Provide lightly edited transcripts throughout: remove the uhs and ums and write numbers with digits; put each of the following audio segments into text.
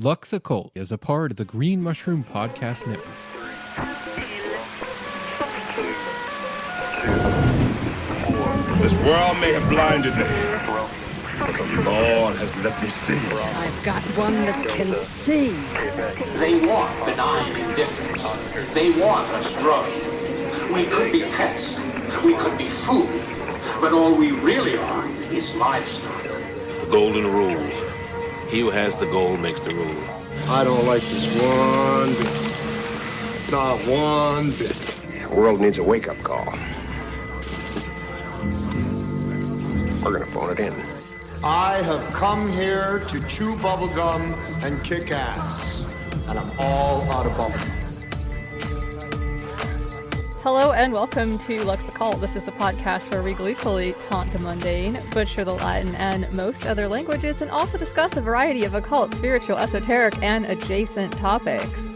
Lux Occult is a part of the Green Mushroom Podcast Network. This world may have blinded me, but the Lord has let me see. I've got one that can see. They want benign indifference. They want us drugs. We could be pets. We could be food. But all we really are is livestock. The golden rule. He who has the gold makes the rule. I don't like this one bit. Not one bit. The world needs a wake-up call. We're gonna phone it in. I have come here to chew bubblegum and kick ass. And I'm all out of bubblegum. Hello and welcome to Lux Occult. This is the podcast where we gleefully taunt the mundane, butcher the Latin and most other languages, and also discuss a variety of occult, spiritual, esoteric, and adjacent topics.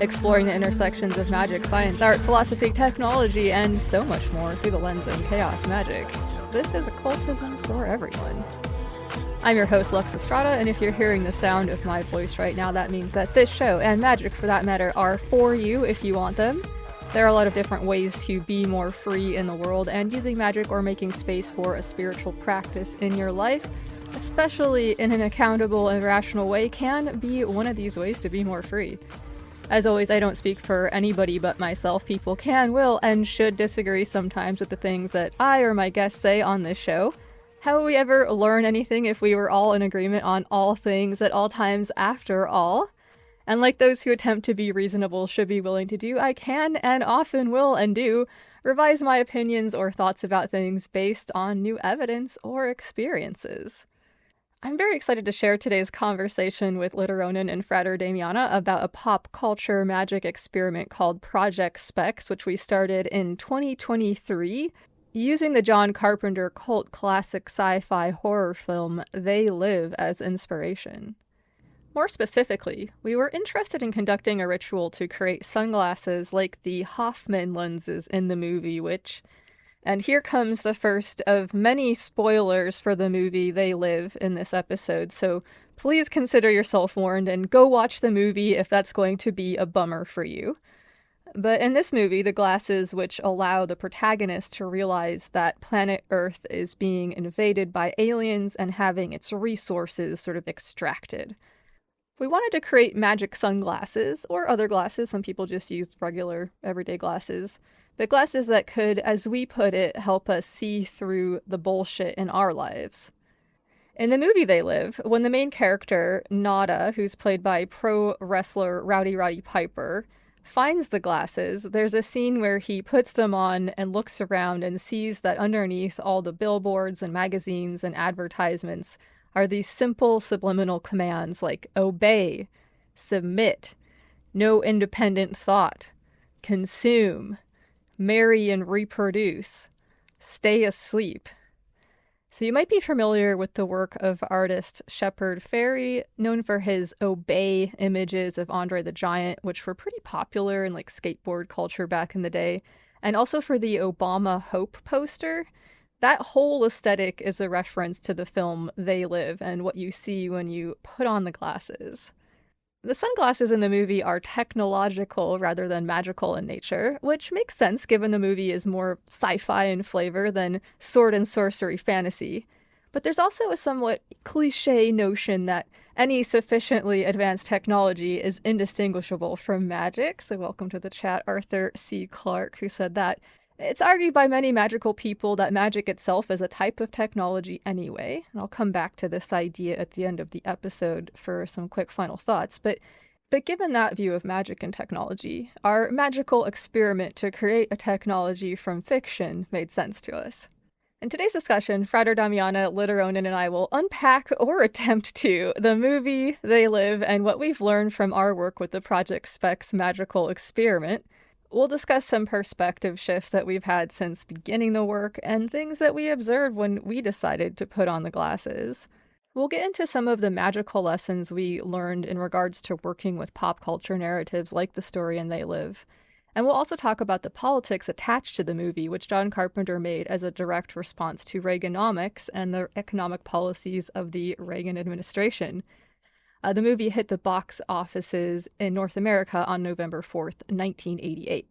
Exploring the intersections of magic, science, art, philosophy, technology, and so much more through the lens of chaos magic. This is occultism for everyone. I'm your host, Lux Estrada, and if you're hearing the sound of my voice right now, that means that this show, and magic for that matter, are for you if you want them. There are a lot of different ways to be more free in the world, and using magic or making space for a spiritual practice in your life, especially in an accountable and rational way, can be one of these ways to be more free. As always, I don't speak for anybody but myself. People can, will, and should disagree sometimes with the things that I or my guests say on this show. How would we ever learn anything if we were all in agreement on all things at all times after all? And like those who attempt to be reasonable should be willing to do, I can and often will and do revise my opinions or thoughts about things based on new evidence or experiences. I'm very excited to share today's conversation with Literonin and Frater Damiana about a pop culture magic experiment called Project SPEX, which we started in 2023, using the John Carpenter cult classic sci-fi horror film They Live as inspiration. More specifically, we were interested in conducting a ritual to create sunglasses like the Hoffman lenses in the movie, and here comes the first of many spoilers for the movie They Live in this episode, so please consider yourself warned and go watch the movie if that's going to be a bummer for you. But in this movie, the glasses which allow the protagonist to realize that planet Earth is being invaded by aliens and having its resources sort of extracted. We wanted to create magic sunglasses, or other glasses, some people just used regular, everyday glasses, but glasses that could, as we put it, help us see through the bullshit in our lives. In the movie They Live, when the main character, Nada, who's played by pro wrestler Rowdy Roddy Piper, finds the glasses, there's a scene where he puts them on and looks around and sees that underneath all the billboards and magazines and advertisements are these simple subliminal commands like obey, submit, no independent thought, consume, marry and reproduce, stay asleep. So you might be familiar with the work of artist Shepard Fairey, known for his obey images of Andre the Giant, which were pretty popular in skateboard culture back in the day, and also for the Obama Hope poster. That whole aesthetic is a reference to the film They Live and what you see when you put on the glasses. The sunglasses in the movie are technological rather than magical in nature, which makes sense given the movie is more sci-fi in flavor than sword and sorcery fantasy. But there's also a somewhat cliché notion that any sufficiently advanced technology is indistinguishable from magic. So welcome to the chat, Arthur C. Clarke, who said that. It's argued by many magical people that magic itself is a type of technology anyway, and I'll come back to this idea at the end of the episode for some quick final thoughts, but given that view of magic and technology, our magical experiment to create a technology from fiction made sense to us. In today's discussion, Frater Damiana, Literonin, and I will unpack or attempt to the movie They Live and what we've learned from our work with the Project SPEX magical experiment. We'll discuss some perspective shifts that we've had since beginning the work and things that we observed when we decided to put on the glasses. We'll get into some of the magical lessons we learned in regards to working with pop culture narratives like the story in They Live. And we'll also talk about the politics attached to the movie, which John Carpenter made as a direct response to Reaganomics and the economic policies of the Reagan administration. The movie hit the box offices in North America on November 4th, 1988.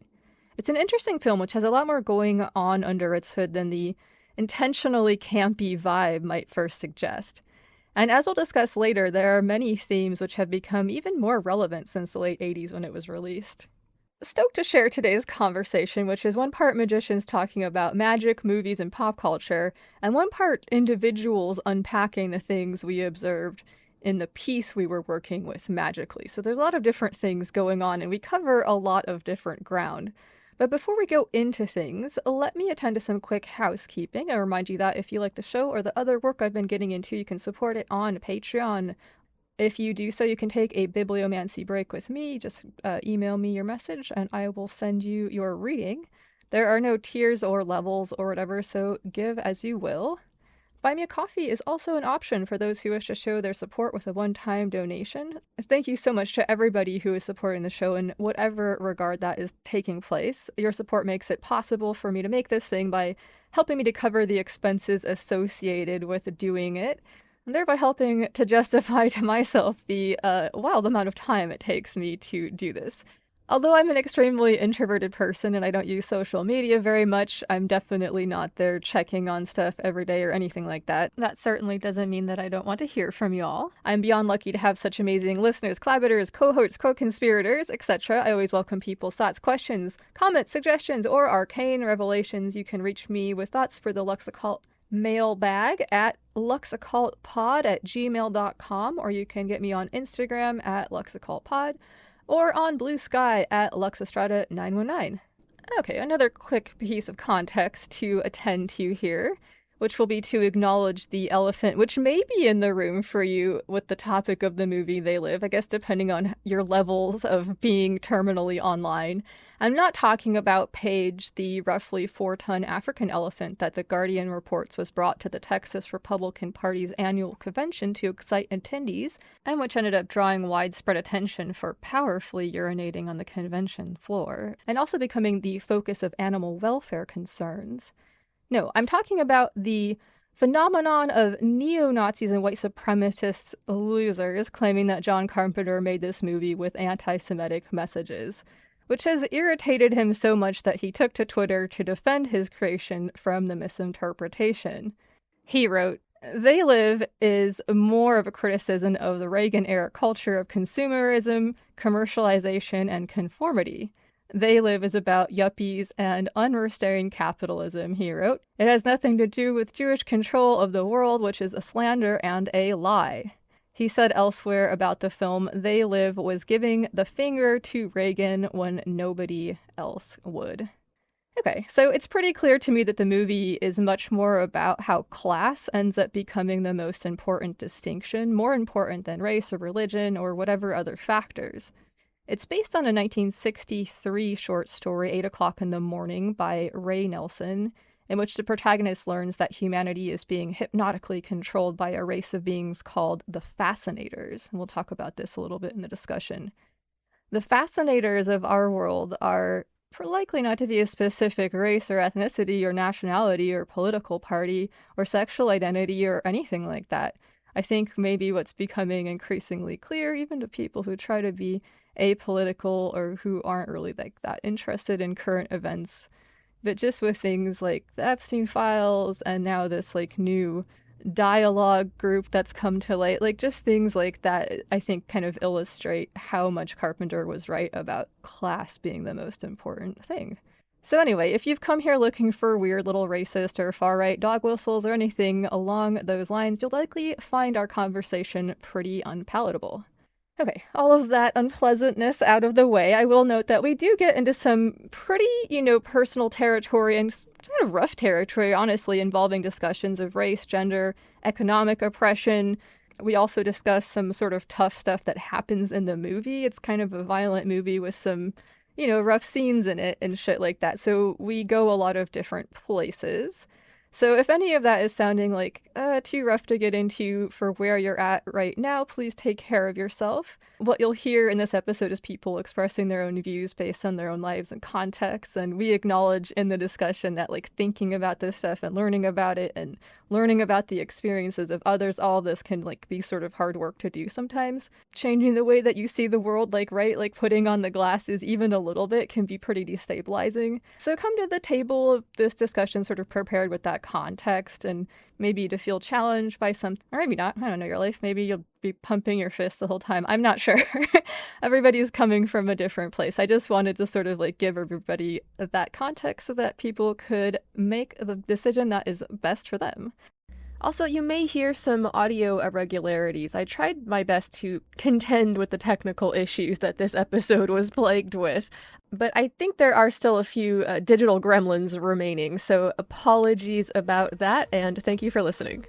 It's an interesting film which has a lot more going on under its hood than the intentionally campy vibe might first suggest. And as we'll discuss later, there are many themes which have become even more relevant since the late 80s when it was released. Stoked to share today's conversation, which is one part magicians talking about magic, movies, and pop culture, and one part individuals unpacking the things we observed in the piece we were working with magically. So there's a lot of different things going on, and we cover a lot of different ground. But before we go into things, let me attend to some quick housekeeping. I remind you that if you like the show or the other work I've been getting into, you can support it on Patreon. If you do so, you can take a bibliomancy break with me. Just email me your message and I will send you your reading. There are no tiers or levels or whatever, so give as you will. Buy Me a Coffee is also an option for those who wish to show their support with a one-time donation. Thank you so much to everybody who is supporting the show in whatever regard that is taking place. Your support makes it possible for me to make this thing by helping me to cover the expenses associated with doing it, and thereby helping to justify to myself the wild amount of time it takes me to do this. Although I'm an extremely introverted person and I don't use social media very much, I'm definitely not there checking on stuff every day or anything like that. That certainly doesn't mean that I don't want to hear from y'all. I'm beyond lucky to have such amazing listeners, collaborators, cohorts, co-conspirators, etc. I always welcome people's thoughts, questions, comments, suggestions, or arcane revelations. You can reach me with thoughts for the Lux Occult mailbag at luxoccultpod@gmail.com, or you can get me on Instagram at luxoccultpod, or on Blue Sky at luxestrada919. Okay, another quick piece of context to attend to here, which will be to acknowledge the elephant, which may be in the room for you with the topic of the movie They Live, I guess depending on your levels of being terminally online. I'm not talking about Paige, the roughly 4-ton African elephant that The Guardian reports was brought to the Texas Republican Party's annual convention to excite attendees, and which ended up drawing widespread attention for powerfully urinating on the convention floor, and also becoming the focus of animal welfare concerns. No, I'm talking about the phenomenon of neo-Nazis and white supremacist losers claiming that John Carpenter made this movie with anti-Semitic messages, which has irritated him so much that he took to Twitter to defend his creation from the misinterpretation. He wrote, "They Live is more of a criticism of the Reagan-era culture of consumerism, commercialization, and conformity. They Live is about yuppies and unrestrained capitalism," he wrote. "It has nothing to do with Jewish control of the world, which is a slander and a lie." He said elsewhere about the film, They Live was giving the finger to Reagan when nobody else would. Okay, so it's pretty clear to me that the movie is much more about how class ends up becoming the most important distinction, more important than race or religion or whatever other factors. It's based on a 1963 short story, 8 o'clock in the morning, by Ray Nelson, in which the protagonist learns that humanity is being hypnotically controlled by a race of beings called the Fascinators. And we'll talk about this a little bit in the discussion. The Fascinators of our world are likely not to be a specific race or ethnicity or nationality or political party or sexual identity or anything like that. I think maybe what's becoming increasingly clear, even to people who try to be apolitical or who aren't really like that interested in current events, but just with things like the Epstein files and now this like new Dialog group that's come to light, like just things like that, I think kind of illustrate how much Carpenter was right about class being the most important thing. So anyway, if you've come here looking for weird little racist or far-right dog whistles or anything along those lines, you'll likely find our conversation pretty unpalatable. Okay, all of that unpleasantness out of the way, I will note that we do get into some pretty, personal territory and kind of rough territory, honestly, involving discussions of race, gender, economic oppression. We also discuss some sort of tough stuff that happens in the movie. It's kind of a violent movie with some, rough scenes in it and shit like that. So we go a lot of different places. So if any of that is sounding like too rough to get into for where you're at right now, please take care of yourself. What you'll hear in this episode is people expressing their own views based on their own lives and contexts, and we acknowledge in the discussion that like thinking about this stuff and learning about it and learning about the experiences of others, all this can like be sort of hard work to do sometimes. Changing the way that you see the world, like putting on the glasses even a little bit can be pretty destabilizing. So come to the table of this discussion sort of prepared with that context, and maybe to feel challenged by something, or maybe not. I don't know your life. Maybe you'll be pumping your fist the whole time. I'm not sure. Everybody's coming from a different place. I just wanted to sort of like give everybody that context so that people could make the decision that is best for them. Also, you may hear some audio irregularities. I tried my best to contend with the technical issues that this episode was plagued with, but I think there are still a few digital gremlins remaining, so apologies about that, and thank you for listening.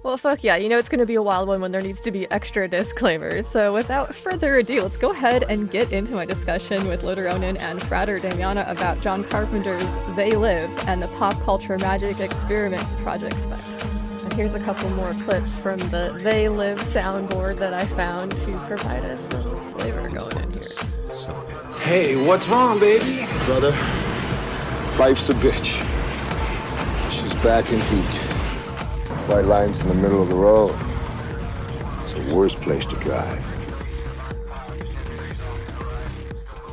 Well, fuck yeah, you know it's going to be a wild one when there needs to be extra disclaimers. So without further ado, let's go ahead and get into my discussion with Luteronin and Frater Damiana about John Carpenter's They Live and the pop culture magic experiment Project SPEX. And here's a couple more clips from the They Live soundboard that I found to provide us some flavor going in here. Hey, what's wrong, baby? Brother, life's a bitch. She's back in heat. White lines in the middle of the road. It's the worst place to drive.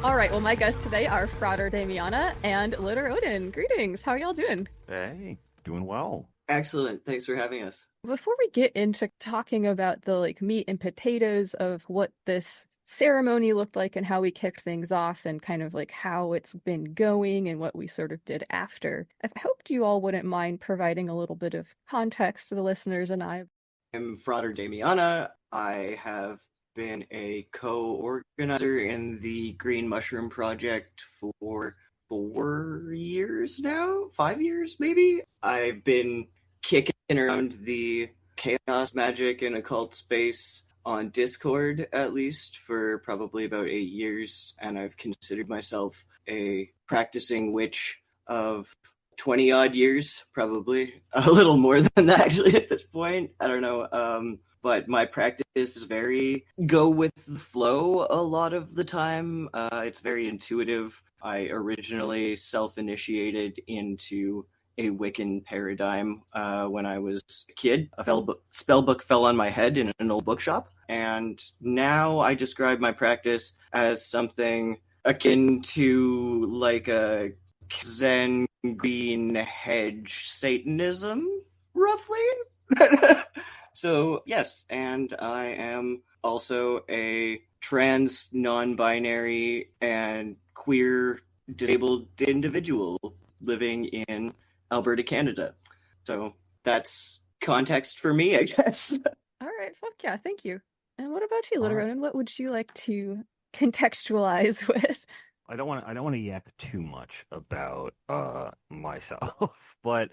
All right, well, my guests today are Frater Damiana and Luteronin. Greetings, how are y'all doing? Hey, doing well. Excellent. Thanks for having us. Before we get into talking about the like meat and potatoes of what this ceremony looked like and how we kicked things off and kind of like how it's been going and what we sort of did after, I hoped you all wouldn't mind providing a little bit of context to the listeners and I. I'm Frater Damiana. I have been a co-organizer in the Green Mushroom Project for 4 years now? 5 years, maybe? I've been kicking around the chaos magic and occult space on Discord, at least, for probably about 8 years, and I've considered myself a practicing witch of 20-odd years, probably. A little more than that, actually, at this point. I don't know. But my practice is very go with the flow a lot of the time. It's very intuitive. I originally self-initiated into a Wiccan paradigm when I was a kid. A spell book fell on my head in an old bookshop, and now I describe my practice as something akin to like a Zen green hedge Satanism, roughly. So yes, and I am also a trans, non-binary, and queer disabled individual living in Alberta, Canada. So that's context for me, I guess. All right, fuck yeah, thank you. And what about you, Luteronin? What would you like to contextualize with? I don't want to yak too much about myself, but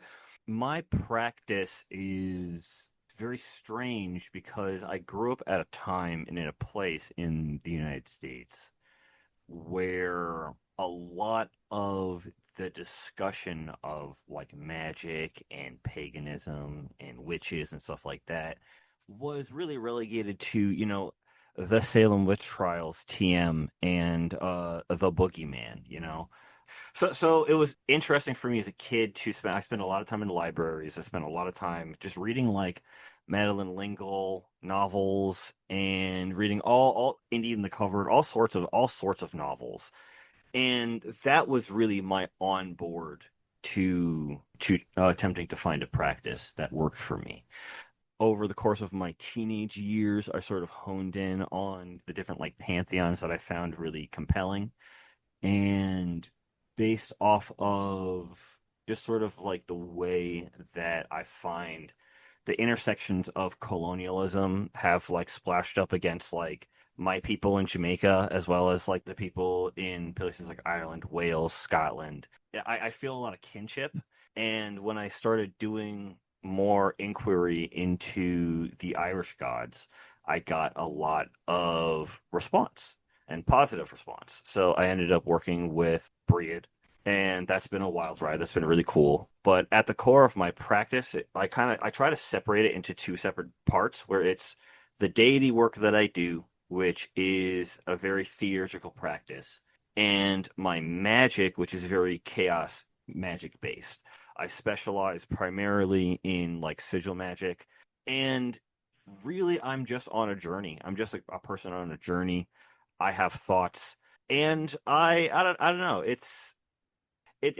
my practice is very strange because I grew up at a time and in a place in the United States where a lot of the discussion of like magic and paganism and witches and stuff like that was really relegated to, you know, the Salem witch trials, TM, and the boogeyman, you know. So it was interesting for me as a kid to I spent a lot of time in libraries. I spent a lot of time just reading like Madeleine L'Engle novels and reading all Indian the Covered, all sorts of novels. And that was really my on board to attempting to find a practice that worked for me. Over the course of my teenage years, I sort of honed in on the different like pantheons that I found really compelling. And based off of just sort of like the way that I find the intersections of colonialism have like splashed up against like my people in Jamaica, as well as like the people in places like Ireland, Wales, Scotland. I feel a lot of kinship. And when I started doing more inquiry into the Irish gods, I got a lot of response and positive response. So I ended up working with Breed and that's been a wild ride. That's been really cool. But at the core of my practice, I try to separate it into two separate parts, where it's the deity work that I do, which is a very theurgical practice, and my magic, which is very chaos magic based. I specialize primarily in like sigil magic, and really I'm just on a journey. I'm just a person on a journey. I have thoughts, and I don't know. It's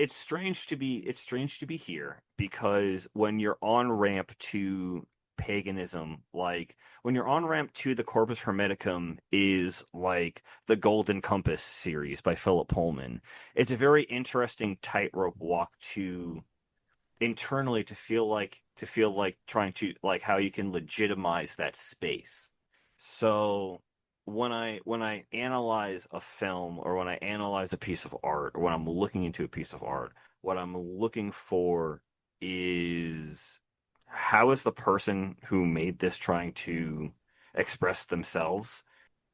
strange to be here, because when you're on ramp to paganism, like when you're on ramp to the Corpus Hermeticum is like the Golden Compass series by Philip Pullman. It's a very interesting tightrope walk to internally to feel like trying to like how you can legitimize that space. So when I analyze a film, or when I analyze a piece of art, or when I'm looking into a piece of art, what I'm looking for is, how is the person who made this trying to express themselves?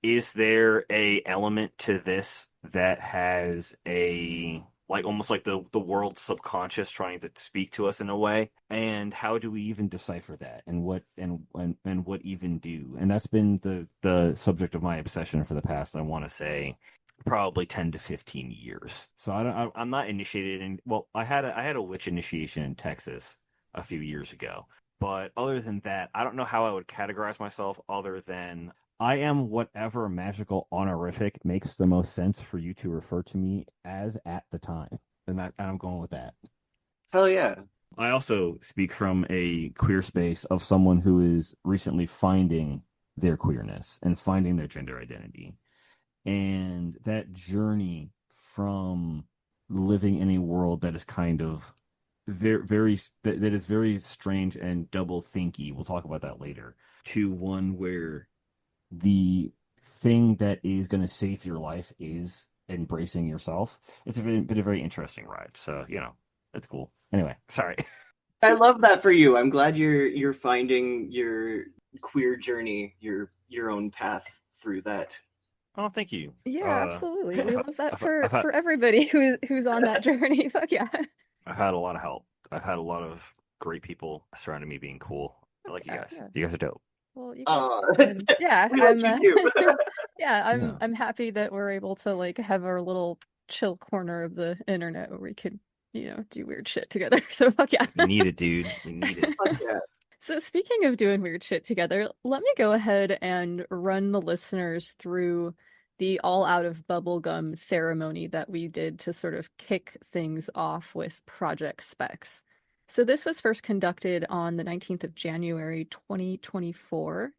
Is there a element to this that has a like almost like the world's subconscious trying to speak to us in a way? And how do we even decipher that? And what what even do? And that's been the subject of my obsession for the past, I want to say, probably 10 to 15 years. So I'm not initiated in, well, I had a witch initiation in Texas a few years ago. But other than that, I don't know how I would categorize myself, other than I am whatever magical honorific makes the most sense for you to refer to me as at the time. And I'm going with that. Hell yeah. I also speak from a queer space of someone who is recently finding their queerness and finding their gender identity. And that journey from living in a world that is kind of that is very strange and double thinky, we'll talk about that later, to one where the thing that is going to save your life is embracing yourself. It's been a very interesting ride. So, it's cool. Anyway, sorry. I love that for you. I'm glad you're finding your queer journey, your own path through that. Oh, thank you. Yeah, absolutely. We love that for everybody who's on that journey. Fuck yeah. I've had a lot of help. I've had a lot of great people surrounding me being cool. I like you guys. Yeah. You guys are dope. Well, you guys, yeah, I'm happy that we're able to like have our little chill corner of the internet where we could, do weird shit together. So fuck yeah. You need it, dude. You need it. Fuck yeah. So speaking of doing weird shit together, let me go ahead and run the listeners through the all out of bubblegum ceremony that we did to sort of kick things off with Project SPEX. So this was first conducted on the 19th of January, 2024,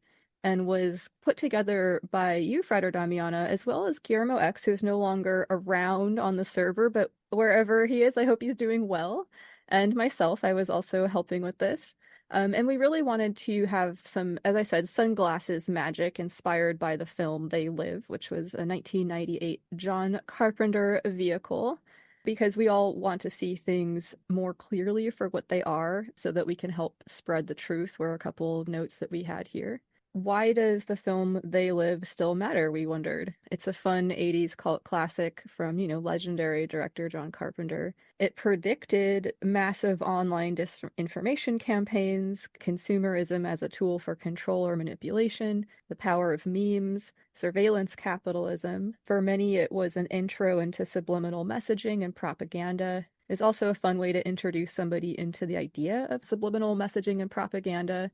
and was put together by you, Freder Damiana, as well as Guillermo X, who's no longer around on the server, but wherever he is, I hope he's doing well. And myself, I was also helping with this. And we really wanted to have some, as I said, sunglasses magic inspired by the film They Live, which was a 1998 John Carpenter vehicle, because we all want to see things more clearly for what they are so that we can help spread the truth, were a couple of notes that we had here. Why does the film They Live still matter, we wondered. It's a fun 80s cult classic from, legendary director John Carpenter. It predicted massive online disinformation campaigns, consumerism as a tool for control or manipulation, the power of memes, surveillance capitalism. For many, it was an intro into subliminal messaging and propaganda. It's also a fun way to introduce somebody into the idea of subliminal messaging and propaganda.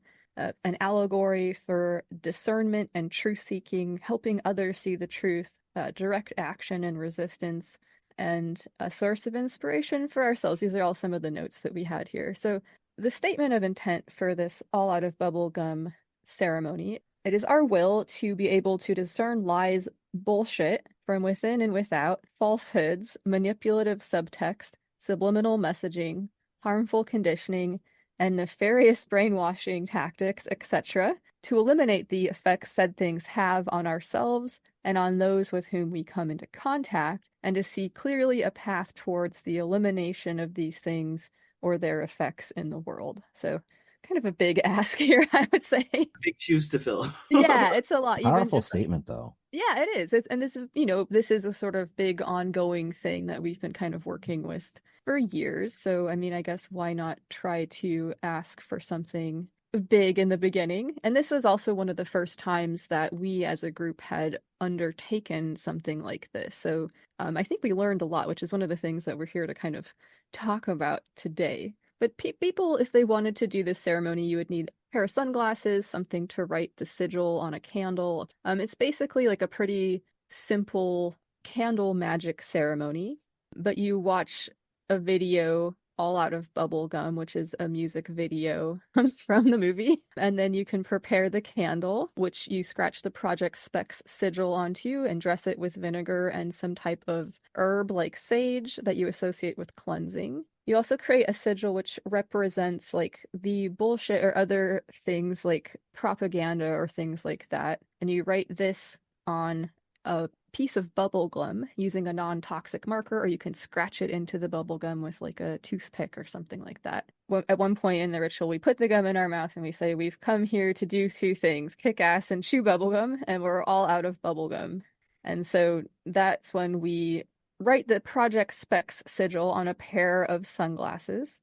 An allegory for discernment and truth-seeking, helping others see the truth, direct action and resistance, and a source of inspiration for ourselves. These are all some of the notes that we had here. So the statement of intent for this all out of bubblegum ceremony, it is our will to be able to discern lies, bullshit from within and without, falsehoods, manipulative subtext, subliminal messaging, harmful conditioning, and nefarious brainwashing tactics, etc., to eliminate the effects said things have on ourselves and on those with whom we come into contact, and to see clearly a path towards the elimination of these things or their effects in the world. So kind of a big ask here, I would say. Big shoes to fill. Yeah, it's a lot. Powerful statement, though. Yeah, it is. And this is, this is a sort of big ongoing thing that we've been kind of working with for years. So, I mean, I guess why not try to ask for something big in the beginning? And this was also one of the first times that we as a group had undertaken something like this. So I think we learned a lot, which is one of the things that we're here to kind of talk about today. But people, if they wanted to do this ceremony, you would need a pair of sunglasses, something to write the sigil on a candle. It's basically like a pretty simple candle magic ceremony, but you watch a video all out of bubble gum, which is a music video from the movie. And then you can prepare the candle, which you scratch the Project SPEX sigil onto and dress it with vinegar and some type of herb like sage that you associate with cleansing. You also create a sigil which represents like the bullshit or other things like propaganda or things like that. And you write this on a piece of bubble gum using a non-toxic marker, or you can scratch it into the bubble gum with like a toothpick or something like that. At one point in the ritual, we put the gum in our mouth and we say, we've come here to do two things, kick ass and chew bubble gum, and we're all out of bubble gum. And so that's when we write the Project SPEX sigil on a pair of sunglasses,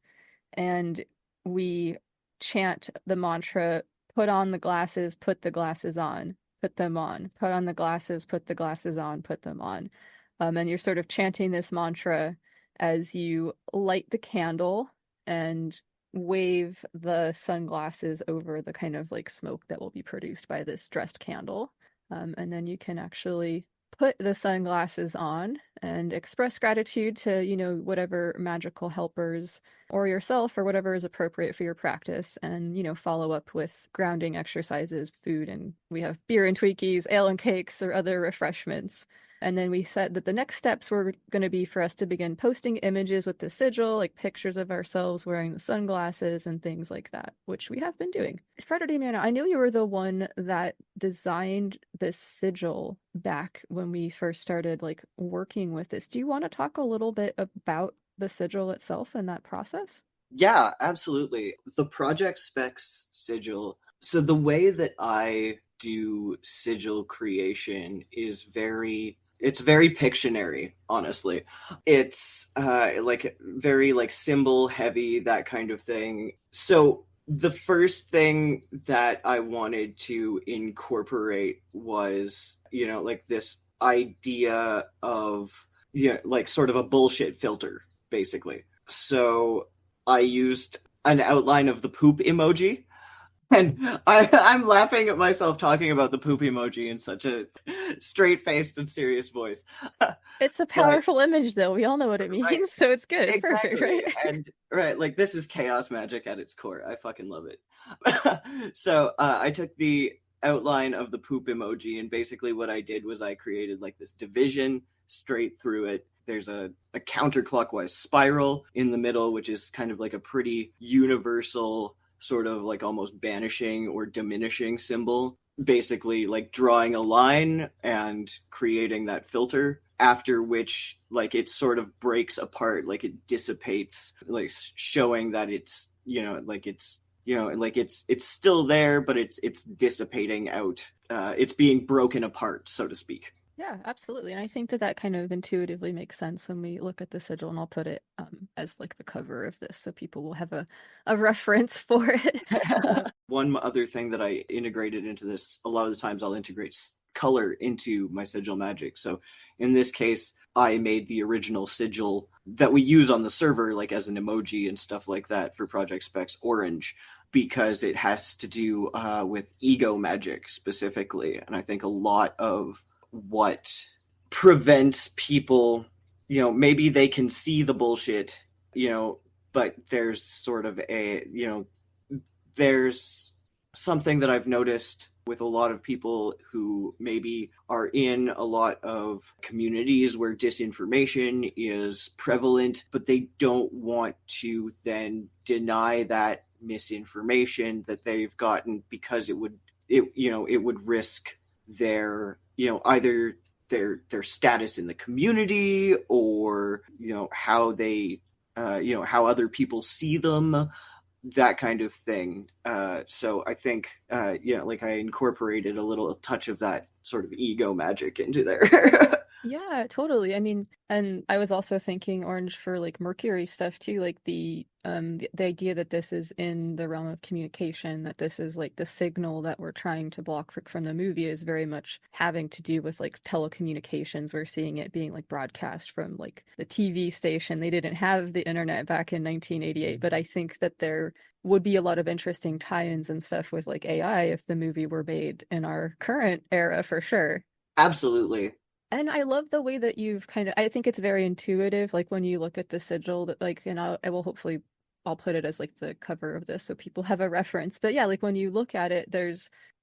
and we chant the mantra, put on the glasses, put the glasses on, put them on, put on the glasses, put the glasses on, put them on. And you're sort of chanting this mantra as you light the candle and wave the sunglasses over the kind of like smoke that will be produced by this dressed candle. And then you can actually put the sunglasses on and express gratitude to, whatever magical helpers or yourself or whatever is appropriate for your practice, and, follow up with grounding exercises, food, and we have beer and Twinkies, ale and cakes, or other refreshments. And then we said that the next steps were going to be for us to begin posting images with the sigil, like pictures of ourselves wearing the sunglasses and things like that, which we have been doing. Fred Damiano, I knew you were the one that designed this sigil back when we first started like working with this. Do you want to talk a little bit about the sigil itself and that process? Yeah, absolutely. The Project SPEX sigil. So the way that I do sigil creation is it's very Pictionary, honestly. It's like very like symbol heavy, that kind of thing. So the first thing that I wanted to incorporate was, like this idea of, like sort of a bullshit filter, basically. So I used an outline of the poop emoji. And I'm laughing at myself talking about the poop emoji in such a straight-faced and serious voice. It's a powerful image, though. We all know what it means, right. So it's good. It's perfect, right? And like this is chaos magic at its core. I fucking love it. So I took the outline of the poop emoji, and basically what I did was I created like this division straight through it. There's a counterclockwise spiral in the middle, which is kind of like a pretty universal sort of like almost banishing or diminishing symbol, basically like drawing a line and creating that filter, after which like it sort of breaks apart, like it dissipates, like showing that it's it's still there, but it's dissipating out. It's being broken apart, so to speak. Yeah, absolutely. And I think that kind of intuitively makes sense when we look at the sigil, and I'll put it as like the cover of this so people will have a reference for it. One other thing that I integrated into this, a lot of the times I'll integrate color into my sigil magic. So in this case, I made the original sigil that we use on the server, like as an emoji and stuff like that for Project SPEX, orange, because it has to do with ego magic specifically. And I think a lot of what prevents people, maybe they can see the bullshit, but there's sort of there's something that I've noticed with a lot of people who maybe are in a lot of communities where disinformation is prevalent, but they don't want to then deny that misinformation that they've gotten, because it would risk their either their status in the community, or how they how other people see them, that kind of thing. So I think, like I incorporated a little touch of that sort of ego magic into there. Yeah, totally. I mean, and I was also thinking orange for like Mercury stuff too, like the idea that this is in the realm of communication, that this is like the signal that we're trying to block from the movie is very much having to do with like telecommunications. We're seeing it being like broadcast from like the TV station. They didn't have the internet back in 1988, but I think that there would be a lot of interesting tie-ins and stuff with like AI if the movie were made in our current era for sure. Absolutely. And I love the way that you've I think it's very intuitive. Like when you look at the sigil, that like, and I will hopefully, I'll put it as like the cover of this so people have a reference. But yeah, like when you look at it,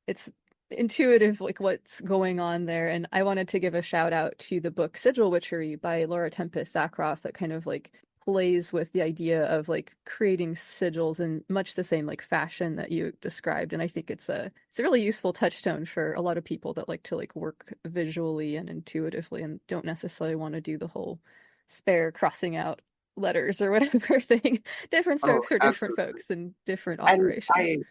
it's intuitive, like what's going on there. And I wanted to give a shout out to the book Sigil Witchery by Laura Tempest Sackroff that kind of like plays with the idea of like creating sigils in much the same like fashion that you described. And I think it's a really useful touchstone for a lot of people that like to like work visually and intuitively and don't necessarily want to do the whole spare crossing out letters or whatever thing. Different strokes for different folks and different operations. And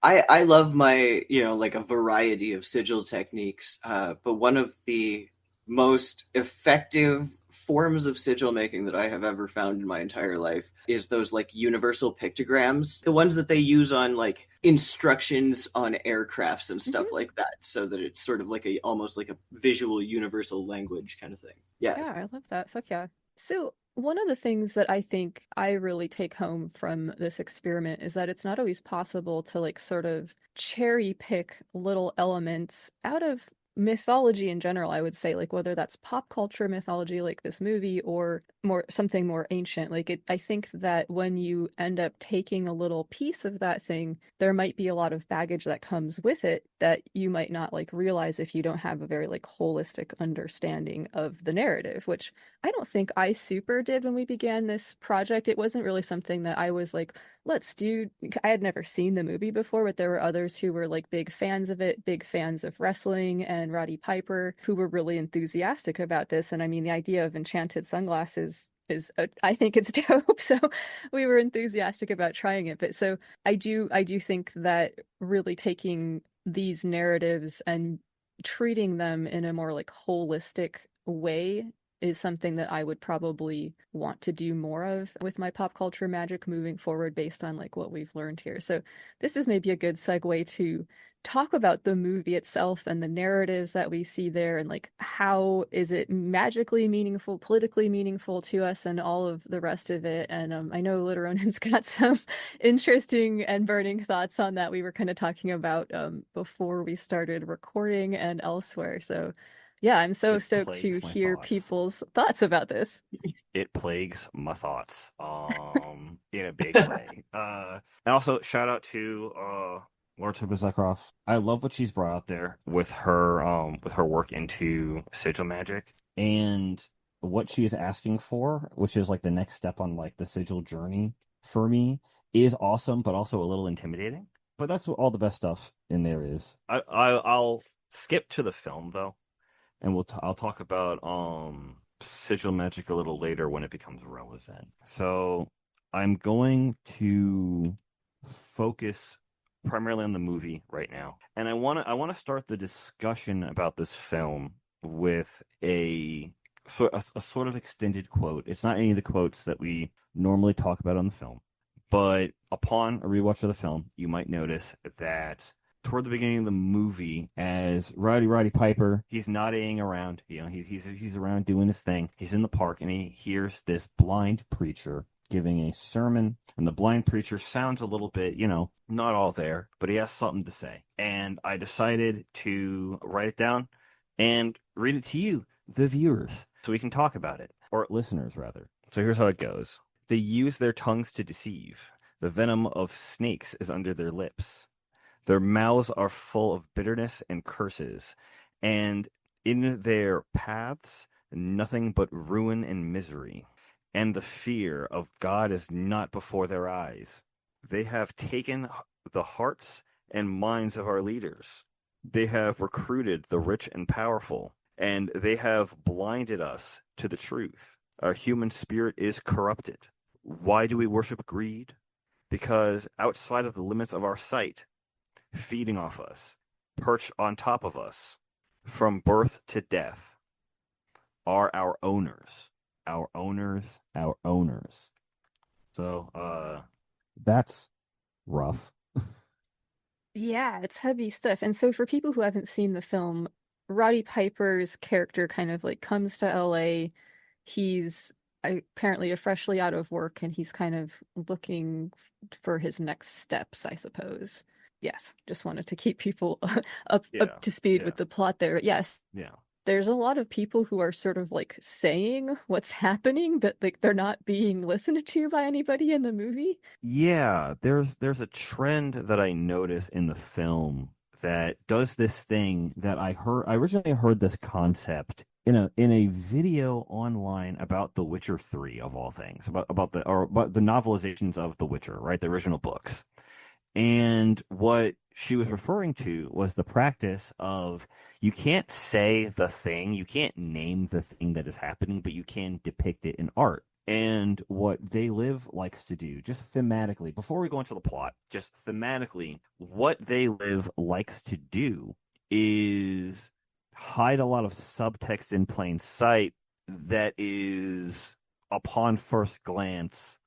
I love my, like a variety of sigil techniques, but one of the most effective forms of sigil making that I have ever found in my entire life is those like universal pictograms, the ones that they use on like instructions on aircrafts and stuff like that, so that it's sort of like almost like a visual universal language kind of thing. Yeah, I love that. Fuck yeah. So one of the things that I think I really take home from this experiment is that it's not always possible to like sort of cherry pick little elements out of mythology in general. I would say, like, whether that's pop culture mythology like this movie or something more ancient. Like I think that when you end up taking a little piece of that thing, there might be a lot of baggage that comes with it that you might not like realize if you don't have a very like holistic understanding of the narrative, which I don't think I super did when we began this project. It wasn't really something that I was like, let's do. I had never seen the movie before, but there were others who were like big fans of it, big fans of wrestling, and Roddy Piper, who were really enthusiastic about this. And I mean, the idea of enchanted sunglasses I think it's dope. So we were enthusiastic about trying it. But so I do think that really taking these narratives and treating them in a more like holistic way is something that I would probably want to do more of with my pop culture magic moving forward based on like what we've learned here. So this is maybe a good segue to talk about the movie itself and the narratives that we see there and like how is it magically meaningful, politically meaningful to us and all of the rest of it. And I know Literonen's got some interesting and burning thoughts on that we were kind of talking about before we started recording and elsewhere. So yeah, I'm so stoked to hear people's thoughts about this. It plagues my thoughts in a big way. And also shout out to Laura Tempest Sackroff. I love what she's brought out there with her work into sigil magic and what she is asking for, which is like the next step on like the sigil journey for me, is awesome, but also a little intimidating. But that's what all the best stuff in there is. I'll skip to the film though, and I'll talk about sigil magic a little later when it becomes relevant. So I'm going to focus primarily on the movie right now, and I want to start the discussion about this film with a sort of extended quote. It's not any of the quotes that we normally talk about on the film, but upon a rewatch of the film, you might notice that toward the beginning of the movie, as Roddy Piper, he's nodding around, he's around doing his thing. He's in the park and he hears this blind preacher giving a sermon, and the blind preacher sounds a little bit, not all there, but he has something to say. And I decided to write it down and read it to you, the viewers, so we can talk about it, or listeners rather. So here's how it goes. They use their tongues to deceive. The venom of snakes is under their lips. Their mouths are full of bitterness and curses, and in their paths nothing but ruin and misery. And the fear of God is not before their eyes. They have taken the hearts and minds of our leaders. They have recruited the rich and powerful, and they have blinded us to the truth. Our human spirit is corrupted. Why do we worship greed? because outside of the limits of our sight, feeding off us, perched on top of us, from birth to death, are our owners. Our owners, our owners. So, that's rough. Yeah, it's heavy stuff. And so for people who haven't seen the film, Roddy Piper's character kind of like comes to LA. He's apparently freshly out of work and he's kind of looking for his next steps, I suppose. Yes, just wanted to keep people up to speed with the plot there. Yes. Yeah. There's a lot of people who are sort of like saying what's happening, but like they're not being listened to by anybody in the movie. Yeah, there's a trend that I notice in the film that does this thing that I originally heard this concept in a video online about The Witcher 3 of all things, about the novelizations of The Witcher, right? The original books. And what she was referring to was the practice of you can't say the thing, you can't name the thing that is happening, but you can depict it in art. And what They Live likes to do, just thematically, before we go into the plot, just thematically, what They Live likes to do is hide a lot of subtext in plain sight that is, upon first glance,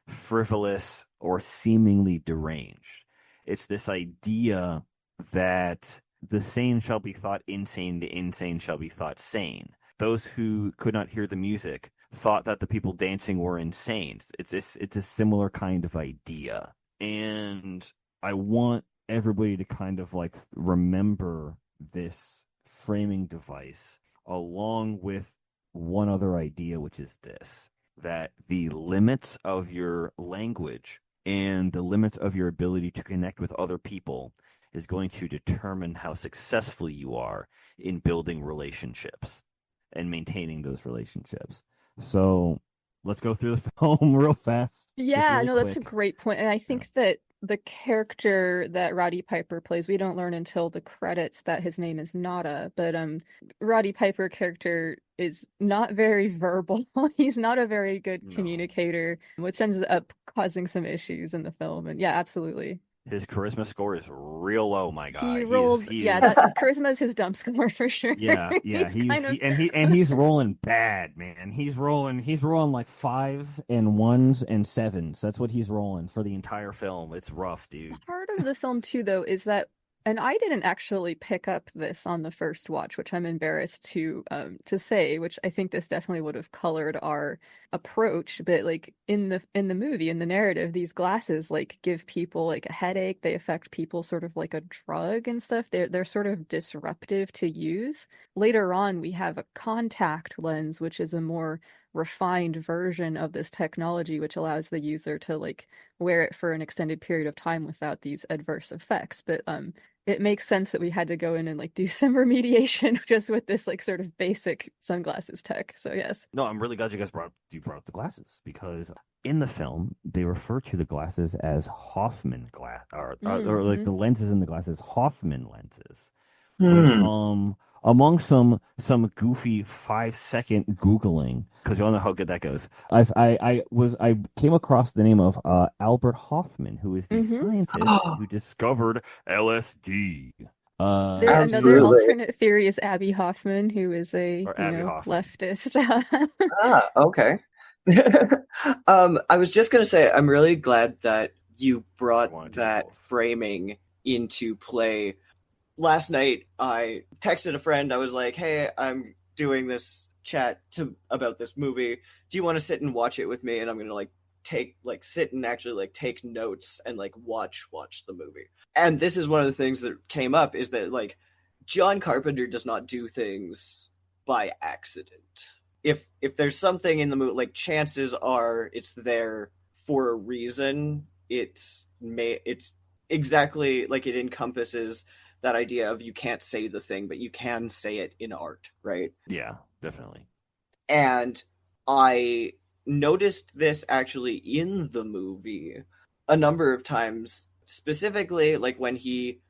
frivolous or seemingly deranged. It's this idea that the sane shall be thought insane, the insane shall be thought sane. Those who could not hear the music thought that the people dancing were insane. It's a similar kind of idea. And I want everybody to kind of like remember this framing device along with one other idea, which is this: that the limits of your language and the limits of your ability to connect with other people is going to determine how successful you are in building relationships and maintaining those relationships. So let's go through the film real fast. Yeah, really no, that's a great point. And I think that the character that Roddy Piper plays, we don't learn until the credits that his name is Nada, but Roddy Piper character is not very verbal. He's not a very good communicator, which ends up causing some issues in the film. And yeah, absolutely. His charisma score is real low, my guy. He rolled, charisma is his dump score for sure. Yeah, he's rolling bad, man. He's rolling like 5s and 1s and 7s. That's what he's rolling for the entire film. It's rough, dude. Part of the film too, though, is that, and I didn't actually pick up this on the first watch, which I'm embarrassed to say, which I think this definitely would have colored our approach. But like in the movie, in the narrative, these glasses like give people like a headache. They affect people sort of like a drug and stuff. They're sort of disruptive to use. Later on, we have a contact lens, which is a more refined version of this technology, which allows the user to like wear it for an extended period of time without these adverse effects. But it makes sense that we had to go in and like do some remediation just with this like sort of basic sunglasses tech. So yes. No, I'm really glad you guys brought up the glasses, because in the film they refer to the glasses as Hoffman glass, or like the lenses in the glasses Hoffman lenses. Which, among some goofy 5-second Googling, because you all know how good that goes, I came across the name of Albert Hoffman, who is the scientist who discovered LSD. Another alternate theory is Abby Hoffman, who is a leftist. Okay. I was just gonna say, I'm really glad that you brought that framing into play. Last night, I texted a friend. I was like, hey, I'm doing this chat about this movie. Do you want to sit and watch it with me? And I'm going to sit and actually take notes and watch the movie. And this is one of the things that came up, is that John Carpenter does not do things by accident. If there's something in the movie, chances are it's there for a reason. It's exactly it encompasses that idea of you can't say the thing, but you can say it in art, right? Yeah, definitely. And I noticed this actually in the movie a number of times, specifically when he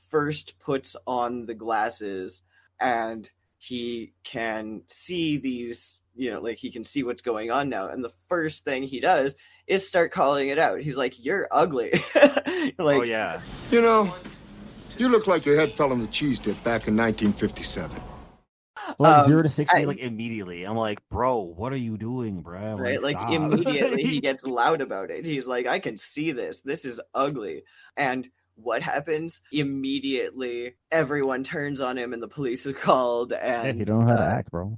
first puts on the glasses and he can see these, he can see what's going on now. And the first thing he does is start calling it out. He's like, "You're ugly." Like, oh yeah. You know, you look like your head fell on the cheese dip back in 1957. Like 0 to 60, like immediately. I'm like, bro, what are you doing, bro? Right, like stop. immediately he gets loud about it. He's like, I can see this. This is ugly. And what happens? Immediately, everyone turns on him, and the police are called. And you don't know how to act, bro.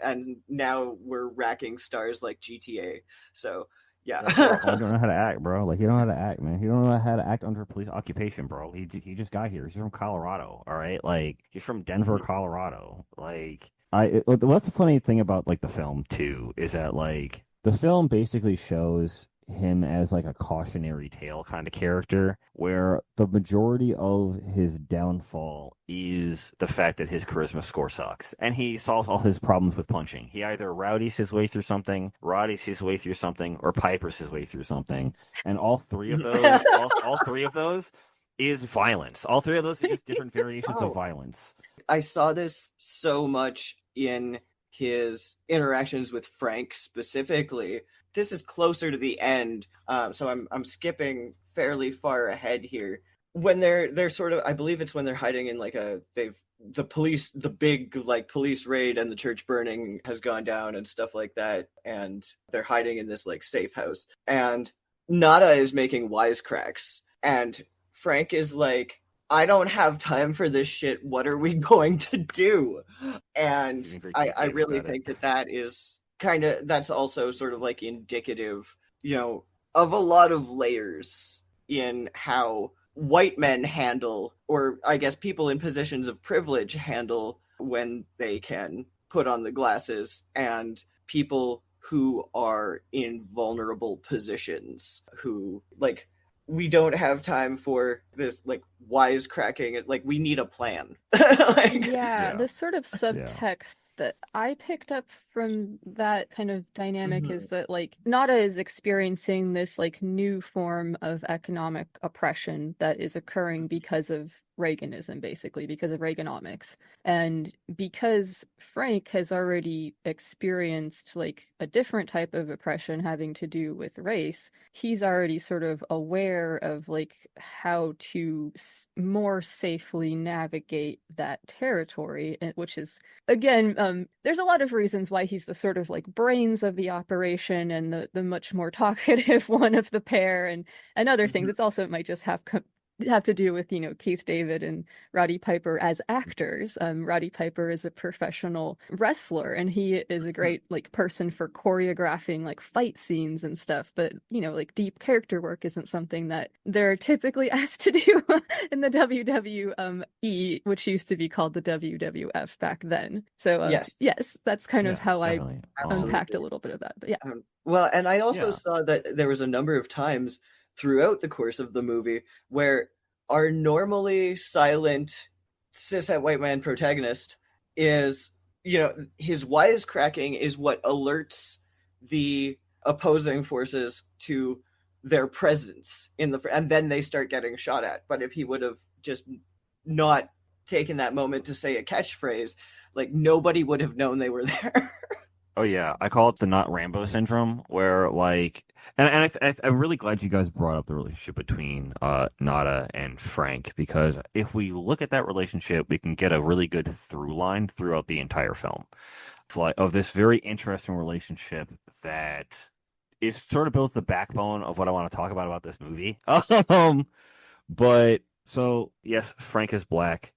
And now we're racking stars like GTA. So yeah, You don't know how to act, bro. Like, you don't know how to act, man. You don't know how to act under police occupation, bro. He just got here. He's from Colorado, all right? Like, he's from Denver, Colorado. Like, what's the funny thing about, like, the film, too, is that, like, the film basically shows him as, like, a cautionary tale kind of character, where the majority of his downfall is the fact that his charisma score sucks, and he solves all his problems with punching. He either rowdies his way through something, roddies his way through something, or pipers his way through something, and all three of those, all three of those is violence. All three of those are just different variations of violence. I saw this so much in his interactions with Frank specifically. This is closer to the end, so I'm skipping fairly far ahead here. When they're sort of, I believe it's when they're hiding in like the big like police raid and the church burning has gone down and stuff like that, and they're hiding in this like safe house, and Nada is making wisecracks, and Frank is like, I don't have time for this shit. What are we going to do? And I really think that is that's also sort of like indicative, of a lot of layers in how white men handle, or I guess people in positions of privilege handle when they can put on the glasses, and people who are in vulnerable positions who like, we don't have time for this like wisecracking. Like, we need a plan. This sort of subtext that I picked up from that kind of dynamic is that like Nada is experiencing this like new form of economic oppression that is occurring because of Reaganism, basically because of Reaganomics, and because Frank has already experienced like a different type of oppression having to do with race. He's already sort of aware of like how to more safely navigate that territory, which is, again, there's a lot of reasons why he's the sort of like brains of the operation and the much more talkative one of the pair, and other things. It's also might just have to do with, Keith David and Roddy Piper as actors. Roddy Piper is a professional wrestler, and he is a great like person for choreographing like fight scenes and stuff. But, like deep character work isn't something that they're typically asked to do in the WWE, which used to be called the WWF back then. So yes, that's kind of how I unpacked a little bit of that. But yeah. Well, and I also saw that there was a number of times throughout the course of the movie where our normally silent cishet white man protagonist is, his wisecracking is what alerts the opposing forces to their presence and then they start getting shot at. But if he would have just not taken that moment to say a catchphrase, like, nobody would have known they were there. Oh yeah, I call it the not Rambo syndrome, where like, and I'm really glad you guys brought up the relationship between Nada and Frank, because if we look at that relationship, we can get a really good through line throughout the entire film, of this very interesting relationship that is sort of builds the backbone of what I want to talk about this movie. But so yes, Frank is black.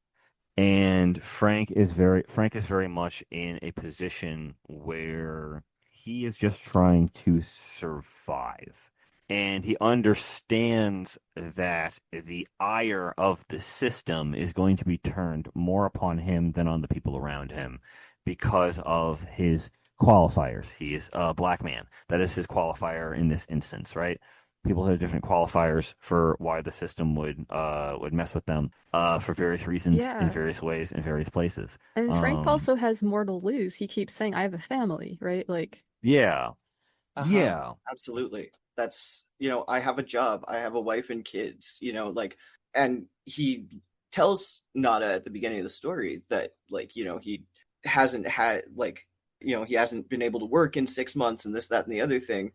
And Frank is very much in a position where he is just trying to survive. And he understands that the ire of the system is going to be turned more upon him than on the people around him because of his qualifiers. He is a black man. That is his qualifier in this instance, right? People have different qualifiers for why the system would mess with them for various reasons, in various ways, in various places. And Frank also has more to lose. He keeps saying, "I have a family," right? Like, yeah, absolutely. That's, I have a job, I have a wife and kids, and he tells Nada at the beginning of the story that, like, he hasn't had, like, he hasn't been able to work in 6 months and this, that, and the other thing.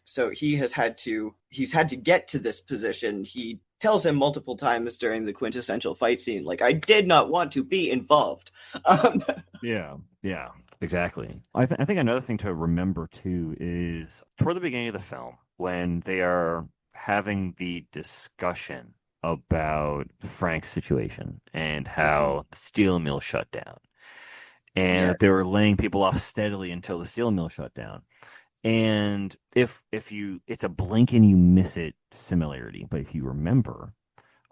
So he's had to get to this position. He tells him multiple times during the quintessential fight scene, like, I did not want to be involved. Yeah, exactly. I think another thing to remember too is toward the beginning of the film when they are having the discussion about Frank's situation and how the steel mill shut down, and that they were laying people off steadily until the steel mill shut down. And if you, it's a blink and you miss it similarity, but if you remember,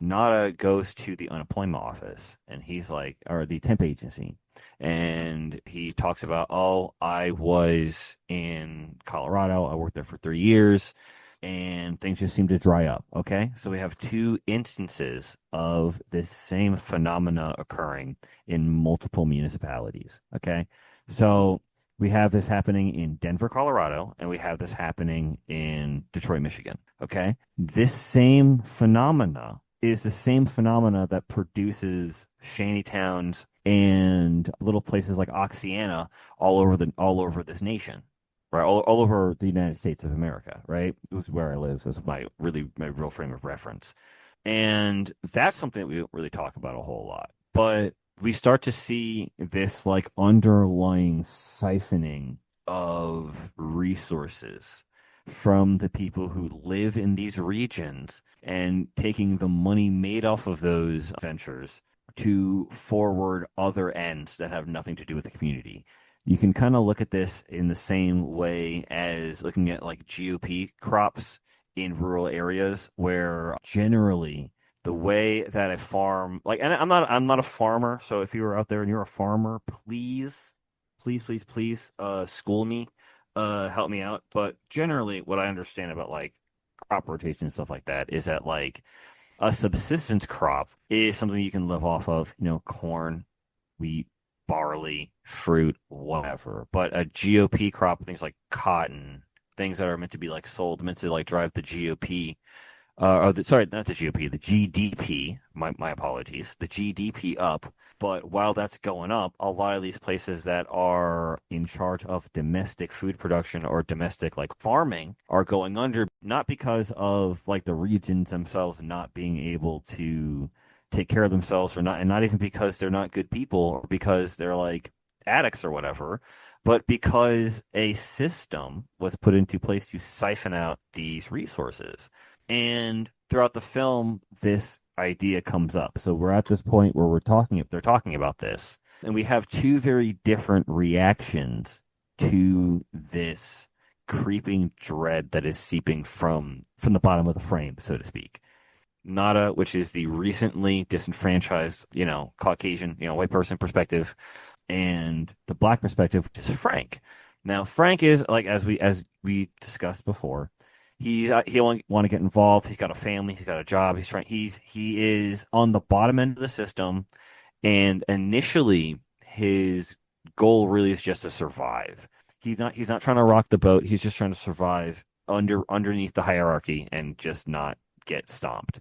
Nada goes to the unemployment office and he's like, or the temp agency, and he talks about, oh, I was in Colorado, I worked there for 3 years, and things just seem to dry up. Okay, so we have two instances of this same phenomena occurring in multiple municipalities. Okay, so we have this happening in Denver, Colorado, and we have this happening in Detroit, Michigan. Okay, this same phenomena is the same phenomena that produces shantytowns and little places like Oxiana all over this nation, right? All over the United States of America, right? This is where I live. This is my real frame of reference. And that's something that we don't really talk about a whole lot. But we start to see this like underlying siphoning of resources from the people who live in these regions and taking the money made off of those ventures to forward other ends that have nothing to do with the community. You can kind of look at this in the same way as looking at like GOP crops in rural areas, where generally the way that a farm, like, and I'm not a farmer, so if you're out there and you're a farmer, please school me, help me out. But generally what I understand about like crop rotation and stuff like that is that like a subsistence crop is something you can live off of, corn, wheat, barley, fruit, whatever. But a GOP crop, things like cotton, things that are meant to be like sold, meant to like drive the GOP, not the GOP, the GDP, my apologies, the GDP up. But while that's going up, a lot of these places that are in charge of domestic food production or domestic like farming are going under, not because of like the regions themselves not being able to take care of themselves, or not, and not even because they're not good people or because they're like addicts or whatever, but because a system was put into place to siphon out these resources. And throughout the film, this idea comes up. So we're at this point where they're talking about this, and we have two very different reactions to this creeping dread that is seeping from the bottom of the frame, so to speak. Nada, which is the recently disenfranchised, Caucasian, white person perspective, and the black perspective, which is Frank. Now, Frank is like, as we discussed before, he won't want to get involved. He's got a family. He's got a job. He is on the bottom end of the system, and initially his goal really is just to survive. He's not trying to rock the boat. He's just trying to survive underneath the hierarchy and just not get stomped.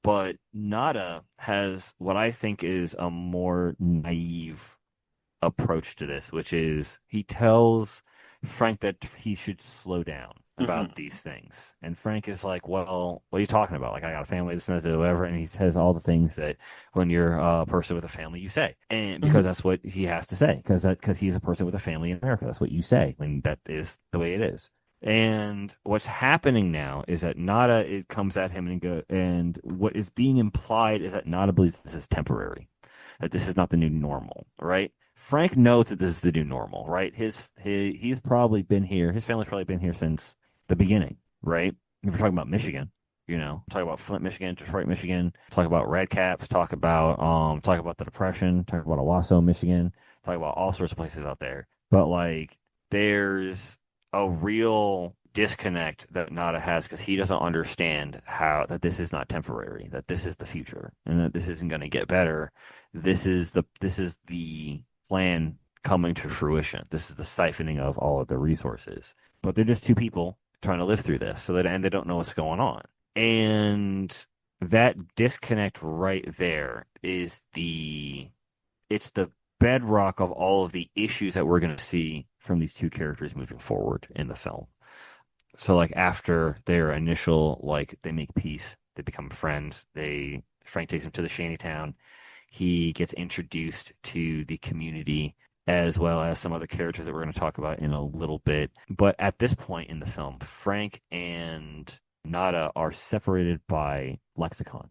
But Nada has what I think is a more naive approach to this, which is he tells Frank that he should slow down about these things. And Frank is like, well, what are you talking about? Like, I got a family, this and that, whatever. And he says all the things that when you're a person with a family, you say. And because that's what he has to say, because he's a person with a family in America. That's what you say. I mean, that is the way it is. And what's happening now is that Nada, it comes at him and what is being implied is that Nada believes this is temporary, that this is not the new normal, right? Frank knows that this is the new normal, right? He's probably been here. His family's probably been here since the beginning, right? If we're talking about Michigan, talk about Flint, Michigan, Detroit, Michigan, talk about red caps, talk about the Depression, talk about Owasso, Michigan, talk about all sorts of places out there. But like, there's a real disconnect that Nada has because he doesn't understand that this is not temporary, that this is the future, and that this isn't going to get better. This is the plan coming to fruition. This is the siphoning of all of the resources. But they're just two people trying to live through this, and they don't know what's going on. And that disconnect right there is the bedrock of all of the issues that we're going to see from these two characters moving forward in the film. So like after their initial, like, they make peace, they become friends. Frank takes him to the shantytown. He gets introduced to the community as well as some other characters that we're going to talk about in a little bit. But at this point in the film, Frank and Nada are separated by lexicon.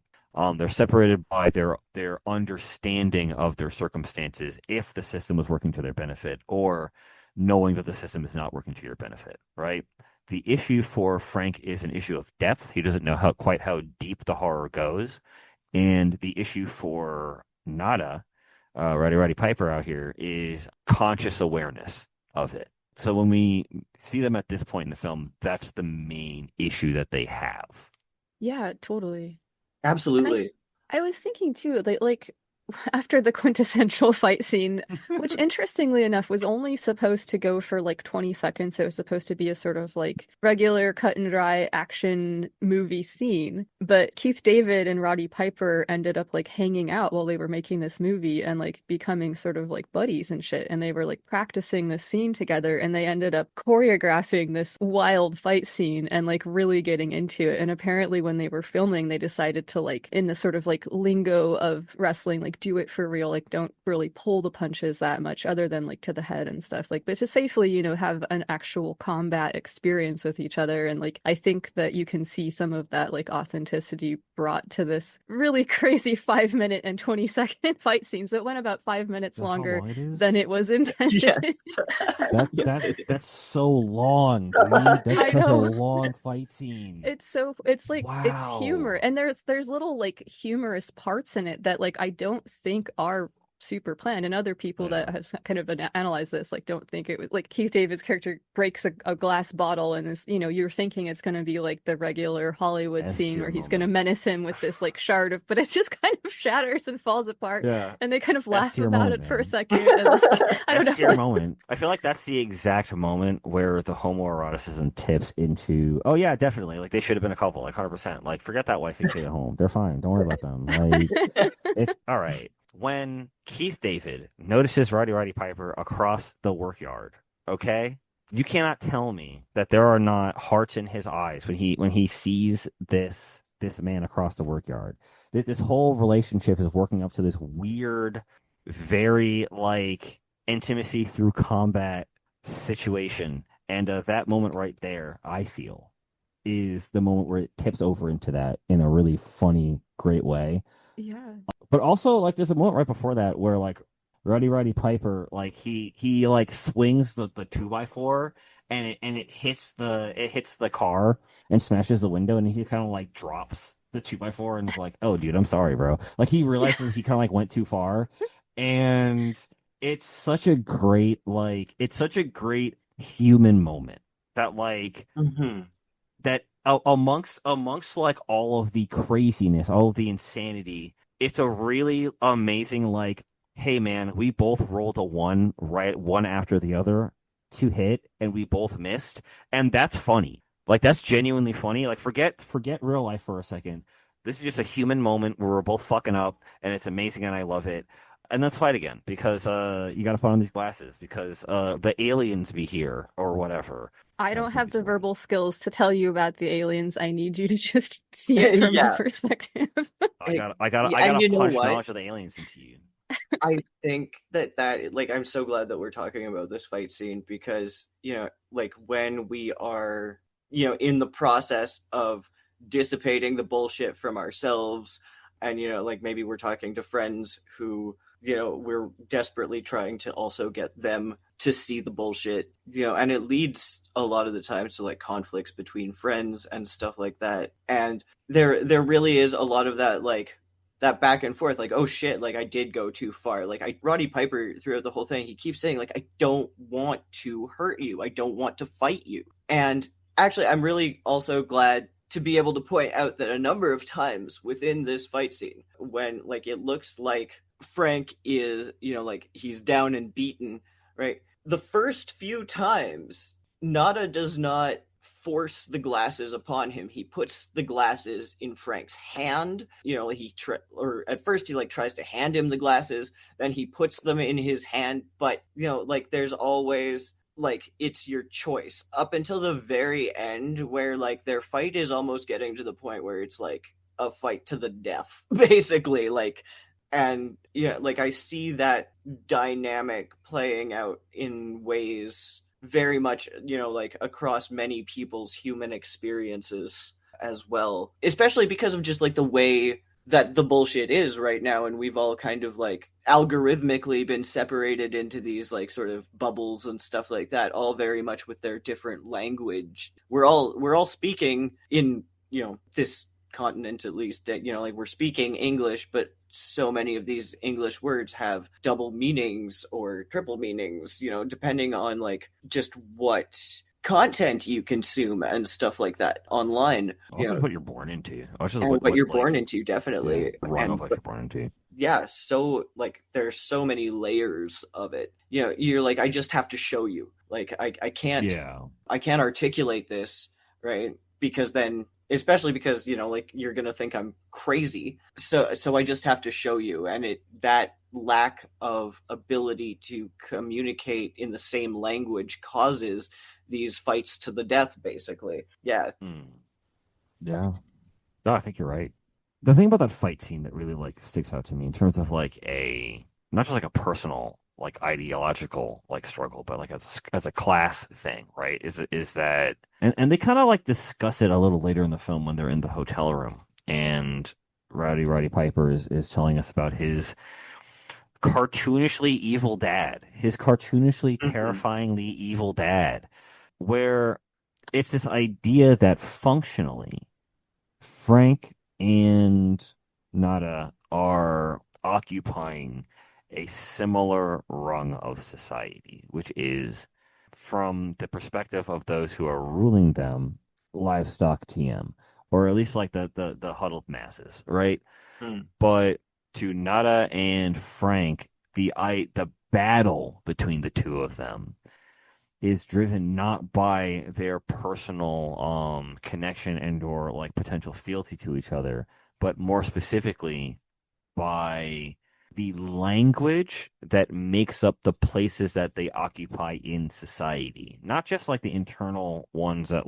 They're separated by their understanding of their circumstances, if the system was working to their benefit, or knowing that the system is not working to your benefit, right? The issue for Frank is an issue of depth. He doesn't know quite how deep the horror goes. And the issue for Nada, Roddy Piper out here, is conscious awareness of it. So when we see them at this point in the film, that's the main issue that they have. Yeah, totally. Absolutely. I was thinking too, like after the quintessential fight scene, which interestingly enough was only supposed to go for like 20 seconds. It was supposed to be a sort of like regular cut and dry action movie scene. But Keith David and Roddy Piper ended up like hanging out while they were making this movie and like becoming sort of like buddies and shit. And they were like practicing this scene together, and they ended up choreographing this wild fight scene and like really getting into it. And apparently when they were filming, they decided to, like, in the sort of like lingo of wrestling, like do it for real, like don't really pull the punches that much other than like to the head and stuff, like, but to safely, you know, have an actual combat experience with each other. And like I think that you can see some of that like authenticity brought to this really crazy 5-minute and 20-second fight scene. So it went about 5 minutes longer than it was intended. Yes. That's so long, dude. That's such a long fight scene. It's like, wow. It's humor, and there's little like humorous parts in it that like I don't think are super planned, and other people that have kind of analyzed this like don't think it was like Keith David's character breaks a glass bottle and is, you know, you're thinking it's going to be like the regular Hollywood scene where he's going to menace him with this like shard of, but it just kind of shatters and falls apart. Yeah. And they kind of laugh about moment, it for a man. second. And, like, I don't know. Your moment. I feel like that's the exact moment where the homoeroticism tips into, oh yeah, definitely, like they should have been a couple, like 100%. Like forget that wife and kid at home. They're fine. Don't worry about them. Like, It's all right. When Keith David notices Roddy Piper across the workyard, okay, you cannot tell me that there are not hearts in his eyes when he sees this man across the workyard. This whole relationship is working up to this weird, very like intimacy through combat situation, and that moment right there, I feel, is the moment where it tips over into that in a really funny, great way. Yeah. But also, like, there's a moment right before that where, like, Roddy Piper, like, he like swings the 2x4 and it hits the car and smashes the window, and he kind of like drops the 2x4 and is like, "Oh, dude, I'm sorry, bro." Like he realizes he kind of like went too far, and it's such a great human moment that like that amongst like all of the craziness, all of the insanity. It's a really amazing, like, hey man, we both rolled a one after the other to hit, and we both missed, and that's funny. Like that's genuinely funny. Like forget real life for a second. This is just a human moment where we're both fucking up, and it's amazing, and I love it. And let's fight again because you got to put on these glasses because the aliens be here or whatever. I don't have the verbal skills to tell you about the aliens. I need you to just see it from my perspective. I gotta punch knowledge of the aliens into you. I think that like I'm so glad that we're talking about this fight scene because, you know, like when we are, you know, in the process of dissipating the bullshit from ourselves, and, you know, like maybe we're talking to friends who, you know, we're desperately trying to also get them to see the bullshit, you know, and it leads a lot of the times to like conflicts between friends and stuff like that. And there really is a lot of that, like that back and forth, like, oh shit, like I did go too far. Like Roddy Piper throughout the whole thing, he keeps saying like, I don't want to hurt you. I don't want to fight you. And actually, I'm really also glad to be able to point out that a number of times within this fight scene, when like it looks like Frank is, you know, like he's down and beaten, right? The first few times, Nada does not force the glasses upon him. He puts the glasses in Frank's hand. You know, or at first he like tries to hand him the glasses, then he puts them in his hand. But, you know, like there's always like it's your choice up until the very end, where like their fight is almost getting to the point where it's like a fight to the death, basically. Like, and yeah, like I see that dynamic playing out in ways very much, like across many people's human experiences as well, especially because of just like the way that the bullshit is right now, and we've all kind of like algorithmically been separated into these like sort of bubbles and stuff like that, all very much with their different language. We're all speaking in, this continent, at least, like we're speaking English, but so many of these English words have double meanings or triple meanings, depending on like just what content you consume and stuff like that online. Also, what you're born into. What you're born into, definitely. What you're born into. Yeah, so like there's so many layers of it. You're like, I just have to show you. Like I can't articulate this, right? Because then, especially because, like you're gonna think I'm crazy. So I just have to show you. And that lack of ability to communicate in the same language causes these fights to the death, basically. Yeah. Yeah. No, I think you're right. The thing about that fight scene that really like sticks out to me in terms of like not just like a personal like ideological like struggle, but like as a class thing, right? Is that and they kind of like discuss it a little later in the film when they're in the hotel room, and Roddy Piper is telling us about his cartoonishly evil dad, his cartoonishly terrifyingly evil dad, where it's this idea that functionally Frank and Nada are occupying a similar rung of society, which is, from the perspective of those who are ruling them, livestock TM, or at least like the huddled masses, right? But to Nada and Frank, the battle between the two of them is driven not by their personal connection and or like potential fealty to each other, but more specifically by the language that makes up the places that they occupy in society. Not just like the internal ones that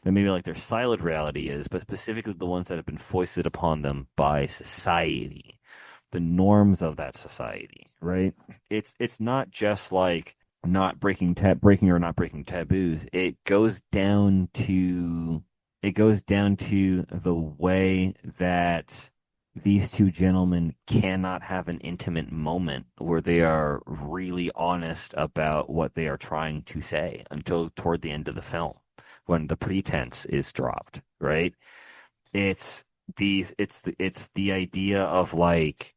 maybe like their silent reality is, but specifically the ones that have been foisted upon them by society, the norms of that society, right? It's not just like not breaking or not breaking taboos. It goes down to the way that these two gentlemen cannot have an intimate moment where they are really honest about what they are trying to say until toward the end of the film, when the pretense is dropped, right? It's the idea of like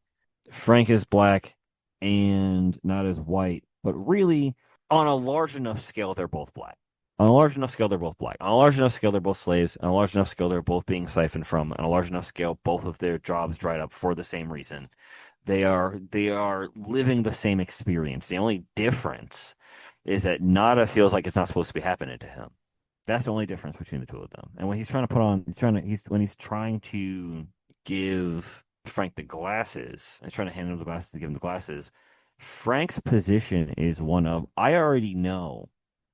Frank is black and not as white, but really on a large enough scale they're both black. On a large enough scale, they're both black. On a large enough scale, they're both slaves. On a large enough scale, they're both being siphoned from. On a large enough scale, both of their jobs dried up for the same reason. They are living the same experience. The only difference is that Nada feels like it's not supposed to be happening to him. That's the only difference between the two of them. And when he's trying to give Frank the glasses, he's trying to hand him the glasses to give him the glasses. Frank's position is one of, I already know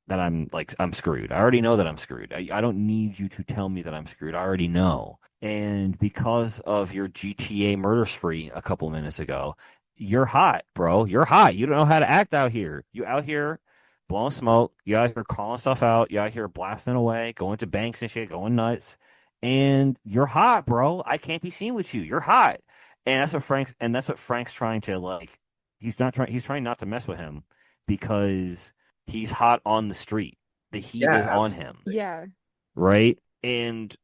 that I'm screwed. I already know that I'm screwed. I don't need you to tell me that I'm screwed. I already know. And because of your GTA murder spree a couple minutes ago, you're hot, bro. You're hot. You don't know how to act out here. You out here blowing smoke. You out here calling stuff out. You out here blasting away, going to banks and shit, going nuts. And you're hot, bro. I can't be seen with you. You're hot. And that's what Frank's trying to like. He's trying not to mess with him because he's hot on the street. The heat is on him. Yeah. Right? And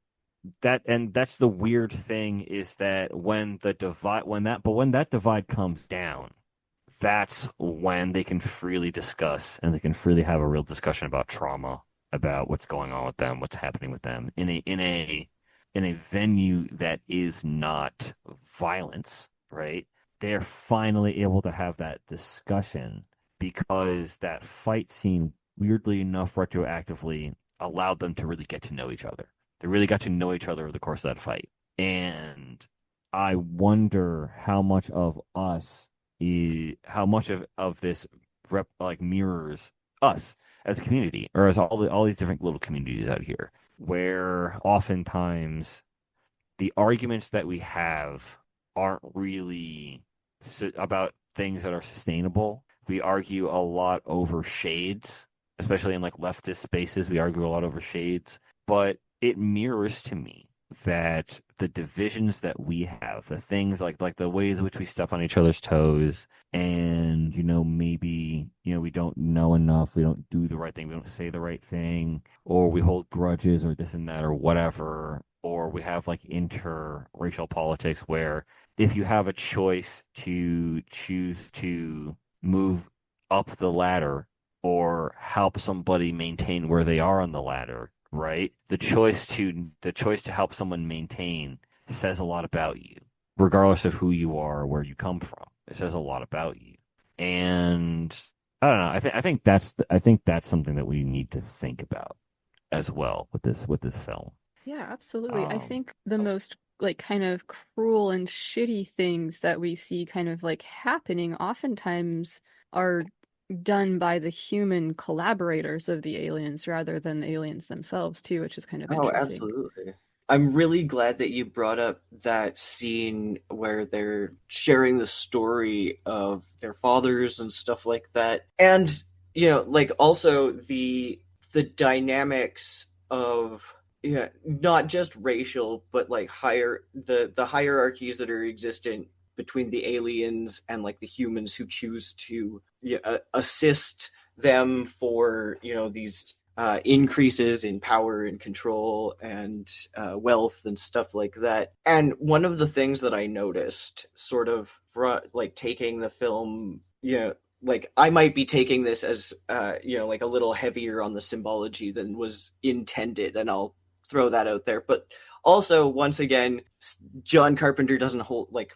that's the weird thing, is that when that divide comes down, that's when they can freely discuss and they can freely have a real discussion about trauma, about what's going on with them, what's happening with them in a venue that is not violence, right? They're finally able to have that discussion because that fight scene, weirdly enough, retroactively allowed them to really get to know each other. They really got to know each other over the course of that fight. And I wonder how much of this mirrors us as a community, or as all these different little communities out here, where oftentimes the arguments that we have aren't really about things that are sustainable. We argue a lot over shades, especially in like leftist spaces. We argue a lot over shades, but it mirrors to me that the divisions that we have, the things like the ways in which we step on each other's toes, and maybe we don't know enough, we don't do the right thing, we don't say the right thing, or we hold grudges or this and that or whatever, or we have like interracial politics where if you have a choice to choose to move up the ladder or help somebody maintain where they are on the ladder, right? The choice to help someone maintain says a lot about you, regardless of who you are or where you come from. It says a lot about you. And I don't know. I think that's something that we need to think about as well with this film. Yeah, absolutely. I think the most like kind of cruel and shitty things that we see kind of like happening oftentimes are done by the human collaborators of the aliens rather than the aliens themselves too, which is kind of interesting. Absolutely. I'm really glad that you brought up that scene where they're sharing the story of their fathers and stuff like that. And, like also the dynamics of not just racial, but like the hierarchies that are existent between the aliens and like the humans who choose to assist them for these increases in power and control and wealth and stuff like that. And one of the things that I noticed, sort of like taking the film, like I might be taking this as like a little heavier on the symbology than was intended, and I'll throw that out there. But also, once again, John Carpenter doesn't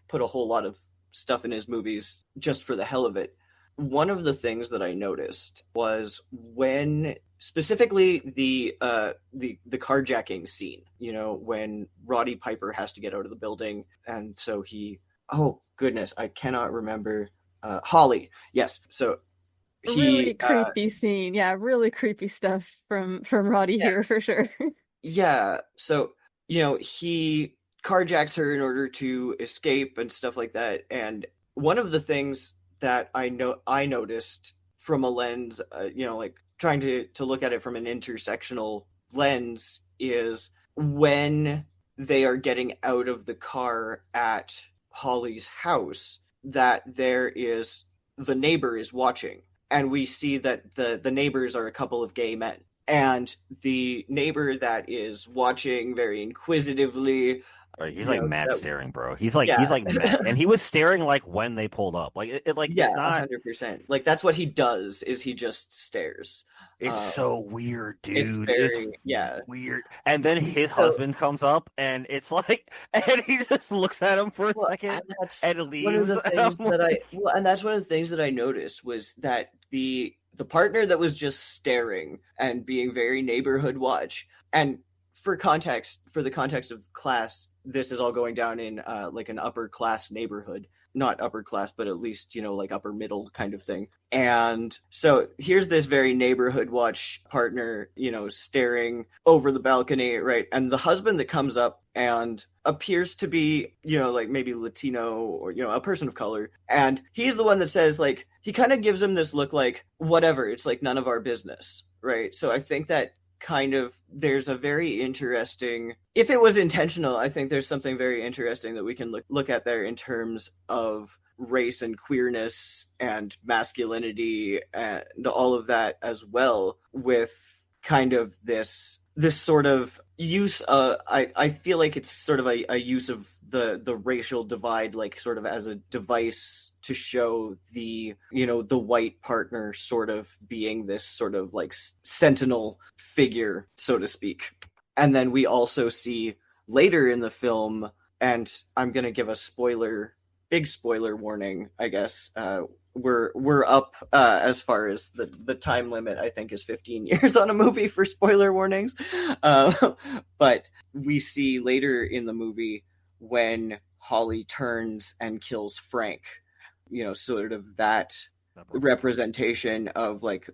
put a whole lot of stuff in his movies just for the hell of it. One of the things that I noticed was when specifically the carjacking scene, when Roddy Piper has to get out of the building, and so oh goodness, I cannot remember Holly. Yes, so really creepy scene. Yeah, really creepy stuff from Roddy here for sure. Yeah, so he carjacks her in order to escape and stuff like that. And one of the things that I noticed from a lens, like trying to look at it from an intersectional lens, is when they are getting out of the car at Holly's house, that the neighbor is watching, and we see that the neighbors are a couple of gay men. And the neighbor that is watching very inquisitively. Right, he's like mad staring, bro. He's like mad, and he was staring like when they pulled up. Like it's not 100%. Like that's what he does, is he just stares. It's so weird, dude. It's very weird. And then his husband comes up, and it's like, and he just looks at him for a second and leaves. One of the things and that's one of the things that I noticed was that the partner that was just staring and being very neighborhood watch, and for the context of class, this is all going down in like an upper class neighborhood. Not upper class, but at least, like upper middle kind of thing. And so here's this very neighborhood watch partner, staring over the balcony, right? And the husband that comes up and appears to be, like maybe Latino or, a person of color. And he's the one that says, like, he kind of gives him this look like, whatever, it's like none of our business, right? So I think that kind of there's a very interesting, if it was intentional, I think there's something very interesting that we can look at there in terms of race and queerness and masculinity and all of that as well, with kind of this sort of use. I feel like it's sort of a use of the racial divide, like sort of as a device to show the white partner sort of being this sort of like sentinel figure, so to speak. And then we also see later in the film, and I'm going to give a big spoiler warning, I guess. We're up as far as the time limit, I think, is 15 years on a movie for spoiler warnings. But we see later in the movie when Holly turns and kills Frank, sort of that representation of like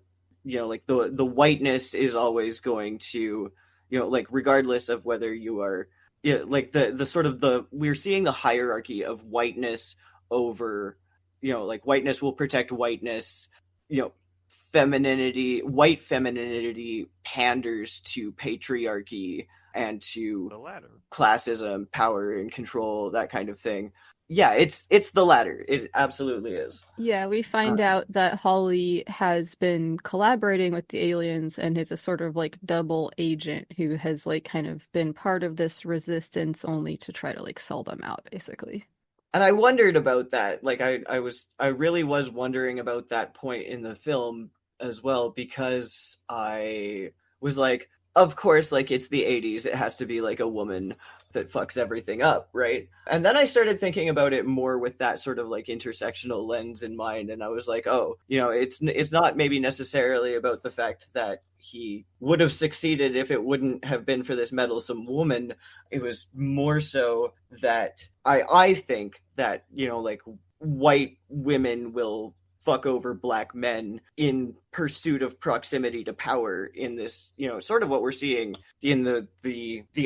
like the whiteness is always going to, like regardless of whether you are, like the sort of we're seeing the hierarchy of whiteness over, like whiteness will protect whiteness, white femininity panders to patriarchy and to the latter, classism, power and control, that kind of thing. Yeah, it's the latter. It absolutely is. Yeah, we find out that Holly has been collaborating with the aliens and is a sort of like double agent who has like kind of been part of this resistance only to try to like sell them out, basically. And I wondered about that. Like I really was wondering about that point in the film as well, because I was like, of course, like it's the 80s, it has to be like a woman that fucks everything up, right? And then I started thinking about it more with that sort of like intersectional lens in mind, and I was like, oh, it's not maybe necessarily about the fact that he would have succeeded if it wouldn't have been for this meddlesome woman. It was more so that I think that, like white women will fuck over black men in pursuit of proximity to power in this, sort of what we're seeing in the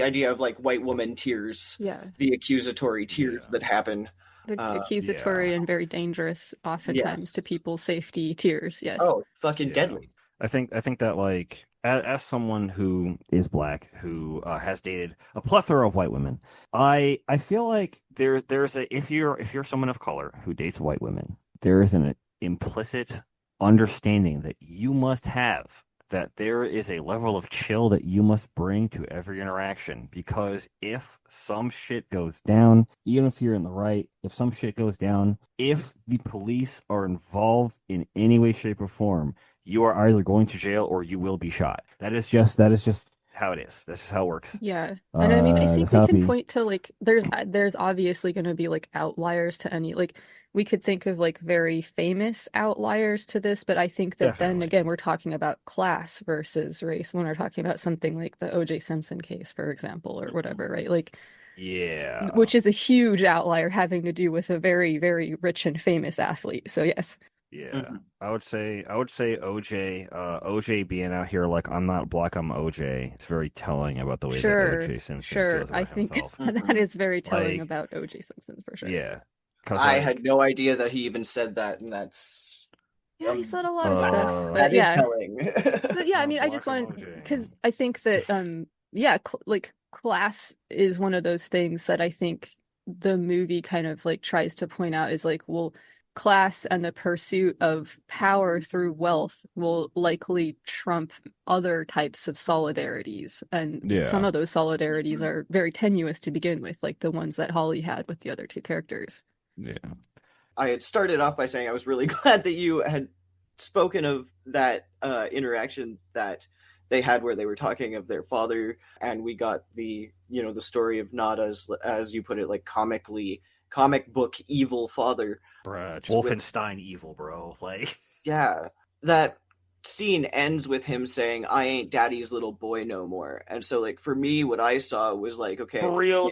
idea of like white woman tears, the accusatory tears that happen. The accusatory and very dangerous, oftentimes to people's safety tears. Yes. Oh, fucking deadly. I think that like as someone who is black, who has dated a plethora of white women, I feel like there's a if you're someone of color who dates white women, there is an implicit understanding that you must have, that there is a level of chill that you must bring to every interaction, because if some shit goes down, even if you're in the right, if some shit goes down, if the police are involved in any way, shape, or form, you are either going to jail or you will be shot. That is just how it is. That's just how it works. Yeah. And I mean, I think we can point to like there's obviously going to be like outliers to any, like we could think of like very famous outliers to this, but I think that then again we're talking about class versus race when we're talking about something like the O.J. Simpson case, for example, or whatever, right? Like, yeah, which is a huge outlier having to do with a very, very rich and famous athlete. So yes. Yeah, I would say OJ being out here like, I'm not black, I'm OJ. It's very telling about the way that OJ Simpson feels about himself. That is very telling about OJ Simpson for sure. Yeah, I had no idea that he even said that, and that's he said a lot of stuff. But yeah, telling. But yeah, I mean, I just want, because I think that like class is one of those things that I think the movie kind of like tries to point out is like, well, class and the pursuit of power through wealth will likely trump other types of solidarities. And some of those solidarities are very tenuous to begin with, like the ones that Holly had with the other two characters. Yeah. I had started off by saying I was really glad that you had spoken of that interaction that they had where they were talking of their father, and we got the story of Nada's, as you put it, like comic book evil father. Bruh, Wolfenstein evil, bro. Like, yeah, that scene ends with him saying, "I ain't daddy's little boy no more." And so, like, for me, what I saw was like, okay, for real,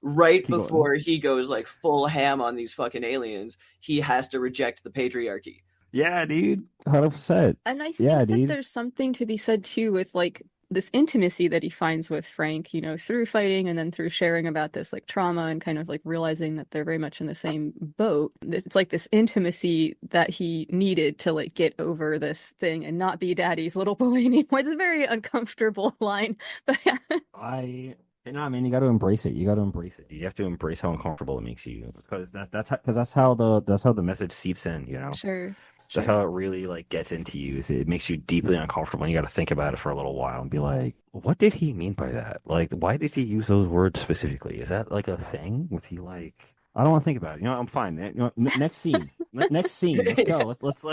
right before he goes like full ham on these fucking aliens, he has to reject the patriarchy. Yeah, dude, 100%. And I think that there's something to be said too with like this intimacy that he finds with Frank, through fighting and then through sharing about this like trauma and kind of like realizing that they're very much in the same boat. It's like this intimacy that he needed to like get over this thing and not be daddy's little boy anymore. It's a very uncomfortable line, but yeah. I mean, you got to embrace it. You got to embrace it. You have to embrace how uncomfortable it makes you, because that's how the message seeps in. Sure. That's how it really like gets into you. Is it makes you deeply uncomfortable, and you got to think about it for a little while and be like, what did he mean by that? Like, why did he use those words specifically? Is that like a thing? Was he like? I don't want to think about it. I'm fine. Next scene. Next scene. Let's go. Let's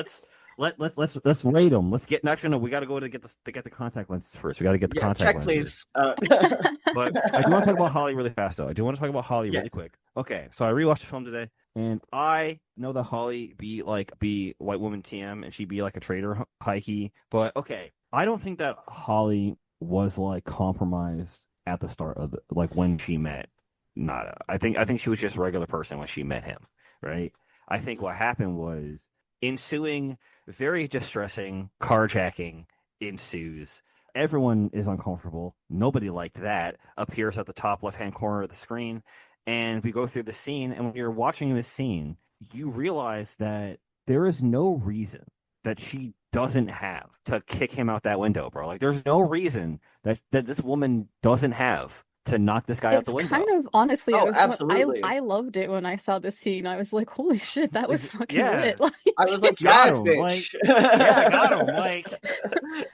rate them. Let's get. Actually, no. We got to go to get the contact lenses first. We got to get the contact lenses. Check, please. But I do want to talk about Holly really fast, though. I do want to talk about Holly really quick. Okay, so I rewatched the film today, and I know that Holly be white woman TM, and she be like a traitor high key. But okay, I don't think that Holly was like compromised at the start of when she met Nada. I think she was just a regular person when she met him, right? I think what happened was ensuing very distressing carjacking ensues. Everyone is uncomfortable. Nobody liked that. Appears at the top left-hand corner of the screen. And we go through the scene, and when you're watching this scene, you realize that there is no reason that she doesn't have to kick him out that window, bro. Like, there's no reason that this woman doesn't have to knock this guy out the window. Kind of, honestly, absolutely. I loved it when I saw this scene. I was like, holy shit, that was fucking lit. Like, I was like, got him, bitch. I got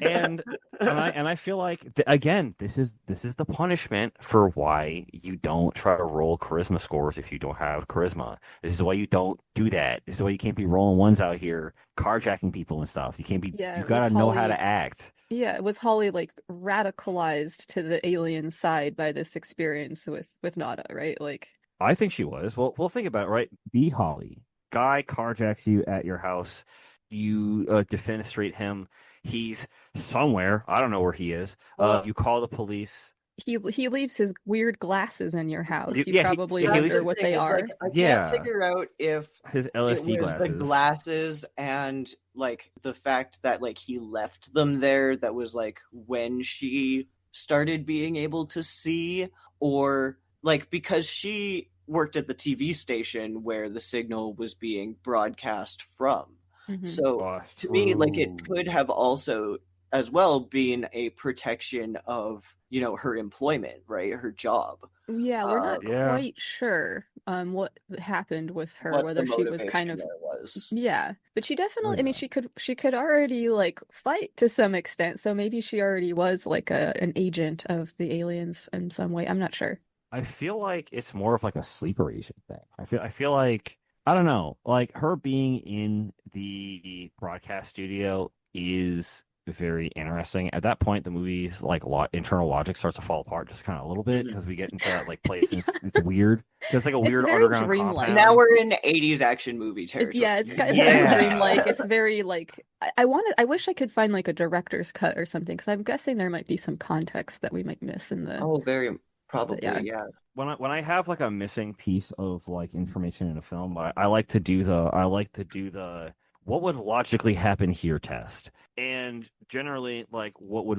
him. And I feel like again, this is the punishment for why you don't try to roll charisma scores if you don't have charisma. This is why you don't do that. This is why you can't be rolling ones out here, carjacking people and stuff. You can't be. You gotta know how to act. Yeah, was Holly like radicalized to the alien side by this experience with Nada, right? Like, I think she was. Well, think about it, right? Be Holly. Guy carjacks you at your house. You defenestrate him. He's somewhere. I don't know where he is. You call the police. He leaves his weird glasses in your house. You probably wonder what they are. Like, I can't figure out if his LSD it was glasses. the glasses and like the fact that like he left them there. That was like when she started being able to see, or like because she worked at the TV station where the signal was being broadcast from. Mm-hmm. So to me, like it could have also as well been a protection of, you know, her employment, right? Her job. Yeah, we're not quite sure what happened with her, whether she was kind of yeah, but she definitely. I mean, she could already like fight to some extent, so maybe she already was like an agent of the aliens in some way. I'm not sure. I feel like it's more of like a sleeper agent thing. I feel like I don't know, like her being in the broadcast studio is very interesting. At that point, the movie's like internal logic starts to fall apart just kind of a little bit because we get into that like place and it's weird. It's like a weird underground compound. Now we're in 80s action movie territory. It's very dreamlike. It's very like I wish I could find like a director's cut or something, because I'm guessing there might be some context that we might miss in the. Very probably, yeah. When I have like a missing piece of like information in a film, I like to do the what would logically happen here test. And generally, like what would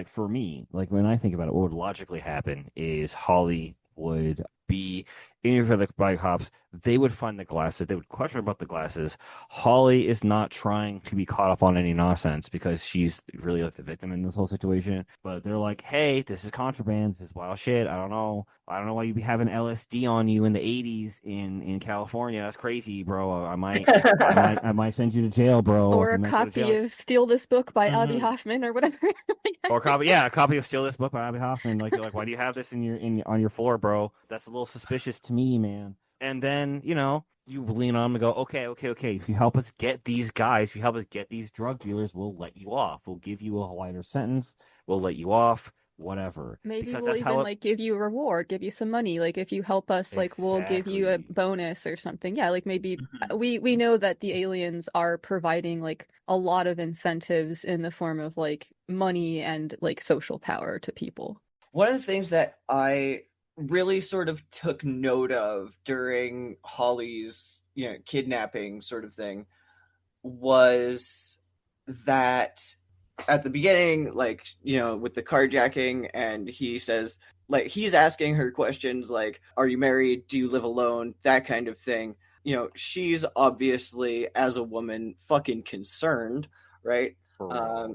for me, like when I think about it, what would logically happen is Holly would be interviewed by cops. They would find the glasses. They would question about the glasses. Holly is not trying to be caught up on any nonsense because she's really like the victim in this whole situation. But they're like, hey, this is contraband. This is wild shit. I don't know why you'd be having LSD on you in the 80s in California. That's crazy, bro. I might send you to jail, bro. Or a copy of Steal This Book by Abby Hoffman or whatever. Or a copy of Steal This Book by Abby Hoffman. Like, you're like, why do you have this on your floor, bro? That's a little suspicious to me, man. And then, you know, you lean on them and go, okay. If you help us get these guys, if you help us get these drug dealers, we'll let you off. We'll give you a lighter sentence. We'll let you off. Whatever. Maybe we'll even like give you a reward, give you some money. Like if you help us, like we'll give you a bonus or something. Yeah, like maybe we know that the aliens are providing like a lot of incentives in the form of like money and like social power to people. One of the things that I really sort of took note of during Holly's, you know, kidnapping sort of thing was that at the beginning, like, you know, with the carjacking, and he says, like, he's asking her questions like, are you married? Do you live alone? That kind of thing. You know, she's obviously, as a woman, fucking concerned, right?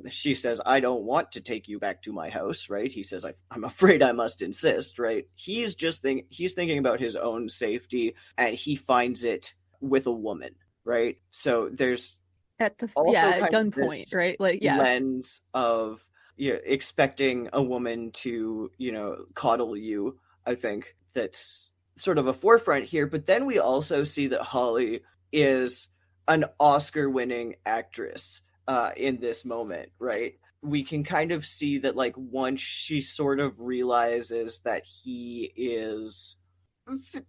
She says, I don't want to take you back to my house, right? He says, I'm afraid I must insist, right? He's thinking about his own safety, and he finds it with a woman, right? So there's at gunpoint, right? Like, lens of expecting a woman to, you know, coddle you. I think that's sort of a forefront here. But then we also see that Holly is an Oscar-winning actress in this moment, right? We can kind of see that, like, once she sort of realizes that he is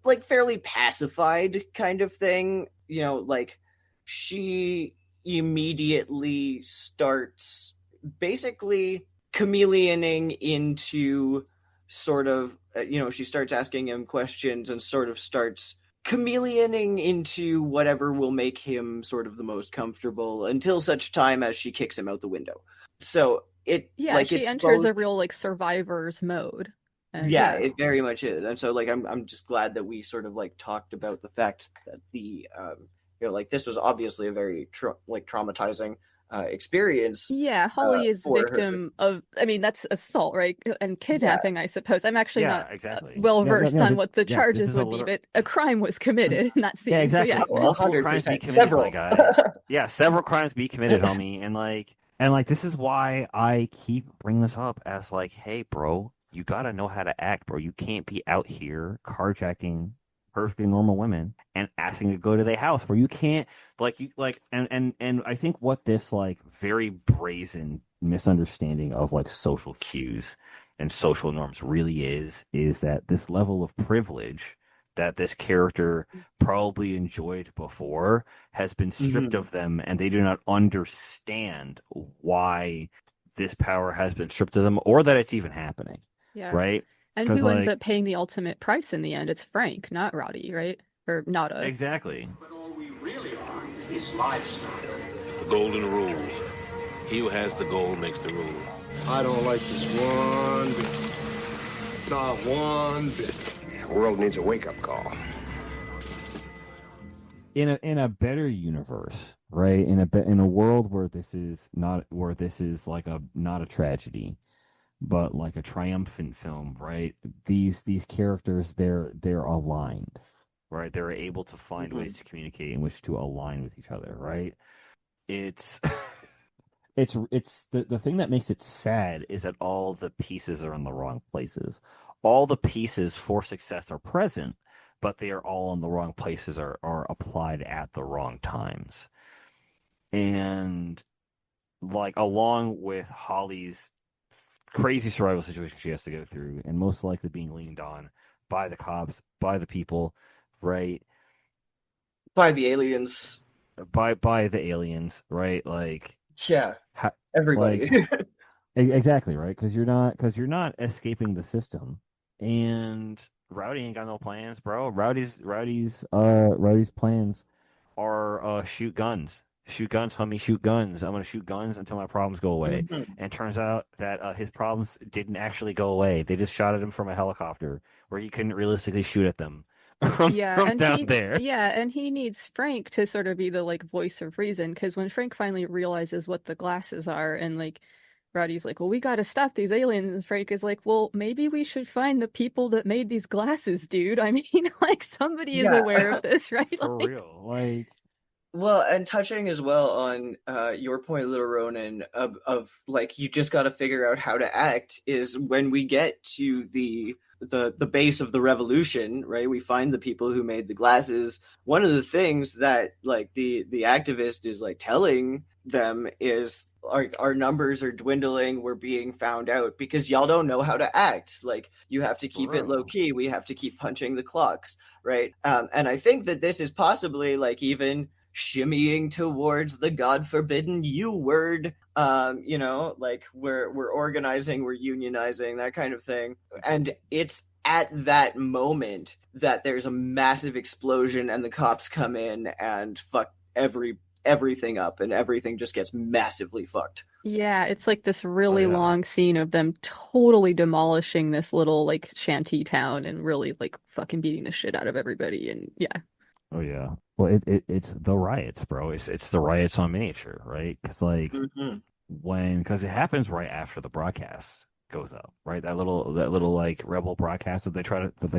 like fairly pacified kind of thing, you know, like she immediately starts basically chameleoning into sort of, you know, she starts asking him questions and sort of starts chameleoning into whatever will make him sort of the most comfortable until such time as she kicks him out the window. So she enters a real like survivor's mode. And, it very much is. And so like I'm just glad that we sort of like talked about the fact that the like this was obviously a very traumatizing experience. Yeah, Holly is victim of, I mean, that's assault, right? And kidnapping, I suppose. I'm actually not well versed on what the charges would be, but a crime was committed in that scene. Yeah, exactly. So, Multiple crimes be committed, my guy. Several crimes be committed, homie. And like this is why I keep bringing this up as like, hey, bro, you gotta know how to act, bro. You can't be out here carjacking perfectly normal women and asking to go to their house where you can't and I think what this like very brazen misunderstanding of like social cues and social norms really is that this level of privilege that this character probably enjoyed before has been stripped of them, and they do not understand why this power has been stripped of them or that it's even happening. Yeah. Right? And who ends up paying the ultimate price in the end? It's Frank, not Rowdy, right? Or Nada. Exactly. But all we really are is livestock. The golden rule. He who has the gold makes the rule. I don't like this one bit. Not one bit. The world needs a wake-up call. In a better universe, right? In a world where this is not like not a tragedy, but like a triumphant film, right? These characters, they're aligned, right? They're able to find ways to communicate in which to align with each other, right? It's the thing that makes it sad is that all the pieces are in the wrong places. All the pieces for success are present, but they are all in the wrong places, are applied at the wrong times. And like along with Holly's crazy survival situation she has to go through, and most likely being leaned on by the cops, by the people, right? By the aliens. By the aliens, right? Like everybody. Like, exactly, right? Because you're not escaping the system. And Rowdy ain't got no plans, bro. Rowdy's plans are shoot guns. Shoot guns, homie, shoot guns. I'm going to shoot guns until my problems go away. And turns out that his problems didn't actually go away. They just shot at him from a helicopter where he couldn't realistically shoot at them from down there. Yeah, and he needs Frank to sort of be the like voice of reason, because when Frank finally realizes what the glasses are and like Rowdy's like, well, we got to stop these aliens. And Frank is like, well, maybe we should find the people that made these glasses, dude. I mean, like somebody is aware of this, right? For real. Like, well, and touching as well on your point, Little Ronan, of like you just got to figure out how to act, is when we get to the base of the revolution, right? We find the people who made the glasses. One of the things that like the activist is like telling them is our numbers are dwindling, we're being found out because y'all don't know how to act. Like you have to keep it low key, we have to keep punching the clocks, right? And I think that this is possibly like even shimmying towards the God forbidden U word, like we're organizing, we're unionizing, that kind of thing. And it's at that moment that there's a massive explosion and the cops come in and fuck everything up, and everything just gets massively fucked. Yeah, it's like this really long scene of them totally demolishing this little like shanty town and really like fucking beating the shit out of everybody. And oh yeah, well it's the riots, bro. It's the riots on miniature, right? Because like because it happens right after the broadcast goes up, right? That little like rebel broadcast that they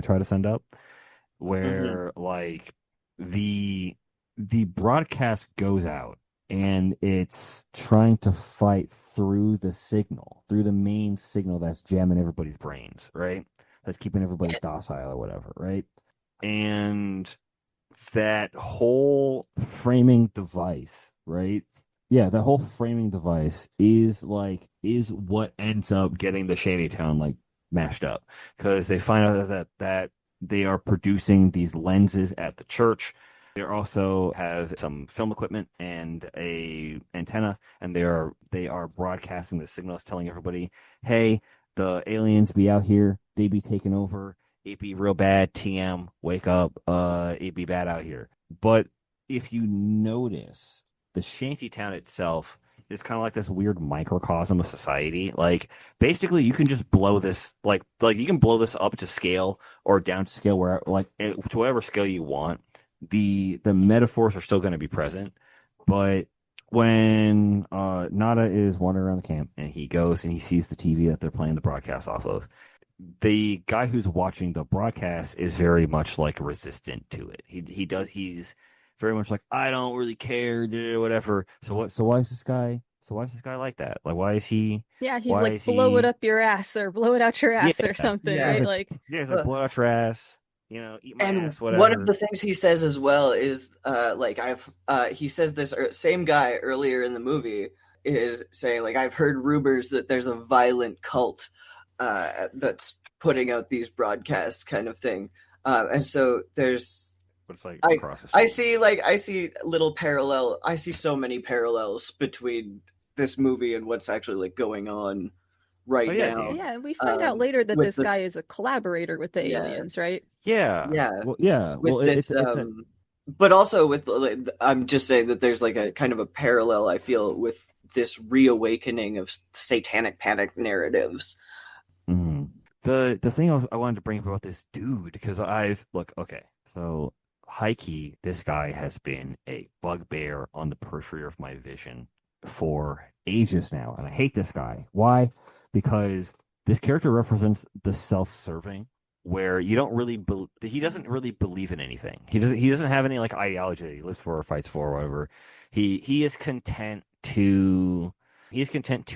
try to send up, where like the broadcast goes out and it's trying to fight through the main signal that's jamming everybody's brains, right? That's keeping everybody docile or whatever, right? And that whole framing device, right? Yeah, the whole framing device is what ends up getting the Shantytown like mashed up, because they find out that they are producing these lenses at the church. They also have some film equipment and a antenna, and they are broadcasting the signals telling everybody, hey, the aliens be out here, they be taking over, it'd be real bad. TM, wake up. It'd be bad out here. But if you notice, the shantytown itself is kind of like this weird microcosm of society. Like, basically, you can just blow this, like you can blow this up to scale or down to scale, where to whatever scale you want. The metaphors are still going to be present, but when Nada is wandering around the camp and he goes and he sees the TV that they're playing the broadcast off of, the guy who's watching the broadcast is very much like resistant to it. He's very much like, I don't really care, whatever. So why is this guy like that? Like, why is he? Yeah, he's like, blow it up your ass or blow it out your ass or something, right? He's like, blow out your ass. Eat my ass, whatever. One of the things he says as well is, he says this same guy earlier in the movie is saying, like, I've heard rumors that there's a violent cult that's putting out these broadcasts, kind of thing. And so there's, it's like I see little parallel. I see so many parallels between this movie and what's actually like going on right now. Yeah, we find out later that this guy is a collaborator with the aliens, right? Yeah. But also with, I'm just saying that there's like a kind of a parallel, I feel, with this reawakening of satanic panic narratives. Mm-hmm. The thing I wanted to bring up about this dude, because so high-key, this guy has been a bugbear on the periphery of my vision for ages now, and I hate this guy. Why? Because this character represents the self-serving, where you don't really he doesn't really believe in anything. He doesn't have any like ideology that he lives for or fights for or whatever. He is content to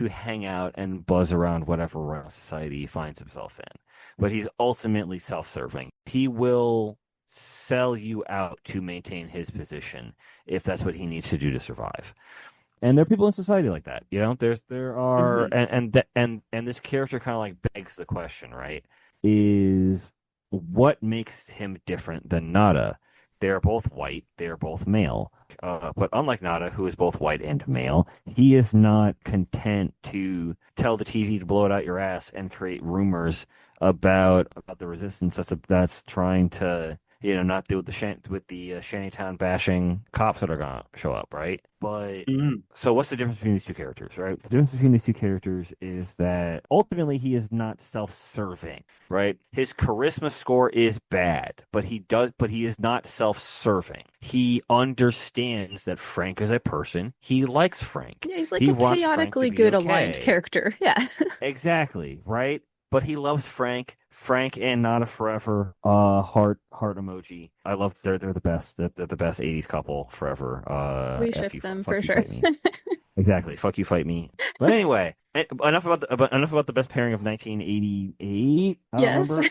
hang out and buzz around whatever realm of society he finds himself in. But he's ultimately self-serving. He will sell you out to maintain his position if that's what he needs to do to survive. And there are people in society like that, there are, and this character kind of like begs the question, right? Is what makes him different than Nada? They are both white. They are both male. But unlike Nada, who is both white and male, he is not content to tell the TV to blow it out your ass and create rumors about the resistance that's trying to not deal with the shantytown bashing cops that are gonna show up, right? But so what's the difference between these two characters, right? The difference between these two characters is that ultimately he is not self-serving, right? His charisma score is bad, but he is not self-serving. He understands that Frank is a person. He likes Frank. Yeah, he's like a chaotically good aligned character. Yeah. Exactly, right? But he loves Frank. Frank and Nada forever. Heart emoji. I love. They're the best. They're the best '80s couple forever. We ship them for sure. Exactly. Fuck you, fight me. But anyway, enough about the best pairing of 1988. Yes.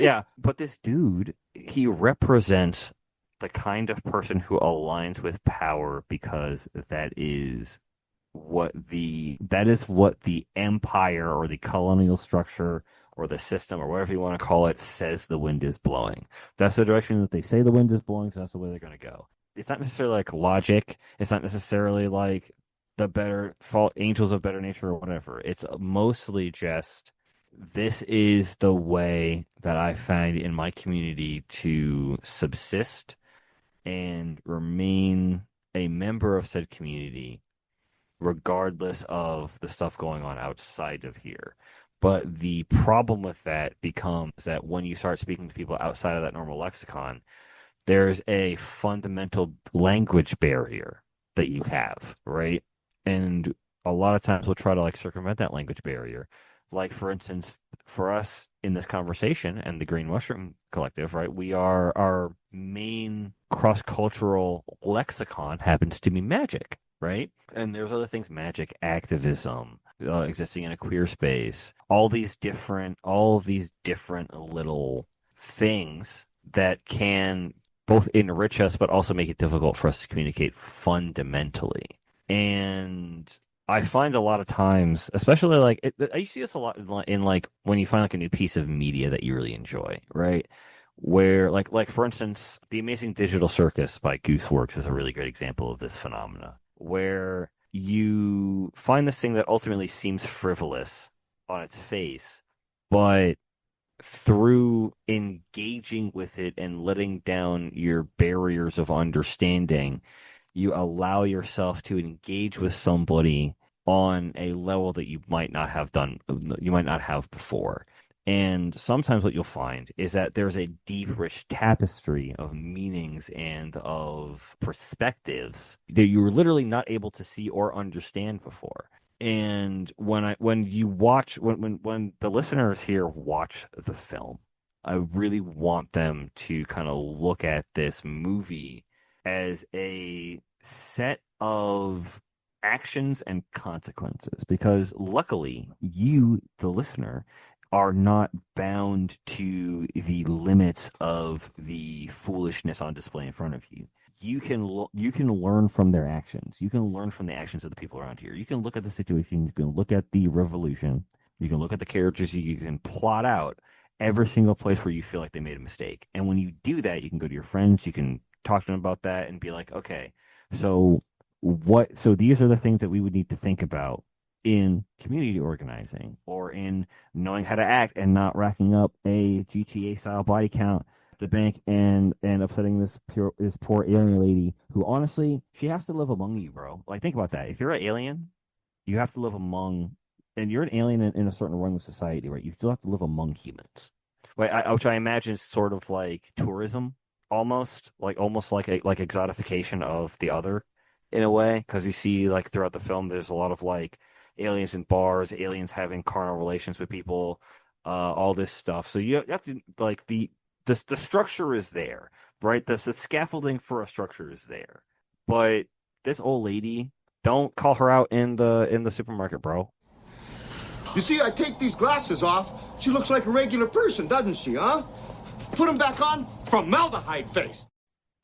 Yeah. But this dude, he represents the kind of person who aligns with power because that is what the empire or the colonial structure or the system or whatever you want to call it says the wind is blowing. That's the direction that they say the wind is blowing, so that's the way they're going to go. It's not necessarily like logic. It's not necessarily like angels of better nature or whatever. It's mostly just, this is the way that I find in my community to subsist and remain a member of said community, regardless of the stuff going on outside of here. But the problem with that becomes that when you start speaking to people outside of that normal lexicon, there's a fundamental language barrier that you have, right? And a lot of times we'll try to like circumvent that language barrier. Like, for instance, for us in this conversation and the Green Mushroom Collective, right, our main cross-cultural lexicon happens to be magic, right? And there's other things, magic, activism, existing in a queer space, all these different little things that can both enrich us but also make it difficult for us to communicate fundamentally. And I find a lot of times, especially like I see this a lot in like when you find like a new piece of media that you really enjoy, right? Where like for instance, The Amazing Digital Circus by Gooseworks is a really good example of this phenomena, where you find this thing that ultimately seems frivolous on its face, but through engaging with it and letting down your barriers of understanding, you allow yourself to engage with somebody on a level that you might not have before. And sometimes what you'll find is that there's a deep, rich tapestry of meanings and of perspectives that you were literally not able to see or understand before. And when the listeners here watch the film, I really want them to kind of look at this movie as a set of actions and consequences, because luckily you, the listener, are not bound to the limits of the foolishness on display in front of you. You can learn from their actions. You can learn from the actions of the people around here. You can look at the situation. You can look at the revolution. You can look at the characters. You can plot out every single place where you feel like they made a mistake. And when you do that, you can go to your friends. You can talk to them about that and be like, okay, so these are the things that we would need to think about in community organizing or in knowing how to act and not racking up a GTA style body count at the bank and upsetting this poor alien lady who, honestly, she has to live among you, bro. Like, think about that. If you're an alien, you have to live among, and you're an alien in a certain rung of society, right? You still have to live among humans, right? Which I imagine is sort of like tourism, almost like exotification of the other in a way, because you see like throughout the film, there's a lot of like aliens in bars, aliens having carnal relations with people, all this stuff. So you have to, like, the structure is there, right? The scaffolding for a structure is there. But this old lady, don't call her out in the supermarket, bro. You see, I take these glasses off. She looks like a regular person, doesn't she, huh? Put them back on, formaldehyde face.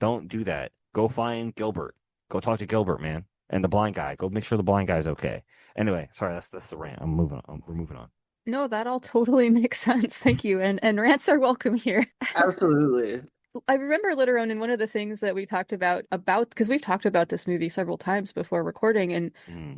Don't do that. Go find Gilbert. Go talk to Gilbert, man. And the blind guy. Go make sure the blind guy's okay. Anyway, sorry, that's the rant. We're moving on. No, that all totally makes sense. Thank you. And rants are welcome here. Absolutely. I remember later on in one of the things that we talked about, because we've talked about this movie several times before recording, and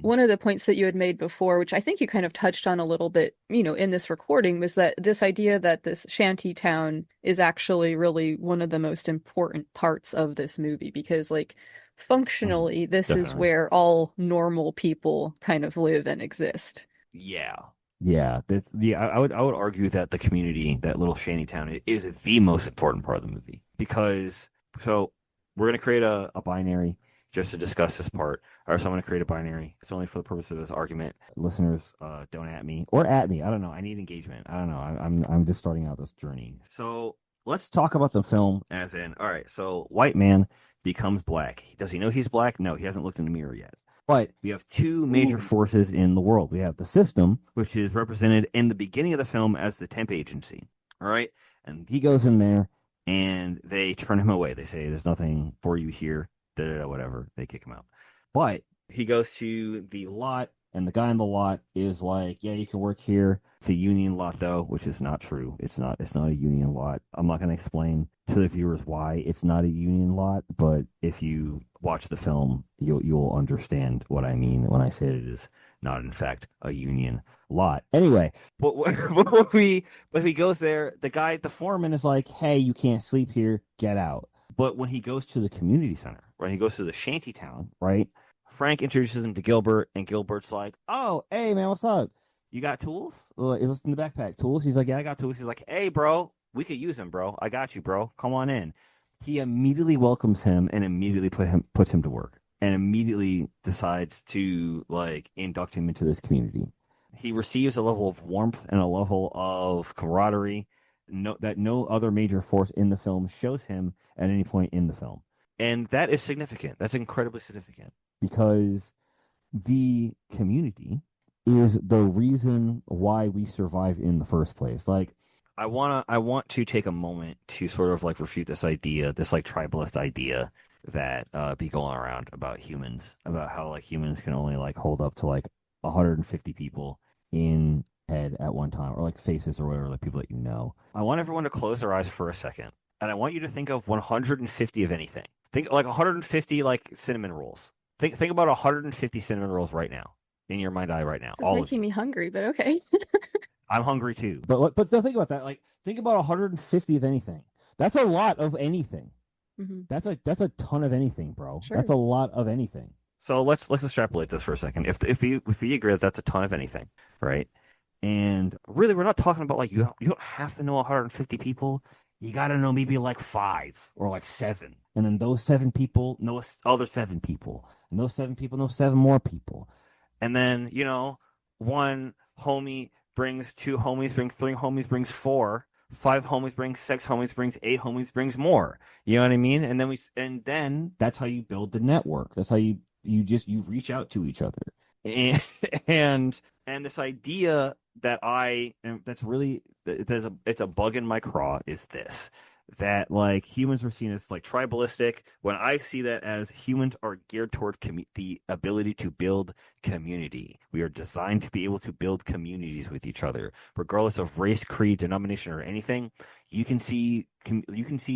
one of the points that you had made before, which I think you kind of touched on a little bit, in this recording, was that this idea that this shanty town is actually really one of the most important parts of this movie, because, like, functionally, this Definitely. is where all normal people kind of live and exist. Yeah. I would argue that the community, that little shanty town, is the most important part of the movie, because we're going to create a binary just to discuss this part. Or so I'm going to create a binary. It's only for the purpose of this argument. Listeners, don't at me or at me. I don't know. I need engagement. I don't know. I'm just starting out this journey. So let's talk about the film as in, all right, so white man becomes black. Does he know he's black? No, he hasn't looked in the mirror yet. But we have two major forces in the world. We have the system, which is represented in the beginning of the film as the temp agency. All right. And he goes in there and they turn him away. They say, there's nothing for you here, whatever. They kick him out. But he goes to the lot, and the guy in the lot is like, yeah, you can work here. It's a union lot, though, which is not true. It's not a union lot. I'm not going to explain to the viewers why it's not a union lot, but if you watch the film, you'll understand what I mean when I say it is not, in fact, a union lot. Anyway, but when he goes there, the foreman is like, hey, you can't sleep here, get out. But when he goes to the community center, right, he goes to the shanty town, right, Frank introduces him to Gilbert, and Gilbert's like, oh, hey, man, what's up? You got tools? It was in the backpack. Tools? He's like, yeah, I got tools. He's like, hey, bro, we could use them, bro. I got you, bro. Come on in. He immediately welcomes him and immediately puts him to work and immediately decides to, like, induct him into this community. He receives a level of warmth and a level of camaraderie that no other major force in the film shows him at any point in the film. And that is significant. That's incredibly significant. Because the community is the reason why we survive in the first place. Like, I want to take a moment to sort of like refute this idea, this like tribalist idea that be going around about humans, about how like humans can only like hold up to like 150 people in head at one time, or like faces or whatever, like people that you know. I want everyone to close their eyes for a second, and I want you to think of 150 of anything. Think like 150 like cinnamon rolls. Think about 150 cinnamon rolls right now in your mind eye right now. This is making me hungry, but okay. I'm hungry too. But don't think about that. Like, think about 150 of anything. That's a lot of anything. Mm-hmm. That's a ton of anything, bro. Sure. That's a lot of anything. So let's extrapolate this for a second. If we agree that that's a ton of anything, right? And really, we're not talking about like you don't have to know 150 people. You got to know maybe like 5 or like 7, and then those 7 people know other 7 people, and those 7 people know 7 more people, and then one homie brings 2 homies, brings 3 homies, brings 4. 5 homies brings 6 homies, brings 8 homies, brings more. You know what I mean? And then that's how you build the network. That's how you reach out to each other. And this idea that it's a bug in my craw is this, that like humans are seen as like tribalistic, when I see that as humans are geared toward the ability to build community. We are designed to be able to build communities with each other, regardless of race, creed, denomination, or anything. You can see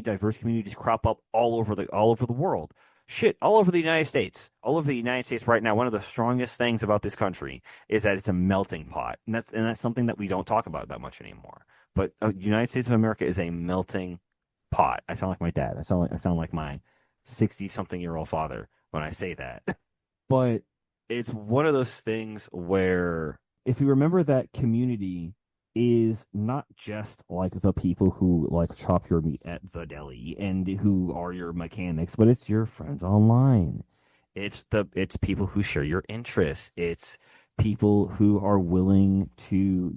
diverse communities crop up all over the world. Shit, all over the United States. All over the United States right now, one of the strongest things about this country is that it's a melting pot. And that's something that we don't talk about that much anymore. But the United States of America is a melting pot. I sound like my dad. I sound like my 60-something-year-old father when I say that. But it's one of those things where if you remember that community is not just like the people who like chop your meat at the deli and who are your mechanics, but it's your friends online. It's people who share your interests. It's people who are willing to,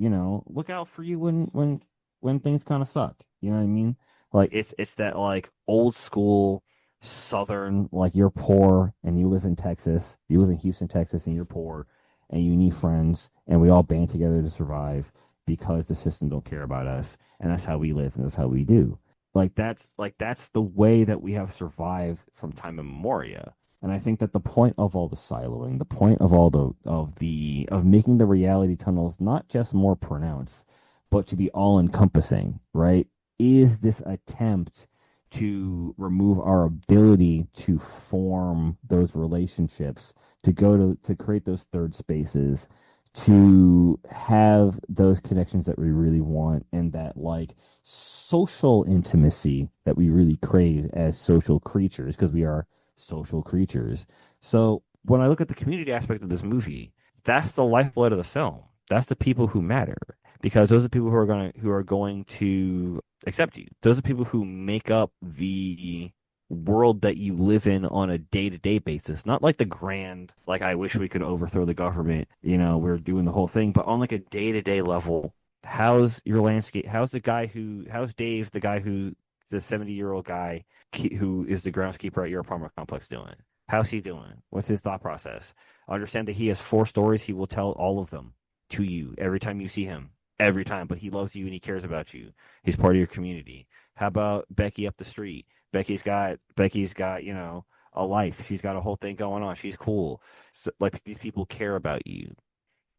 look out for you when things kind of suck. You know what I mean? Like it's that like old school Southern, like you're poor and you live in Texas, you live in Houston, Texas, and you're poor and you need friends and we all band together to survive because the system don't care about us, and that's how we live and that's how we do. That's the way that we have survived from time immemorial. And I think that the point of all the siloing, the point of all of making the reality tunnels not just more pronounced, but to be all encompassing, right, is this attempt to remove our ability to form those relationships, to create those third spaces, to have those connections that we really want, and that like social intimacy that we really crave as social creatures, because we are social creatures. So when I look at the community aspect of this movie, that's the lifeblood of the film. That's the people who matter, because those are the people who are going to accept you. Those are the people who make up the world that you live in on a day-to-day basis, not like the grand, like I wish we could overthrow the government, we're doing the whole thing, but on like a day-to-day level. How's your landscape? How's Dave, the guy who the 70-year-old guy who is the groundskeeper at your apartment complex doing? How's he doing? What's his thought process? Understand that he has 4 stories. He will tell all of them to you every time you see him, every time, but he loves you and he cares about you. He's part of your community. How about Becky up the street? Becky's got, a life. She's got a whole thing going on. She's cool. So, like, these people care about you.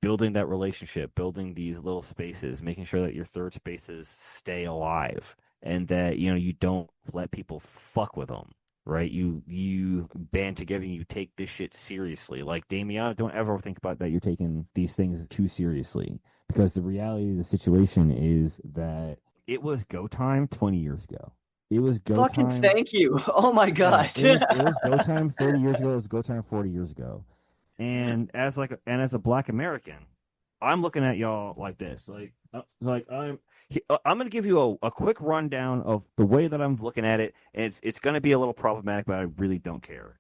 Building that relationship, building these little spaces, making sure that your third spaces stay alive, and that, you don't let people fuck with them, right? You band together and you take this shit seriously. Like, Damiana, don't ever think about that you're taking these things too seriously, because the reality of the situation is that it was go time 20 years ago. It was go Fucking time. thank you. Oh my god. Yeah, it was go time 30 years ago. It was go time 40 years ago. And as a Black American, I'm looking at y'all like this. I'm going to give you a quick rundown of the way that I'm looking at it. And it's going to be a little problematic, but I really don't care.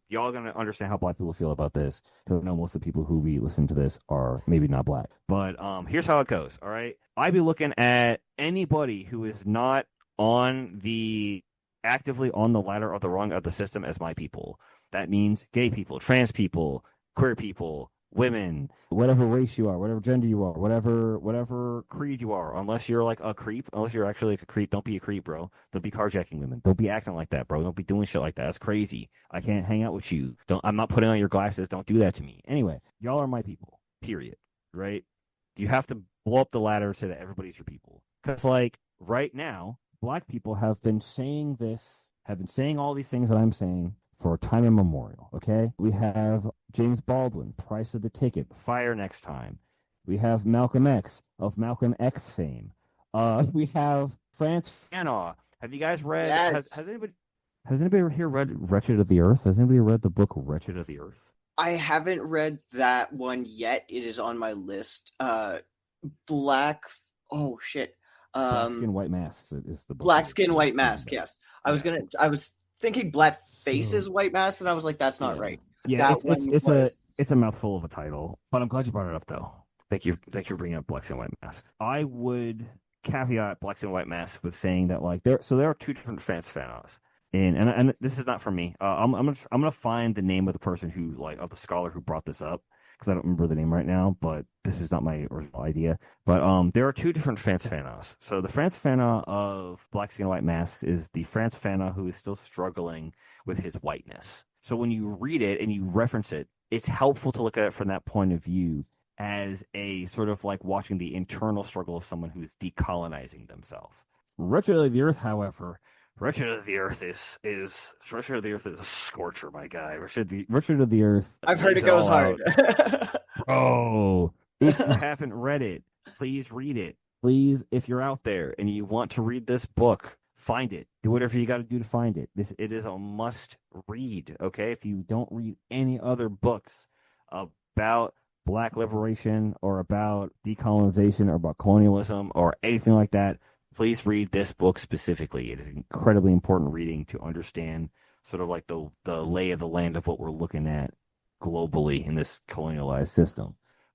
Y'all going to understand how Black people feel about this, because I know most of the people who be listening to this are maybe not Black. But here's how it goes. All right, I be looking at anybody who is not actively on the ladder of the rung of the system as my people. That means gay people, trans people, queer people, women, whatever race you are, whatever gender you are, whatever creed you are. Unless you're like a creep, unless you're actually like a creep, don't be a creep, bro. Don't be carjacking women. Don't be acting like that, bro. Don't be doing shit like that. That's crazy. I can't hang out with you. I'm not putting on your glasses. Don't do that to me. Anyway, y'all are my people. Period. Right? You have to blow up the ladder and say that everybody's your people. Because like right now, Black people have been saying all these things that I'm saying for a time immemorial, okay? We have James Baldwin, Price of the Ticket, Fire Next Time, We have Malcolm X of Malcolm X fame. We have Franz Fanon. Have you guys read? Yes. Has anybody here read Wretched of the Earth? Has anybody read the book Wretched of the Earth? I haven't read that one yet. It is on my list. Black. Oh shit. Black Skin, White Masks is the book. Black Skin, White Mask. Yes, I was thinking Black Faces, White Mask, and I was like, that's not right. Yeah, it's a mouthful of a title, but I'm glad you brought it up though. Thank you for bringing up Black Skin, White Mask. I would caveat Black Skin, White Mask with saying that like there are two different Franz Fanons. And this is not for me. I'm gonna find the name of the person who of the scholar who brought this up, because I don't remember the name right now. But this is not my original idea. But there are two different Franz Fanons. So the Franz Fanon of Black Skin, White Mask is the Franz Fanon who is still struggling with his whiteness. So when you read it and you reference it, it's helpful to look at it from that point of view as a sort of like watching the internal struggle of someone who's decolonizing themselves. Wretched of the Earth, however. Wretched of the Earth is a scorcher, my guy. Wretched of the Earth. I've heard it goes hard. Oh, if you haven't read it, please read it. Please, if you're out there and you want to read this book, find it. Do whatever you got to do to find it. It is a must read. Okay, if you don't read any other books about Black liberation or about decolonization or about colonialism or anything like that, please read this book specifically. It is incredibly important reading to understand sort of like the lay of the land of what we're looking at globally in this colonialized system.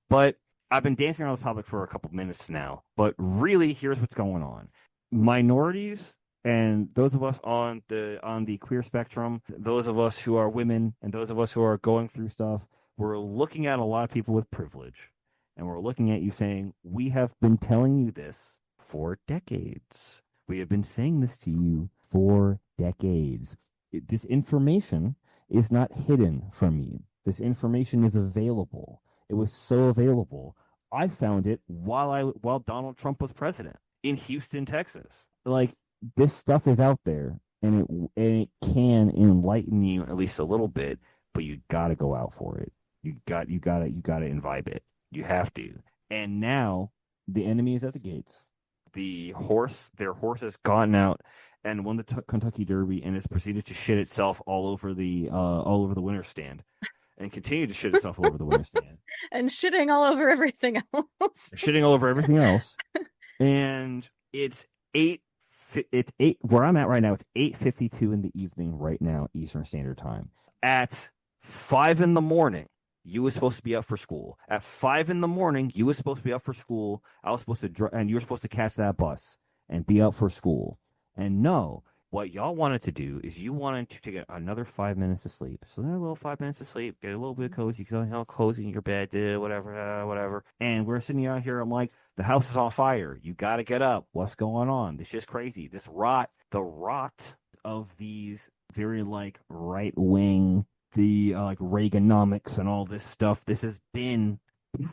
But I've been dancing around this topic for a couple minutes now, but really here's what's going on. Minorities and those of us on the queer spectrum, those of us who are women and those of us who are going through stuff, we're looking at a lot of people with privilege, and we're looking at you saying, we have been telling you this for decades. We have been saying this to you for decades. This information is not hidden from you. This information is available. It was so available. I found it while Donald Trump was president in Houston, Texas. Like, this stuff is out there, and it can enlighten you at least a little bit, but you got to go out for it. You got to imbibe it. You have to. And now the enemy is at the gates. Their horse has gotten out and won the Kentucky Derby and has proceeded to shit itself all over the winner's stand, and continue to shit itself all over the winner's stand, and shitting all over everything else. Shitting all over everything else, and it's eight. Where I'm at right now. It's 8:52 in the evening right now, Eastern Standard Time. At 5 a.m. You were supposed to be up for school. At 5 a.m, you were supposed to be up for school. I was supposed to, and you were supposed to catch that bus and be up for school. And no, what y'all wanted to do is you wanted to take another 5 minutes of sleep. So then a little 5 minutes of sleep, get a little bit cozy, cozy in your bed, whatever. And we're sitting out here. I'm like, the house is on fire. You got to get up. What's going on? This is crazy. The rot of these very like right wing. The like Reaganomics and all this stuff, this has been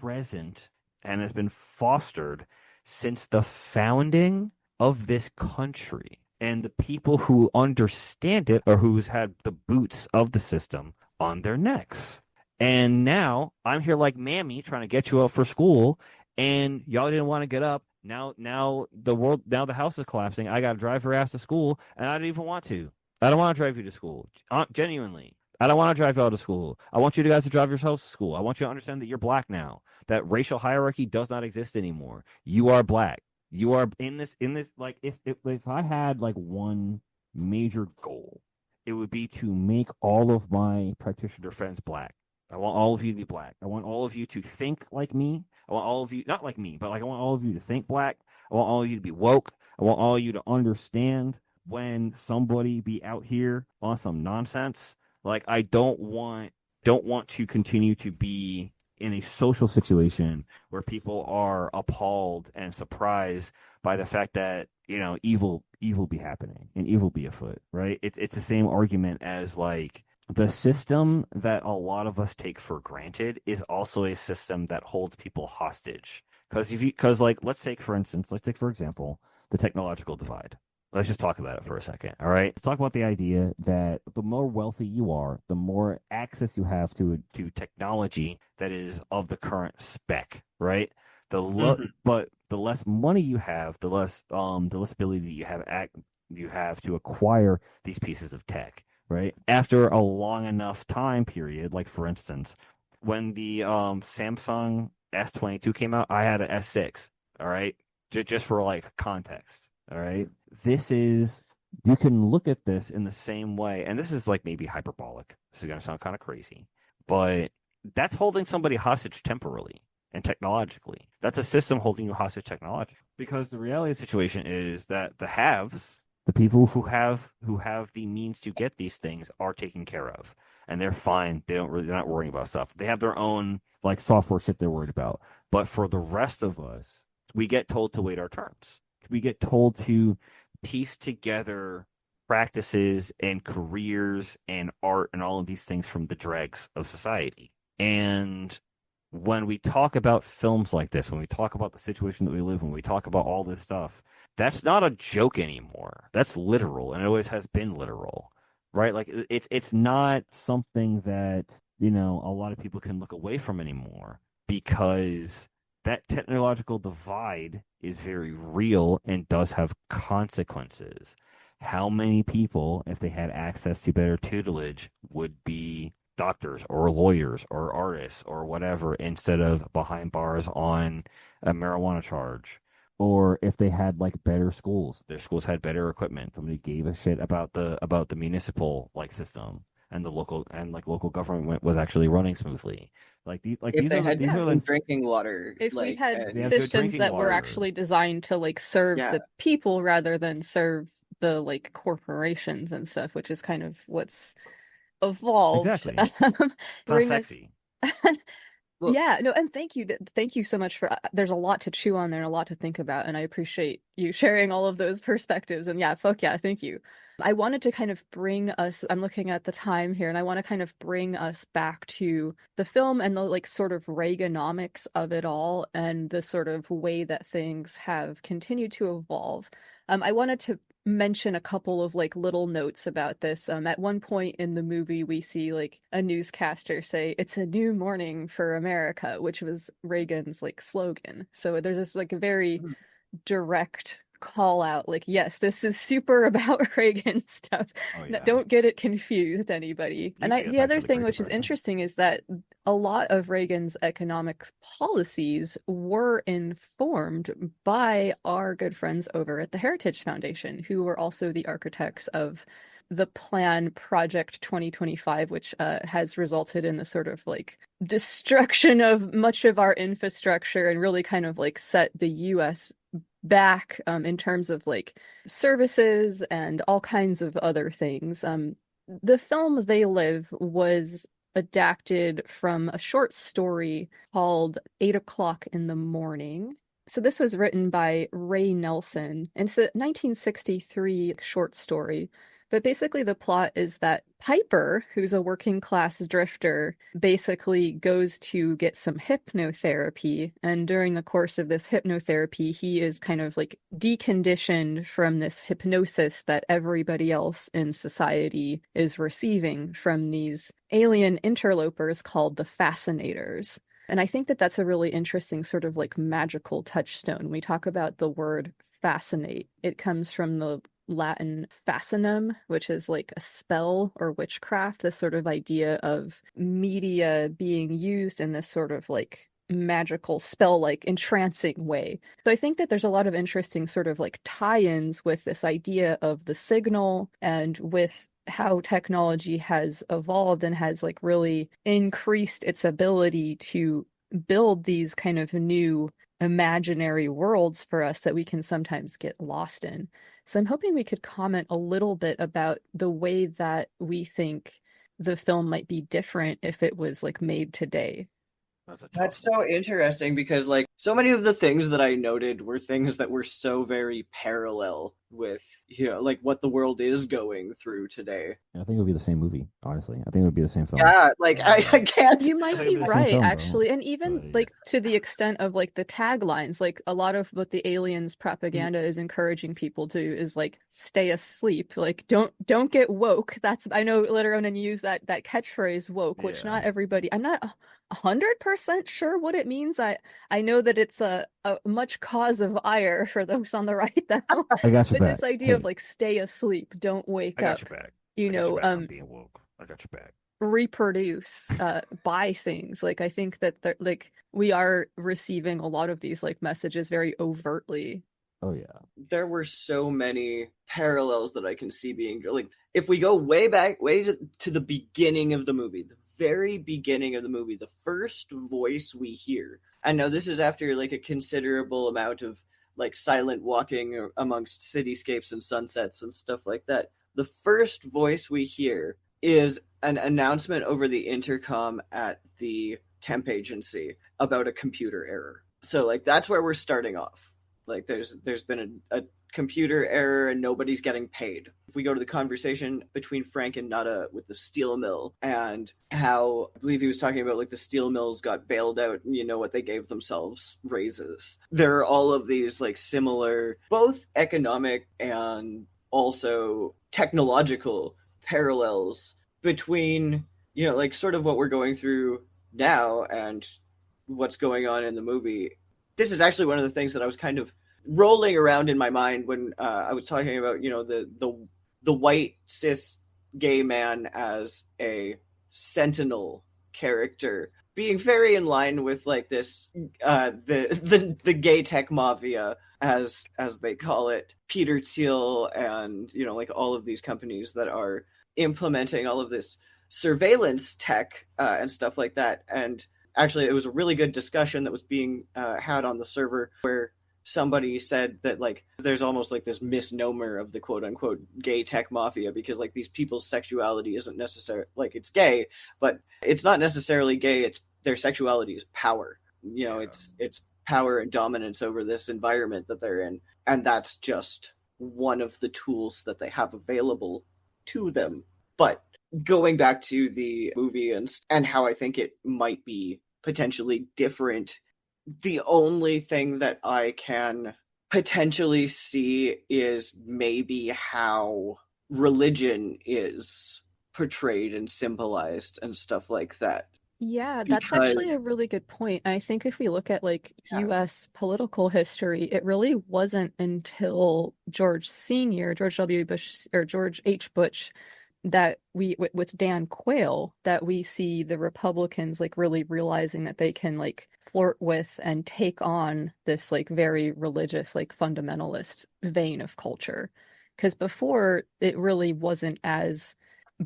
present and has been fostered since the founding of this country. And the people who understand it or who's had the boots of the system on their necks. And now I'm here like Mammy trying to get you up for school, and y'all didn't want to get up. Now the house is collapsing. I got to drive her ass to school, and I don't even want to. I don't want to drive you to school. Genuinely. I don't want to drive you out to school. I want you guys to drive yourselves to school. I want you to understand that you're Black now. That racial hierarchy does not exist anymore. You are Black. You are in this. Like, if I had like one major goal, it would be to make all of my practitioner friends Black. I want all of you to be Black. I want all of you to think like me. I want all of you, not like me, but like I want all of you to think Black. I want all of you to be woke. I want all of you to understand when somebody be out here on some nonsense. Like, I don't want to continue to be in a social situation where people are appalled and surprised by the fact that, evil be happening and evil be afoot, right? It's the same argument as like the system that a lot of us take for granted is also a system that holds people hostage. Because let's take for example, the technological divide. Let's just talk about it for a second, all right? Let's talk about the idea that the more wealthy you are, the more access you have to technology that is of the current spec, right? But the less money you have, the less ability you have to acquire these pieces of tech, right? After a long enough time period, like for instance, when the Samsung S22 came out, I had an S6, all right? Just for like context, all right? You can look at this in the same way, and this is like maybe hyperbolic. This is going to sound kind of crazy, but that's holding somebody hostage temporarily and technologically. That's a system holding you hostage technologically. Because the reality of the situation is that the haves, the people who have the means to get these things, are taken care of, and they're fine. They're not worrying about stuff. They have their own like software shit they're worried about. But for the rest of us, we get told to wait our turns. We get told to piece together practices and careers and art and all of these things from the dregs of society. And when we talk about films like this, when we talk about the situation that we live in, when we talk about all this stuff, that's not a joke anymore. That's literal, and it always has been literal, right? Like it's not something that, a lot of people can look away from anymore, because that technological divide is very real and does have consequences. How many people, if they had access to better tutelage, would be doctors or lawyers or artists or whatever, instead of behind bars on a marijuana charge? Or if they had like better schools, their schools had better equipment, somebody gave a shit about the municipal like system, and the local government was actually running smoothly. These are drinking water. If we had systems that were actually designed to like serve the people rather than serve the like corporations and stuff, which is kind of what's evolved. Exactly. It's not sexy. Yeah, no, and thank you so much for there's a lot to chew on there and a lot to think about, and I appreciate you sharing all of those perspectives. And yeah, fuck yeah, thank you. I wanted to kind of bring us, I'm looking at the time here, and I want to kind of bring us back to the film and the like sort of Reaganomics of it all, and the sort of way that things have continued to evolve. I wanted to mention a couple of like little notes about this. At one point in the movie, we see like a newscaster say, "It's a new morning for America," which was Reagan's like slogan. So there's this like very direct call out, like, yes, this is super about Reagan stuff. Oh, yeah. Don't get it confused, anybody. And the other thing which is interesting is that a lot of Reagan's economics policies were informed by our good friends over at the Heritage Foundation, who were also the architects of the plan Project 2025, which has resulted in the sort of like destruction of much of our infrastructure and really kind of like set the U.S. back in terms of like services and all kinds of other things. The film They Live was adapted from a short story called 8 o'clock in the morning. So this was written by Ray Nelson, and it's a 1963 short story. But basically the plot is that Piper, who's a working class drifter, basically goes to get some hypnotherapy. And during the course of this hypnotherapy, he is kind of like deconditioned from this hypnosis that everybody else in society is receiving from these alien interlopers called the Fascinators. And I think that that's a really interesting sort of like magical touchstone. We talk about the word fascinate. It comes from the Latin fascinum, which is like a spell or witchcraft, this sort of idea of media being used in this sort of like magical spell-like entrancing way. So I think that there's a lot of interesting sort of like tie-ins with this idea of the signal and with how technology has evolved and has like really increased its ability to build these kind of new imaginary worlds for us that we can sometimes get lost in. So I'm hoping we could comment a little bit about the way that we think the film might be different if it was like made today. That's so interesting because like so many of the things that I noted were things that were so very parallel with, you know, like what the world is going through today. I think it would be the same movie, honestly. I think it would be the same film. Yeah, like I can't. You might be the same right, film, bro. actually. And even like to the extent of like the taglines, like a lot of what the aliens propaganda is encouraging people to is like stay asleep. Like don't get woke. That's, I know Litteronen used that catchphrase woke, which not everybody, I'm not 100% sure what it means. I know that it's a much cause of ire for those on the right though. I got you But back. this idea of like stay asleep, don't wake I up. got your back. You know, I'm being woke. I got your back. Reproduce, buy things. Like I think that like we are receiving a lot of these like messages very overtly. Oh yeah. There were so many parallels that I can see being like, if we go way back, way to the beginning of the movie, the very beginning of the movie, the first voice we hear. I know this is after like a considerable amount of like silent walking amongst cityscapes and sunsets and stuff like that. The first voice we hear is an announcement over the intercom at the temp agency about a computer error. So like that's where we're starting off. Like there's been a computer error and nobody's getting paid. If we go to the conversation between Frank and Nada with the steel mill and how I believe he was talking about like the steel mills got bailed out and you know what, they gave themselves raises. There are all of these like similar, both economic and also technological parallels between, you know, like sort of what we're going through now and what's going on in the movie. This is actually one of the things that I was kind of rolling around in my mind when I was talking about, you know, the white cis gay man as a sentinel character being very in line with like this the gay tech mafia as they call it, Peter Thiel and, you know, like all of these companies that are implementing all of this surveillance tech and stuff like that. And actually, it was a really good discussion that was being had on the server where somebody said that like there's almost like this misnomer of the quote unquote gay tech mafia because like these people's sexuality isn't necessarily like it's gay, but it's not necessarily gay. It's their sexuality is power. You know, it's power and dominance over this environment that they're in, and that's just one of the tools that they have available to them. But going back to the movie and how I think it might be potentially different, the only thing that I can potentially see is maybe how religion is portrayed and symbolized and stuff like that. Yeah, that's actually a really good point. I think if we look at like US political history, it really wasn't until George W. Bush or George H. Bush that we with Dan Quayle that we see the Republicans like really realizing that they can like flirt with and take on this like very religious like fundamentalist vein of culture, because before it really wasn't as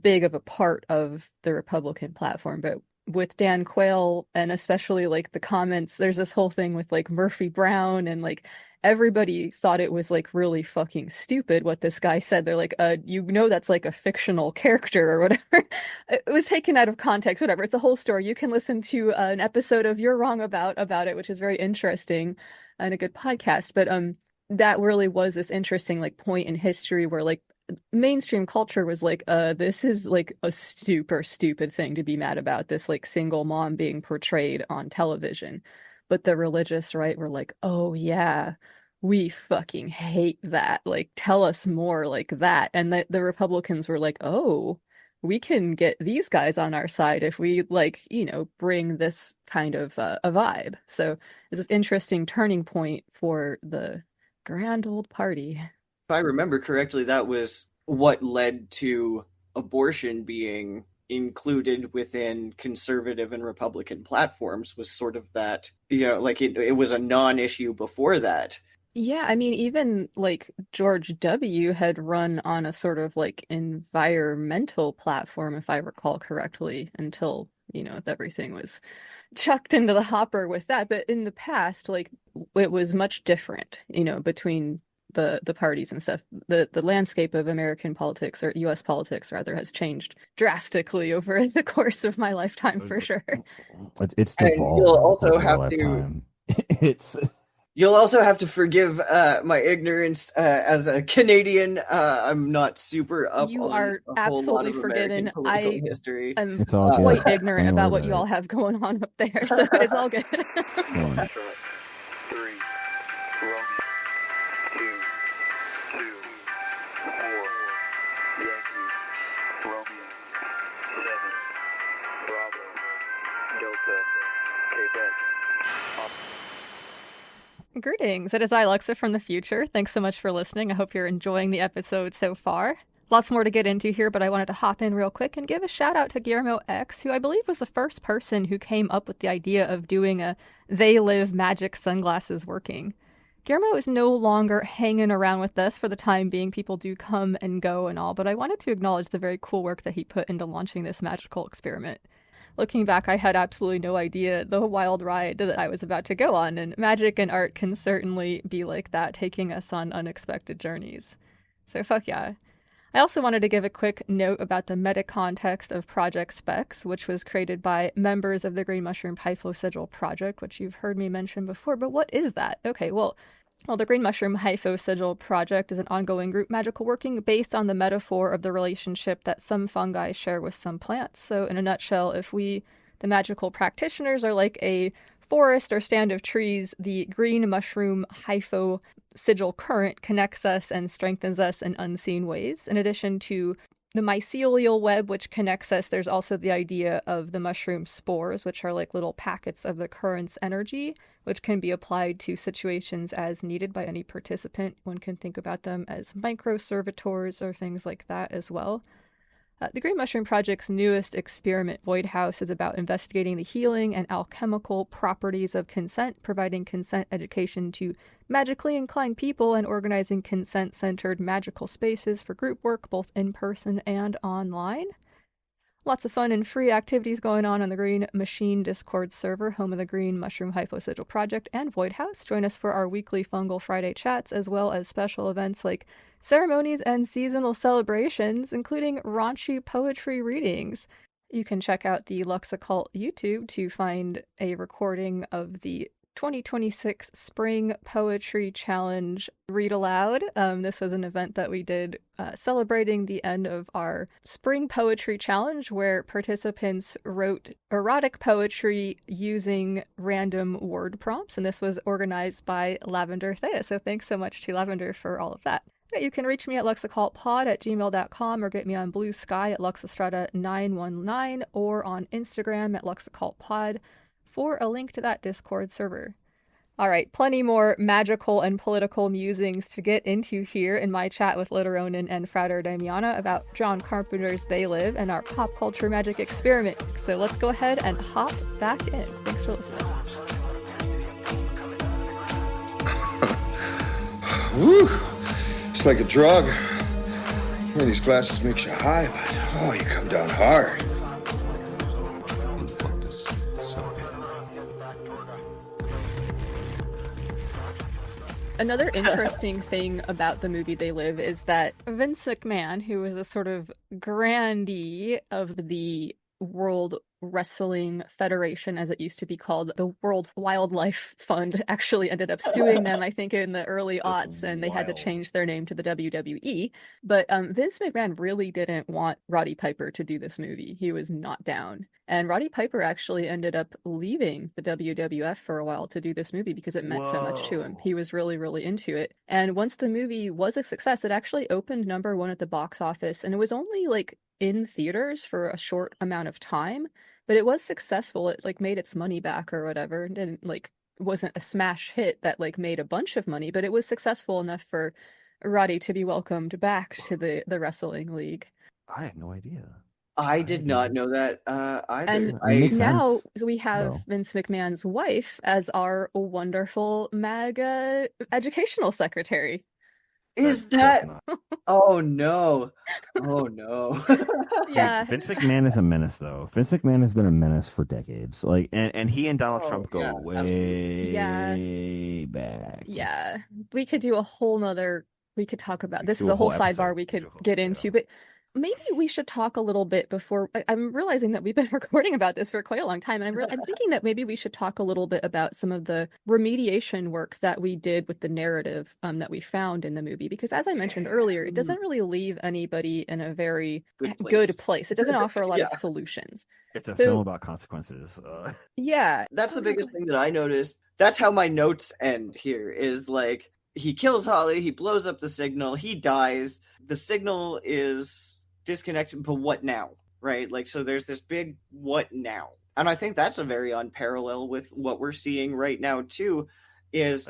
big of a part of the Republican platform. But with Dan Quayle and especially like the comments, there's this whole thing with like Murphy Brown and like everybody thought it was like really fucking stupid what this guy said. They're like, you know, that's like a fictional character or whatever. It was taken out of context, whatever. It's a whole story. You can listen to an episode of You're Wrong About it, which is very interesting and a good podcast. But that really was this interesting like point in history where like mainstream culture was like, this is like a super stupid thing to be mad about, this like single mom being portrayed on television. But the religious right were like, oh yeah, we fucking hate that. Like, tell us more like that. And the Republicans were like, oh, we can get these guys on our side if we like, you know, bring this kind of a vibe. So it's this interesting turning point for the grand old party. If I remember correctly, that was what led to abortion being included within conservative and Republican platforms, was sort of that, you know, like it was a non-issue before that. Yeah, I mean, even like George W. had run on a sort of like environmental platform, if I recall correctly, until, you know, everything was chucked into the hopper with that. But in the past, like it was much different, you know, between the parties and stuff. The landscape of American politics, or US politics rather, has changed drastically over the course of my lifetime for sure. It's evolved. You'll also have to it's You'll also have to forgive my ignorance as a Canadian. I'm not super up You on are a whole lot absolutely of forgiven. American political history. I'm It's all good. quite ignorant Don't about worry what you about all have going on up there, so it's all good. Yeah. Greetings, it is I, Alexa from the future. Thanks so much for listening. I hope you're enjoying the episode so far. Lots more to get into here, but I wanted to hop in real quick and give a shout out to Guillermo X, who I believe was the first person who came up with the idea of doing a They Live Magic sunglasses working. Guillermo is no longer hanging around with us for the time being. People do come and go and all, but I wanted to acknowledge the very cool work that he put into launching this magical experiment. Looking back, I had absolutely no idea the wild ride that I was about to go on, and magic and art can certainly be like that, taking us on unexpected journeys. So fuck yeah. I also wanted to give a quick note about the meta-context of Project SPEX, which was created by members of the Green Mushroom Hypho Sigil Project, which you've heard me mention before, but what is that? Okay, well, the Green Mushroom Hypho Sigil Project is an ongoing group magical working based on the metaphor of the relationship that some fungi share with some plants. So in a nutshell, if we, the magical practitioners, are like a forest or stand of trees, the Green Mushroom Hypho Sigil current connects us and strengthens us in unseen ways. In addition to the mycelial web, which connects us, there's also the idea of the mushroom spores, which are like little packets of the current's energy, which can be applied to situations as needed by any participant. One can think about them as microservitors or things like that as well. The Green Mushroom Project's newest experiment, Void House, is about investigating the healing and alchemical properties of consent, providing consent education to magically inclined people, and organizing consent-centered magical spaces for group work, both in person and online. Lots of fun and free activities going on the Green Machine Discord server, home of the Green Mushroom Hypho Sigil Project and Void House. Join us for our weekly Fungal Friday chats, as well as special events like ceremonies and seasonal celebrations, including raunchy poetry readings. You can check out the Occult YouTube to find a recording of the 2026 Spring Poetry Challenge Read Aloud. This was an event that we did celebrating the end of our Spring Poetry Challenge, where participants wrote erotic poetry using random word prompts, and this was organized by Lavender Thea. So thanks so much to Lavender for all of that. You can reach me at luxoccultpod@gmail.com or get me on Blue Sky at luxestrada919 or on Instagram at luxoccultpod for a link to that Discord server. All right, plenty more magical and political musings to get into here in my chat with Literonin and Frater Damiana about John Carpenter's They Live and our pop culture magic experiment. So let's go ahead and hop back in. Thanks for listening. Woo! It's like a drug. Man, these glasses makes you high, but oh, you come down hard. Another interesting thing about the movie They Live is that Vince McMahon, who was a sort of grandee of the World Wrestling Federation, as it used to be called, the World Wildlife Fund, actually ended up suing them, I think, in the early aughts, and they had to change their name to the WWE. But Vince McMahon really didn't want Roddy Piper to do this movie. He was not down. And Roddy Piper actually ended up leaving the WWF for a while to do this movie because it meant so much to him. He was really, really into it. And once the movie was a success, it actually opened #1 at the box office, and it was only like in theaters for a short amount of time, but it was successful. It like made its money back or whatever. It didn't like wasn't a smash hit that like made a bunch of money, but it was successful enough for Roddy to be welcomed back to the wrestling league. I had no idea. I did not know that either. And now we have Vince McMahon's wife as our wonderful MAGA educational secretary. Is that? Oh no! Oh no! Yeah. Vince McMahon is a menace, though. Vince McMahon has been a menace for decades. Like, and he and Donald Trump go way back. Yeah, we could do a whole nother. We could talk about this. Is a whole sidebar we could get into, but maybe we should talk a little bit before. I'm realizing that we've been recording about this for quite a long time, and I'm thinking that maybe we should talk a little bit about some of the remediation work that we did with the narrative that we found in the movie. Because as I mentioned earlier, it doesn't really leave anybody in a very good place. It doesn't offer a lot of solutions. It's a film about consequences. Yeah. That's the biggest thing that I noticed. That's how my notes end here, is like, he kills Holly, he blows up the signal, he dies, the signal is disconnected, but what now? Right? Like, so there's this big what now? And I think that's a very unparalleled with what we're seeing right now, too, is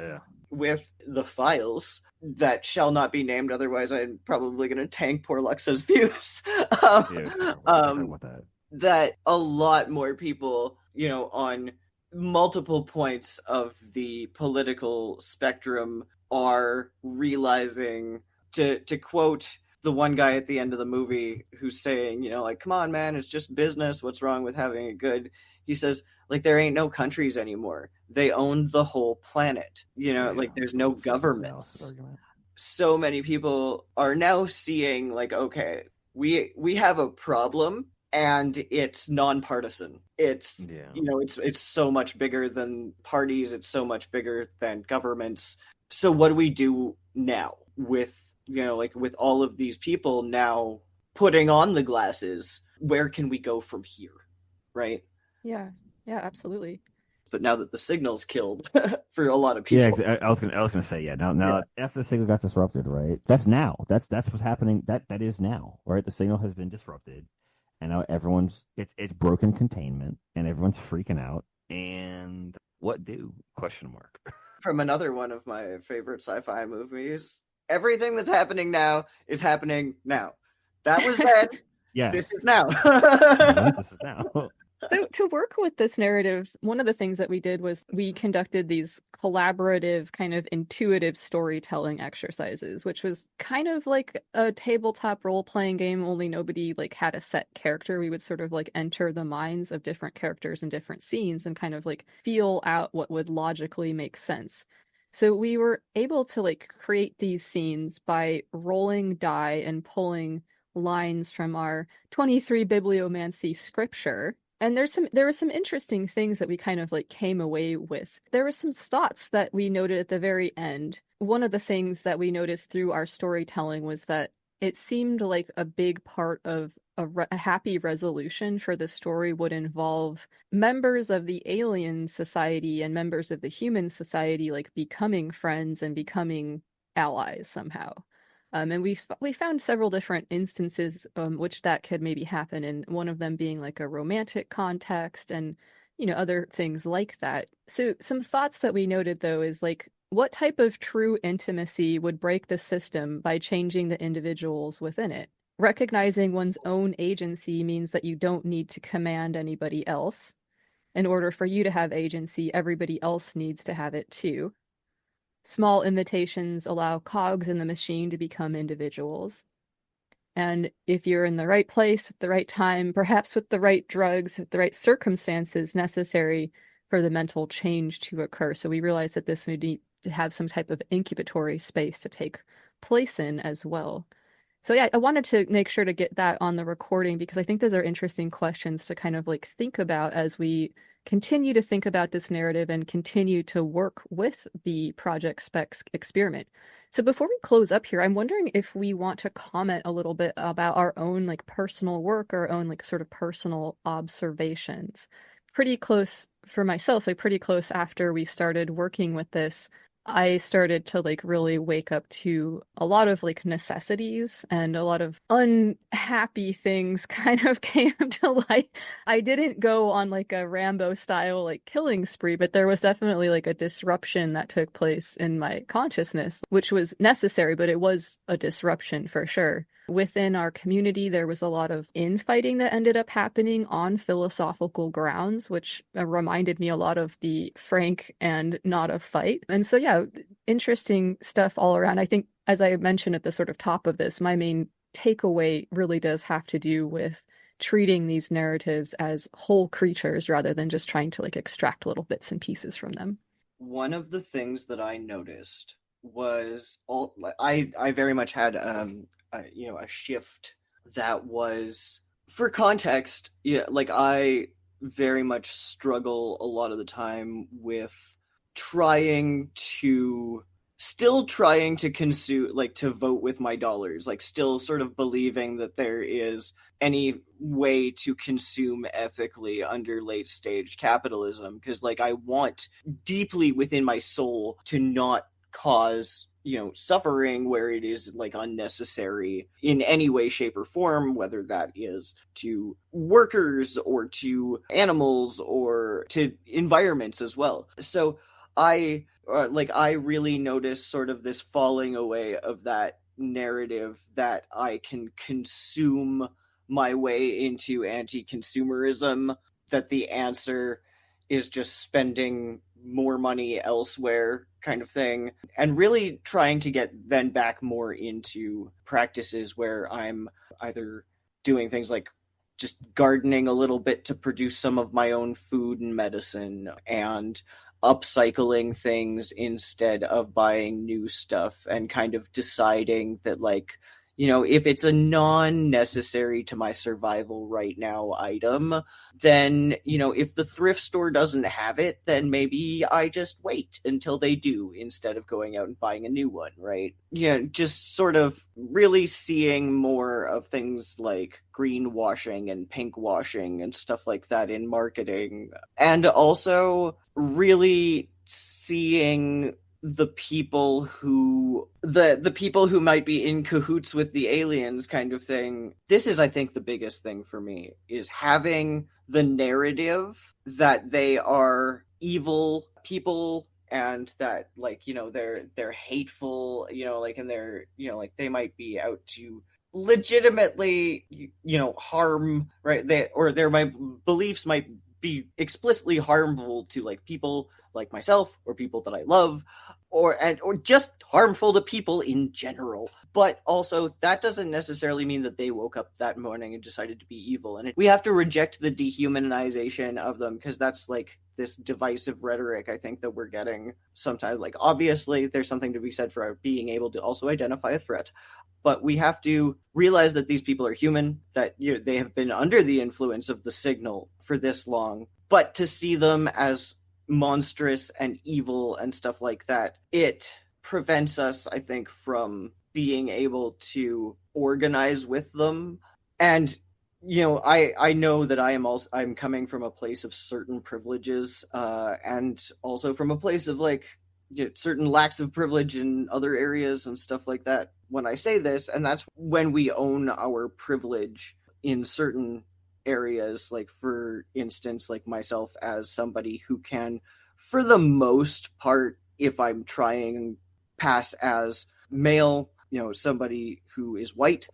with the files that shall not be named, otherwise I'm probably going to tank poor Luxa's views. That a lot more people, you know, on multiple points of the political spectrum are realizing, to quote the one guy at the end of the movie who's saying, you know, like, come on, man, it's just business. What's wrong with having it good? He says, like, there ain't no countries anymore. They own the whole planet. You know, like, there's no governments. So many people are now seeing, like, okay, we have a problem, and it's nonpartisan. It's, you know, it's so much bigger than parties. It's so much bigger than governments. So what do we do now with, you know, like, with all of these people now putting on the glasses? Where can we go from here? Right? Yeah, absolutely. But now that the signal's killed for a lot of people. Yeah, I was gonna say, now after the signal got disrupted, right? That's now. That's what's happening. That is now, right? The signal has been disrupted, and now everyone's it's broken containment, and everyone's freaking out. And what do? Question mark. From another one of my favorite sci-fi movies, everything that's happening now is happening now. That was then. Yes. This is now. This is now. So to work with this narrative, one of the things that we did was we conducted these collaborative, kind of intuitive storytelling exercises, which was kind of like a tabletop role-playing game, only nobody like had a set character. We would sort of like enter the minds of different characters in different scenes and kind of like feel out what would logically make sense. So we were able to like create these scenes by rolling die and pulling lines from our 23 bibliomancy scripture. And there were some interesting things that we kind of like came away with. There were some thoughts that we noted at the very end. One of the things that we noticed through our storytelling was that it seemed like a big part of a happy resolution for the story would involve members of the alien society and members of the human society like becoming friends and becoming allies somehow. And we found several different instances which that could maybe happen, and one of them being like a romantic context and, you know, other things like that. So some thoughts that we noted, though, is like, what type of true intimacy would break the system by changing the individuals within it? Recognizing one's own agency means that you don't need to command anybody else. In order for you to have agency, everybody else needs to have it too. Small invitations allow cogs in the machine to become individuals. And if you're in the right place at the right time, perhaps with the right drugs, with the right circumstances necessary for the mental change to occur. So we realized that this would need to have some type of incubatory space to take place in as well. So yeah, I wanted to make sure to get that on the recording because I think those are interesting questions to kind of like think about as we continue to think about this narrative and continue to work with the Project SPEX experiment. So before we close up here, I'm wondering if we want to comment a little bit about our own like personal work, our own like sort of personal observations. Pretty close for myself, like pretty close after we started working with this, I started to like really wake up to a lot of like necessities, and a lot of unhappy things kind of came to light. I didn't go on like a Rambo style like killing spree, but there was definitely like a disruption that took place in my consciousness, which was necessary, but it was a disruption for sure. Within our community, there was a lot of infighting that ended up happening on philosophical grounds, which reminded me a lot of the Frank and not a fight. And so, yeah, interesting stuff all around. I think, as I mentioned at the sort of top of this, my main takeaway really does have to do with treating these narratives as whole creatures rather than just trying to like extract little bits and pieces from them. One of the things that I noticed was I very much had a shift that was, for context, yeah, like I very much struggle a lot of the time with still trying to consume, like to vote with my dollars, like still sort of believing that there is any way to consume ethically under late stage capitalism. Because like I want deeply within my soul to not cause suffering where it is like unnecessary in any way, shape, or form, whether that is to workers or to animals or to environments as well. So I really notice sort of this falling away of that narrative that I can consume my way into anti-consumerism, that the answer is just spending more money elsewhere kind of thing, and really trying to get then back more into practices where I'm either doing things like just gardening a little bit to produce some of my own food and medicine, and upcycling things instead of buying new stuff, and kind of deciding that like, if it's a non-necessary to my survival right now item, then, if the thrift store doesn't have it, then maybe I just wait until they do instead of going out and buying a new one, right? Just sort of really seeing more of things like greenwashing and pinkwashing and stuff like that in marketing. And also really seeing the people who might be in cahoots with the aliens kind of thing. This is, I think, the biggest thing for me, is having the narrative that they are evil people and that like, they're hateful, and they're, like they might be out to legitimately, harm, right? Their beliefs might be explicitly harmful to like people like myself or people that I love, or just harmful to people in general. But also that doesn't necessarily mean that they woke up that morning and decided to be evil. And we have to reject the dehumanization of them, because that's like this divisive rhetoric I think that we're getting sometimes. Like obviously there's something to be said for being able to also identify a threat, but we have to realize that these people are human, that they have been under the influence of the signal for this long. But to see them as monstrous and evil and stuff like that, it prevents us, I think, from being able to organize with them. And I know that I'm coming from a place of certain privileges, and also from a place of like certain lacks of privilege in other areas and stuff like that when I say this. And that's when we own our privilege in certain areas. Like for instance, like myself as somebody who can, for the most part, if I'm trying pass as male, somebody who is white,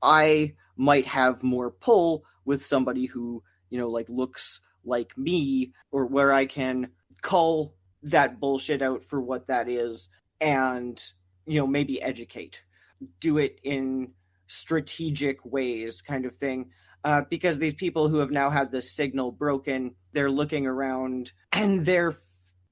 I might have more pull with somebody who, like looks like me, or where I can call that bullshit out for what that is and, maybe educate, do it in strategic ways kind of thing. Because these people who have now had this signal broken, they're looking around and they're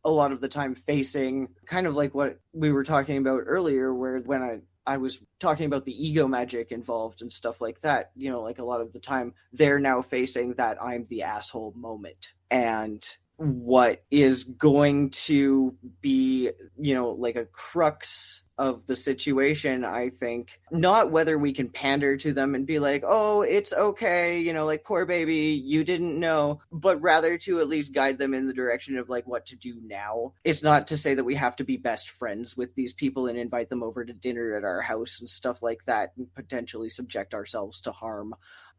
a lot of the time facing kind of like what we were talking about earlier, where when I was talking about the ego magic involved and stuff like that, like a lot of the time they're now facing that I'm the asshole moment. And what is going to be, like a crux of the situation, I think, not whether we can pander to them and be like, oh, it's okay, like poor baby, you didn't know, but rather to at least guide them in the direction of like what to do now. It's not to say that we have to be best friends with these people and invite them over to dinner at our house and stuff like that and potentially subject ourselves to harm.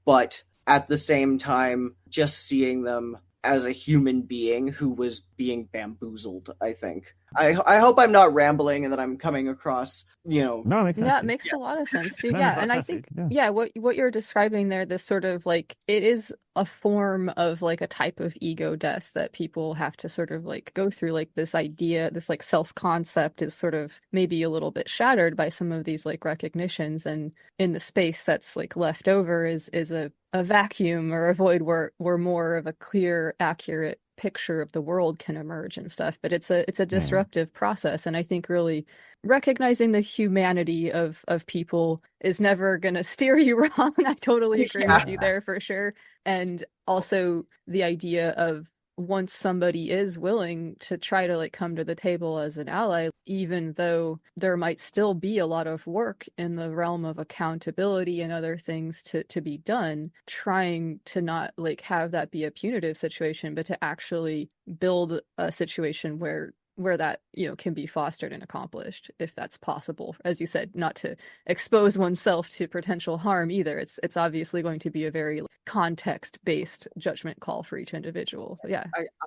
But at the same time, just seeing them as a human being who was being bamboozled, I think. I hope I'm not rambling and that I'm coming across, No, it makes sense. Yeah, it makes a lot of sense too. No, Yeah, it and I makes think sense, yeah. what you're describing there, this sort of like, it is a form of like a type of ego death that people have to sort of like go through. Like this idea, this like self-concept is sort of maybe a little bit shattered by some of these like recognitions, and in the space that's like left over is a vacuum or a void where more of a clear, accurate picture of the world can emerge and stuff. But it's a disruptive process, and I think really recognizing the humanity of people is never going to steer you wrong. I totally agree with you there for sure. And also the idea of once somebody is willing to try to come to the table as an ally, even though there might still be a lot of work in the realm of accountability and other things to be done, trying to not have that be a punitive situation, but to actually build a situation where that can be fostered and accomplished, if that's possible. As you said, not to expose oneself to potential harm either. It's obviously going to be a very context-based judgment call for each individual. But yeah,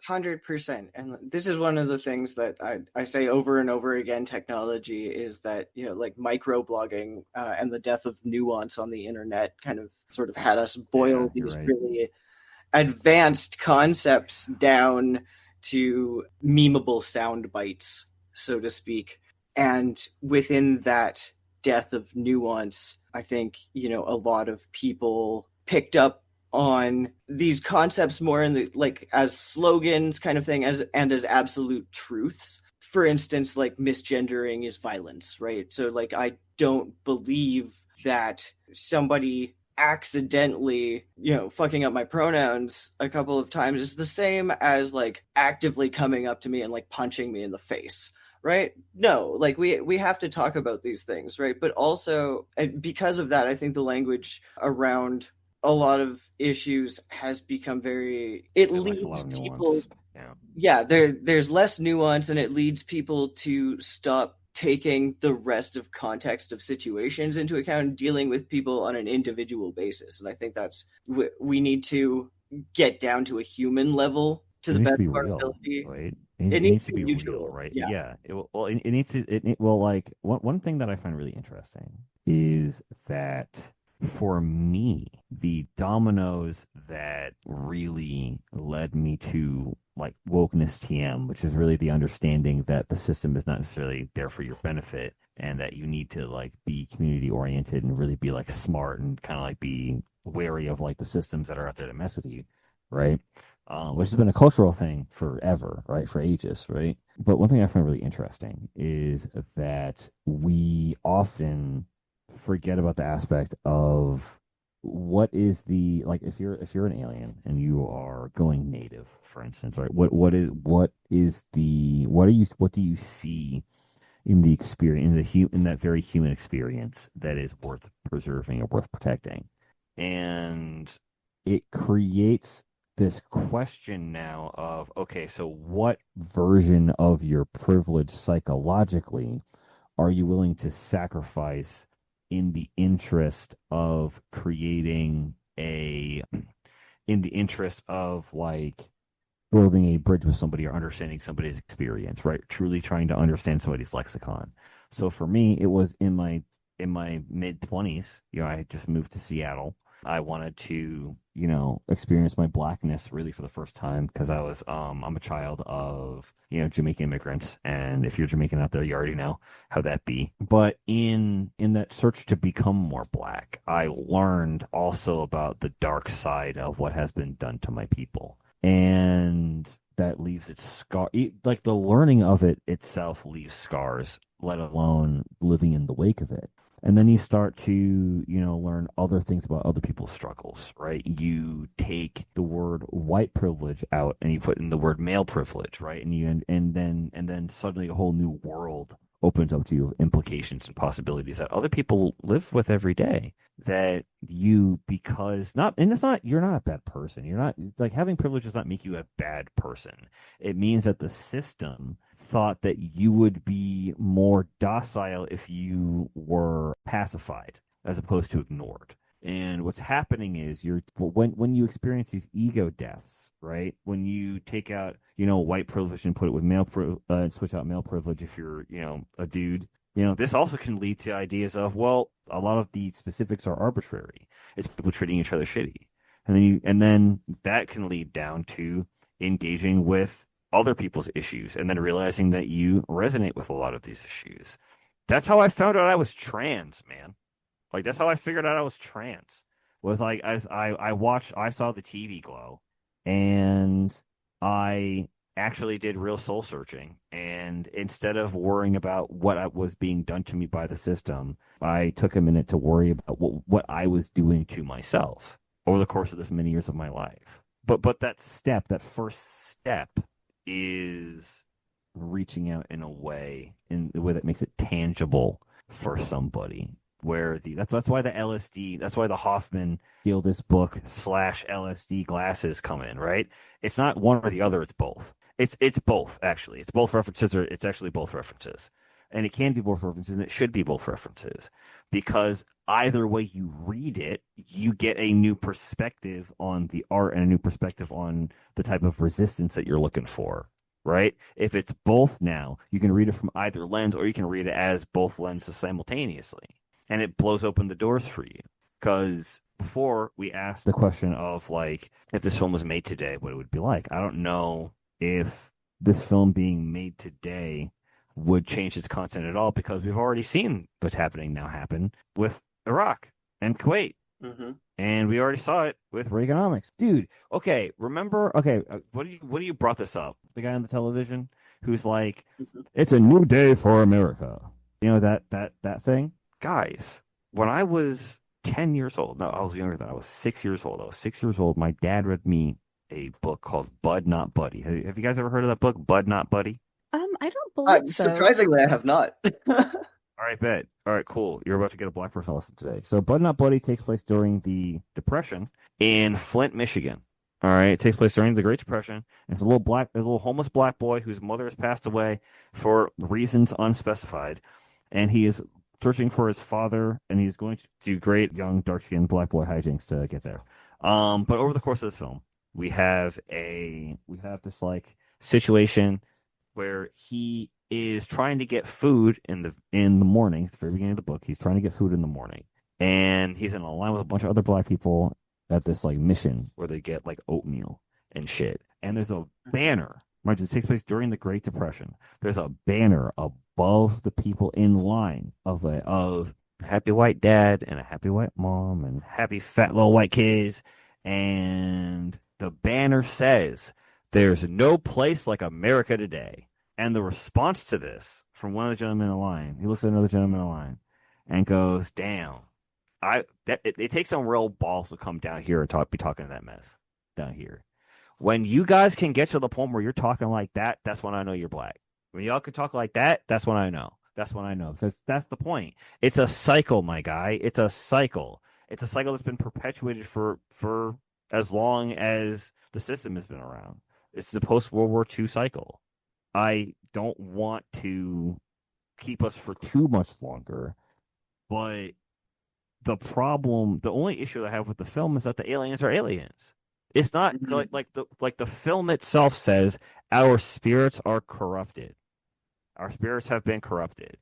100%. And this is one of the things that I say over and over again. Technology is that microblogging and the death of nuance on the internet kind of sort of had us boil these really advanced concepts down to memeable sound bites, so to speak. And within that death of nuance, I think, a lot of people picked up on these concepts more in the as slogans kind of thing, as absolute truths. For instance, misgendering is violence, right? So I don't believe that somebody accidentally fucking up my pronouns a couple of times is the same as actively coming up to me and punching me in the face, right? No, we have to talk about these things, right? But also, because of that, I think the language around a lot of issues has become it leads people there's less nuance, and it leads people to stop taking the rest of context of situations into account and dealing with people on an individual basis. And I think that's, we need to get down to a human level to the best of our ability. Right? It needs to be real, right? Yeah. It needs to. One thing that I find really interesting is that for me, the dominoes that really led me to wokeness TM, which is really the understanding that the system is not necessarily there for your benefit, and that you need to be community oriented and really be smart and kind of be wary of the systems that are out there to mess with you, right? Which has been a cultural thing forever, right? For ages, right? But one thing I find really interesting is that we often forget about the aspect of what is the if you're an alien and you are going native, for instance, right? What do you see in the experience, in that very human experience that is worth preserving or worth protecting? And it creates this question now of, okay, so what version of your privilege psychologically are you willing to sacrifice in the interest of creating in the interest of building a bridge with somebody or understanding somebody's experience, right? Truly trying to understand somebody's lexicon. So for me, it was in my mid-20s, I had just moved to Seattle. I wanted to, experience my blackness really for the first time, because I was, I'm a child of, Jamaican immigrants. And if you're Jamaican out there, you already know how that be. But in that search to become more black, I learned also about the dark side of what has been done to my people. And that leaves its scar. The learning of it itself leaves scars, let alone living in the wake of it. And then you start to, learn other things about other people's struggles, right? You take the word white privilege out and you put in the word male privilege, right? And then suddenly a whole new world opens up to you, implications and possibilities that other people live with every day. That you're not a bad person. You're not, having privilege does not make you a bad person. It means that the system thought that you would be more docile if you were pacified as opposed to ignored. And what's happening is when you experience these ego deaths, right? When you take out, white privilege and put it with switch out male privilege if you're, a dude. This also can lead to ideas of, well, a lot of the specifics are arbitrary. It's people treating each other shitty. And then that can lead down to engaging with other people's issues and then realizing that you resonate with a lot of these issues. That's how I found out I was trans, man. That's how I figured out I was trans. Was as I saw the TV glow, and I actually did real soul searching, and instead of worrying about what was being done to me by the system, I took a minute to worry about what I was doing to myself over the course of this many years of my life. But that first step is reaching out in a way that makes it tangible for somebody. Where that's why the LSD, that's why the Hoffman steal this book / LSD glasses come in, right? It's not one or the other, it's both. It's both, actually. It's both references, or it's actually both references. And it can be both references, and it should be both references. Because either way you read it, you get a new perspective on the art and a new perspective on the type of resistance that you're looking for, right? If it's both now, you can read it from either lens, or you can read it as both lenses simultaneously. And it blows open the doors for you. Because before we asked the question of, like, if this film was made today, what it would be like. I don't know if this film being made today would change its content at all, because we've already seen what's happening now happen with Iraq and Kuwait. Mm-hmm. And we already saw it with Reaganomics. Dude, okay, remember, what do you brought this up? The guy on the television who's like, it's a new day for America. You know, that thing? Guys, when I was 10 years old, no, I was younger than I was 6 years old. I was 6 years old. My dad read me a book called Bud Not Buddy. Have you guys ever heard of that book, Bud Not Buddy? I don't believe so. Surprisingly, I have not. All right, bet. All right, cool. You're about to get a black person lesson today. So Bud Not Buddy takes place during the Depression in Flint, Michigan. All right, it takes place during the Great Depression. It's a little homeless black boy whose mother has passed away for reasons unspecified, and he is searching for his father, and he's going to do great young dark-skinned black boy hijinks to get there. But over the course of this film, we have this like situation where he is trying to get food in the morning. At the very beginning of the book, he's trying to get food in the morning, and he's in a line with a bunch of other black people at this like mission where they get like oatmeal and shit. And there's a banner. Mind you, it takes place during the Great Depression. There's a banner above the people in line of happy white dad and a happy white mom and happy fat little white kids, and the banner says, "There's no place like America today." And the response to this from one of the gentlemen in line, he looks at another gentleman in line and goes, "Damn, it takes some real balls to come down here and be talking to that mess down here. When you guys can get to the point where you're talking like that, that's when I know you're black. When y'all can talk like that, that's when I know. That's when I know, because that's the point. It's a cycle, my guy. It's a cycle. It's a cycle that's been perpetuated for as long as the system has been around. It's the post-World War II cycle. I don't want to keep us for too much longer, but the only issue I have with the film is that the aliens are aliens. It's not like the film itself says our spirits are corrupted. Our spirits have been corrupted.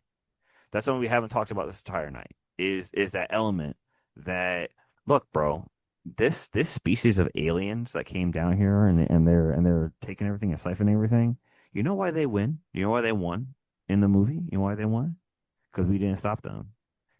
That's something we haven't talked about this entire night. Is that element that, look, bro, this species of aliens that came down here and they're taking everything and siphoning everything. You know why they win? You know why they won in the movie? You know why they won? Because we didn't stop them.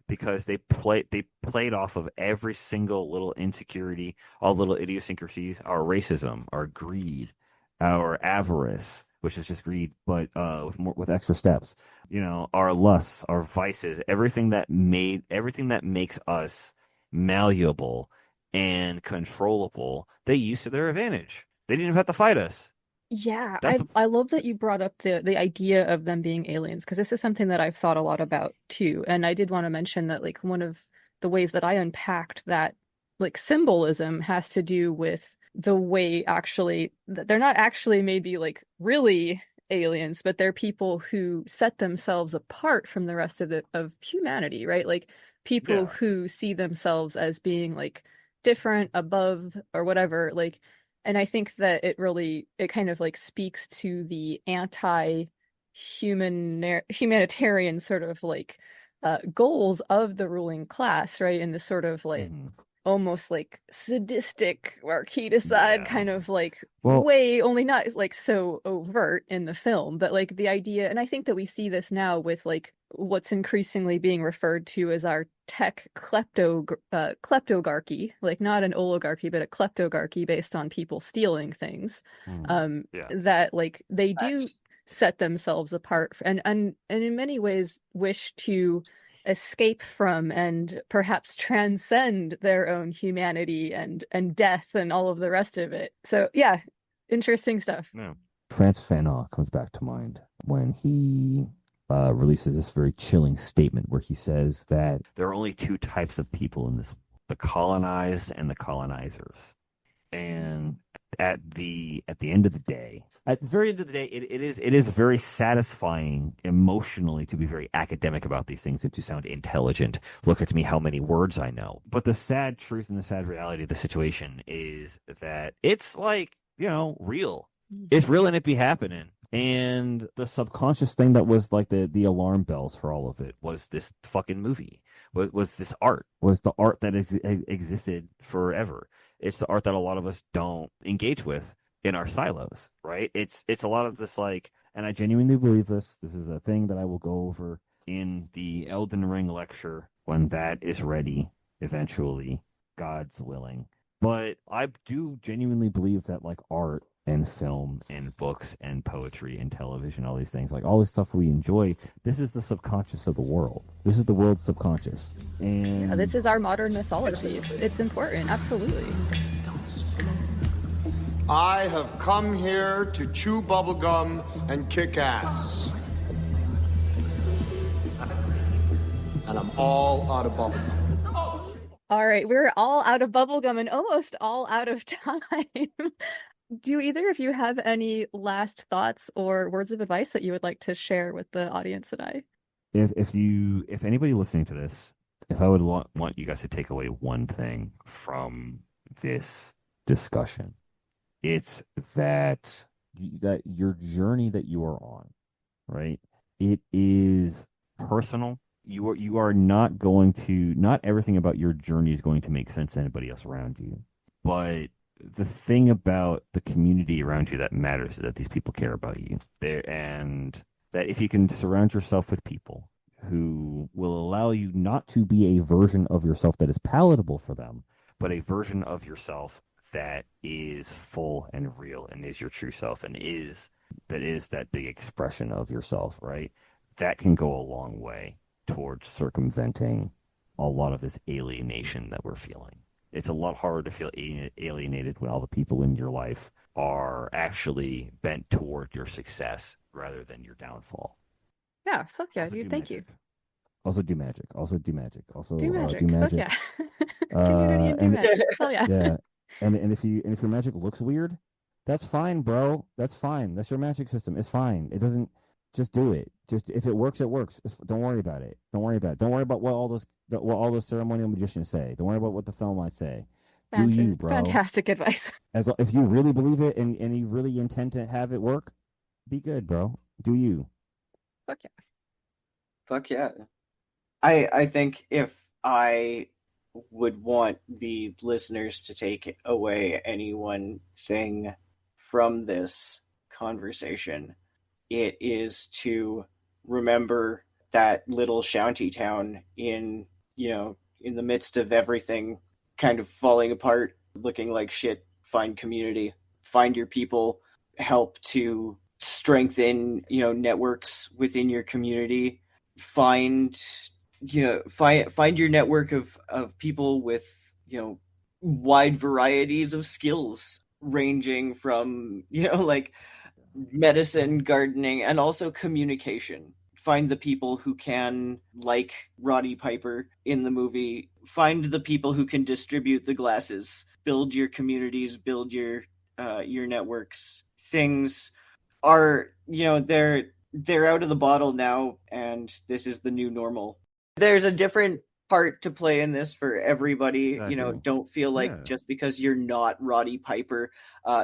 Because they played off of every single little insecurity, all little idiosyncrasies, our racism, our greed, our avarice, which is just greed, but with extra steps. You know, our lusts, our vices, everything that makes us malleable and controllable, they used to their advantage. They didn't even have to fight us. Yeah, I love that you brought up the idea of them being aliens, because this is something that I've thought a lot about too. And I did want to mention that like one of the ways that I unpacked that like symbolism has to do with the way actually that they're not actually maybe like really aliens, but they're people who set themselves apart from the rest of humanity, right? Like people who see themselves as being like different, above, or whatever, like. And I think that it kind of like speaks to the humanitarian sort of like goals of the ruling class, right? In this sort of like almost like sadistic Marquis-de-Sade kind of like way, only not like so overt in the film, but like the idea, and I think that we see this now with like what's increasingly being referred to as our tech kleptogarchy, like not an oligarchy, but a kleptogarchy based on people stealing things. That like they do set themselves apart and in many ways wish to escape from and perhaps transcend their own humanity and death and all of the rest of it. So yeah, interesting stuff. Yeah. Frantz Fanon comes back to mind when he releases this very chilling statement where he says that there are only two types of people in this: the colonized and the colonizers. And at the end of the day, at the very end of the day, it is very satisfying emotionally to be very academic about these things and to sound intelligent. Look at me, how many words I know. But the sad truth and the sad reality of the situation is that it's like, real. It's real and it be happening. And the subconscious thing that was like the alarm bells for all of it was this fucking movie, was this art, was the art that existed forever. It's the art that a lot of us don't engage with in our silos, right? It's a lot of this like, and I genuinely believe this is a thing that I will go over in the Elden Ring lecture when that is ready eventually, God's willing. But I do genuinely believe that like art and film and books and poetry and television, all these things, like all this stuff we enjoy, this is the subconscious of the world. This is the world's subconscious. And this is our modern mythology. It's important, absolutely. I have come here to chew bubblegum and kick ass. And I'm all out of bubblegum. All right, we're all out of bubblegum and almost all out of time. Do either of you have any last thoughts or words of advice that you would like to share with the audience today? If anybody listening to this, if I would want you guys to take away one thing from this discussion, it's that your journey that you are on, right? It is personal. You are not everything about your journey is going to make sense to anybody else around you. But the thing about the community around you that matters is that these people care about you. And that if you can surround yourself with people who will allow you not to be a version of yourself that is palatable for them, but a version of yourself that is full and real and is your true self and is that big expression of yourself, right? That can go a long way towards circumventing a lot of this alienation that we're feeling. It's a lot harder to feel alienated when all the people in your life are actually bent toward your success rather than your downfall. Yeah, fuck yeah, dude. Thank you. Also do magic. Also do magic. Also do magic. Do magic. Fuck yeah. Community and do magic. Hell yeah. Yeah. And if your magic looks weird, that's fine, bro. That's fine. That's your magic system. It's fine. It doesn't. Just do it. Just if it works, it works. Don't worry about it. Don't worry about what all those ceremonial magicians say. Don't worry about what the film might say. Do you, bro? Fantastic advice. If you really believe it and you really intend to have it work, be good, bro. Do you? Fuck yeah. Fuck yeah. I think if I would want the listeners to take away any one thing from this conversation, it is to remember that little shanty town in the midst of everything kind of falling apart, looking like shit. Find community, find your people, help to strengthen, networks within your community. Find your network of people with, wide varieties of skills ranging from, like medicine, gardening, and also communication. Find the people who can, like Roddy Piper in the movie, find the people who can distribute the glasses, build your communities, build your networks. Things are, they're out of the bottle now, and this is the new normal. There's a different part to play in this for everybody. Don't feel like just because you're not Roddy Piper,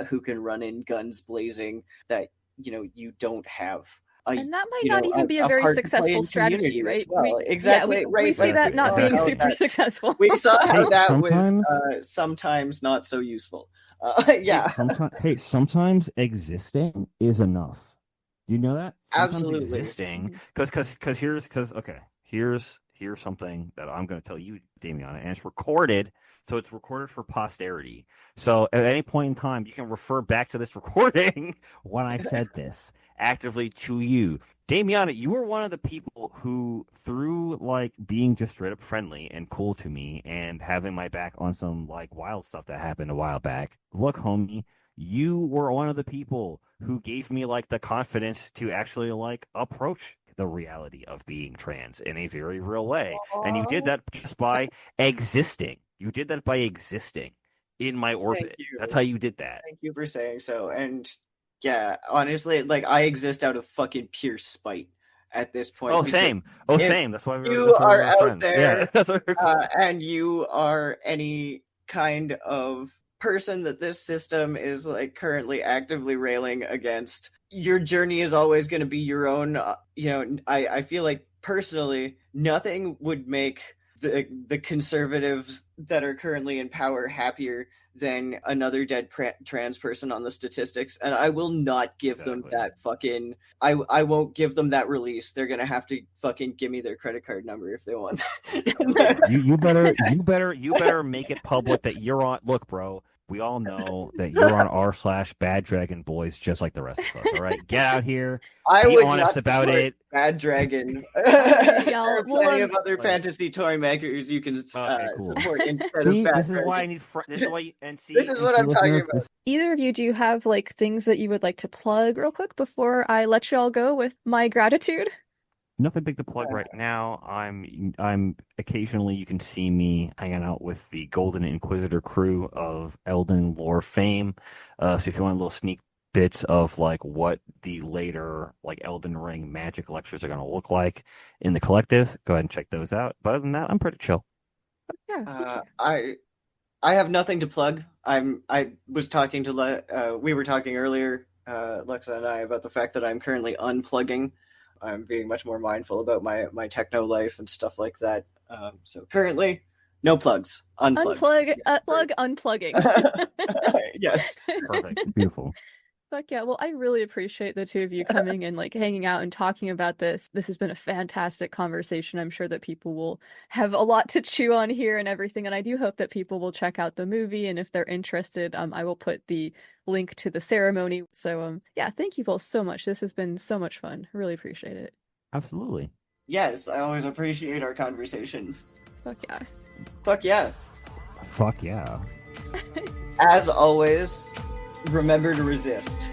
who can run in guns blazing, that you don't have and that might not even be a very successful strategy, right? Well. Exactly. We see that not being super successful. We saw how that was sometimes not so useful. Yeah. Sometimes existing is enough. You know that? Sometimes Absolutely. existing, here's something that I'm going to tell you, Damiana, and it's recorded, so it's recorded for posterity. So at any point in time, you can refer back to this recording when I said this actively to you. Damiana, you were one of the people who, through like being just straight up friendly and cool to me and having my back on some like wild stuff that happened a while back. Look, homie, you were one of the people who gave me like the confidence to actually like approach the reality of being trans in a very real way. And you did that just by existing. You did that by existing in my orbit. That's how you did that. Thank you for saying so. And yeah, honestly, like I exist out of fucking pure spite at this point. Oh, same. Same. That's why you are out friends. there, yeah, that's why and you are any kind of person that this system is like currently actively railing against. Your journey is always going to be your own. I feel like personally, nothing would make the conservatives that are currently in power happier than another dead trans person on the statistics, and I will not give them that fucking. I won't give them that release. They're gonna have to fucking give me their credit card number if they want that. you better make it public that you're on. Look, bro, we all know that you're on r/Bad Dragon Boys just like the rest of us. All right, get out here. Be honest about it. Bad Dragon. There are plenty of other fantasy toy makers you can support instead of Bad this is Dragon. why I need. This is why This is what I'm talking about. Either of you, do you have like things that you would like to plug real quick before I let you all go with my gratitude? Nothing big to plug right now. I'm occasionally you can see me hanging out with the Golden Inquisitor crew of Elden lore fame. So if you want a little sneak bits of like what the later like Elden Ring magic lectures are going to look like in the collective, go ahead and check those out. But other than that, I'm pretty chill. Yeah. I have nothing to plug. I was talking to we were talking earlier, Lexa and I, about the fact that I'm currently unplugging. I'm being much more mindful about my techno life and stuff like that. So currently, no plugs. Plug unplugging. Yes. Perfect. Beautiful. Fuck yeah. Well, I really appreciate the two of you coming and like hanging out and talking about this. This has been a fantastic conversation. I'm sure that people will have a lot to chew on here and everything. And I do hope that people will check out the movie. And if they're interested, I will put the link to the ceremony. So yeah, thank you both so much. This has been so much fun. Really appreciate it. Absolutely. Yes, I always appreciate our conversations. Fuck yeah. Fuck yeah. Fuck yeah. As always, remember to resist.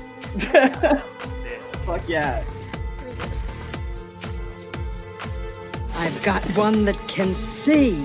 Fuck yeah. I've got one that can see.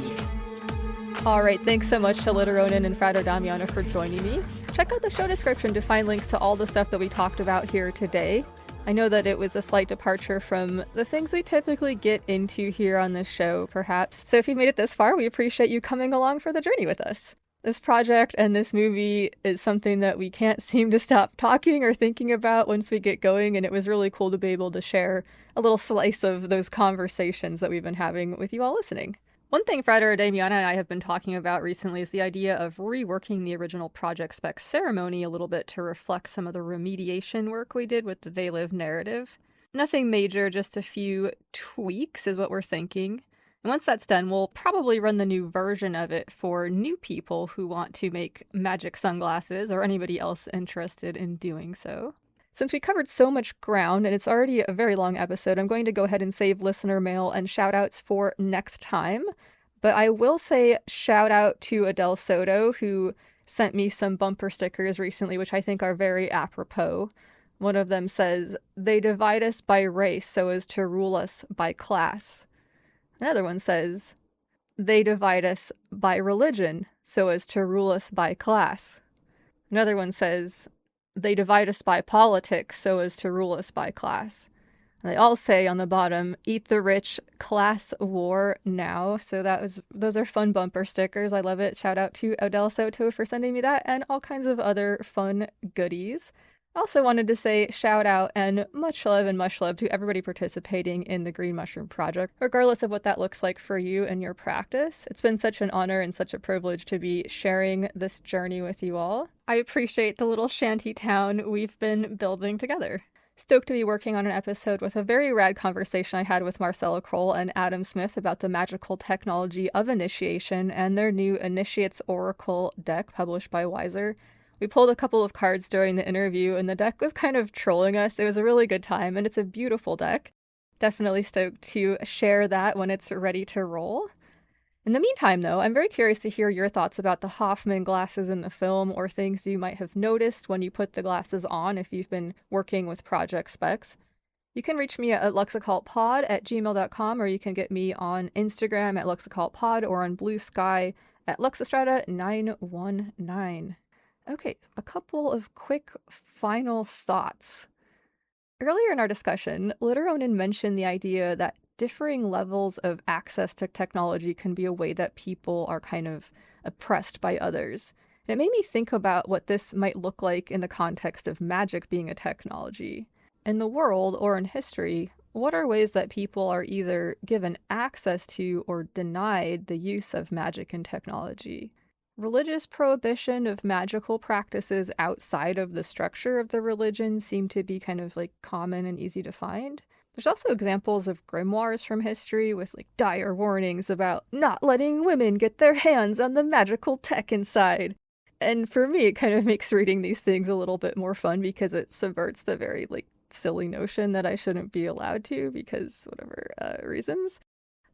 All right, thanks so much to Literonin and Frater Damiana for joining me. Check out the show description to find links to all the stuff that we talked about here today. I know that it was a slight departure from the things we typically get into here on this show, perhaps. So if you made it this far, we appreciate you coming along for the journey with us. This project and this movie is something that we can't seem to stop talking or thinking about once we get going, and it was really cool to be able to share a little slice of those conversations that we've been having with you all listening. One thing Frater, Damiana, and I have been talking about recently is the idea of reworking the original Project SPEX ceremony a little bit to reflect some of the remediation work we did with the They Live narrative. Nothing major, just a few tweaks is what we're thinking. And once that's done, we'll probably run the new version of it for new people who want to make magic sunglasses or anybody else interested in doing so. Since we covered so much ground and it's already a very long episode, I'm going to go ahead and save listener mail and shout-outs for next time. But I will say shout out to Adele Soto, who sent me some bumper stickers recently, which I think are very apropos. One of them says, "They divide us by race so as to rule us by class." Another one says, "They divide us by religion so as to rule us by class." Another one says, "They divide us by politics so as to rule us by class." And they all say on the bottom, "Eat the rich, class war now." So those are fun bumper stickers. I love it. Shout out to Odell Soto for sending me that and all kinds of other fun goodies. Also wanted to say shout out and much love to everybody participating in the Green Mushroom Project, regardless of what that looks like for you and your practice. It's been such an honor and such a privilege to be sharing this journey with you all. I appreciate the little shanty town we've been building together. Stoked to be working on an episode with a very rad conversation I had with Marcella Kroll and Adam Smith about the magical technology of initiation and their new Initiates Oracle deck published by Wiser. We pulled a couple of cards during the interview, and the deck was kind of trolling us. It was a really good time, and it's a beautiful deck. Definitely stoked to share that when it's ready to roll. In the meantime, though, I'm very curious to hear your thoughts about the Hoffman glasses in the film, or things you might have noticed when you put the glasses on if you've been working with Project SPEX. You can reach me at luxoccultpod@gmail.com, or you can get me on Instagram at luxoccultpod or on Blue Sky at luxestrata919. Okay, a couple of quick final thoughts. Earlier in our discussion, Litteronin mentioned the idea that differing levels of access to technology can be a way that people are kind of oppressed by others. And it made me think about what this might look like in the context of magic being a technology. In the world, or in history, what are ways that people are either given access to or denied the use of magic and technology? Religious prohibition of magical practices outside of the structure of the religion seem to be kind of like common and easy to find. There's also examples of grimoires from history with like dire warnings about not letting women get their hands on the magical tech inside. And for me, it kind of makes reading these things a little bit more fun because it subverts the very like silly notion that I shouldn't be allowed to because whatever reasons.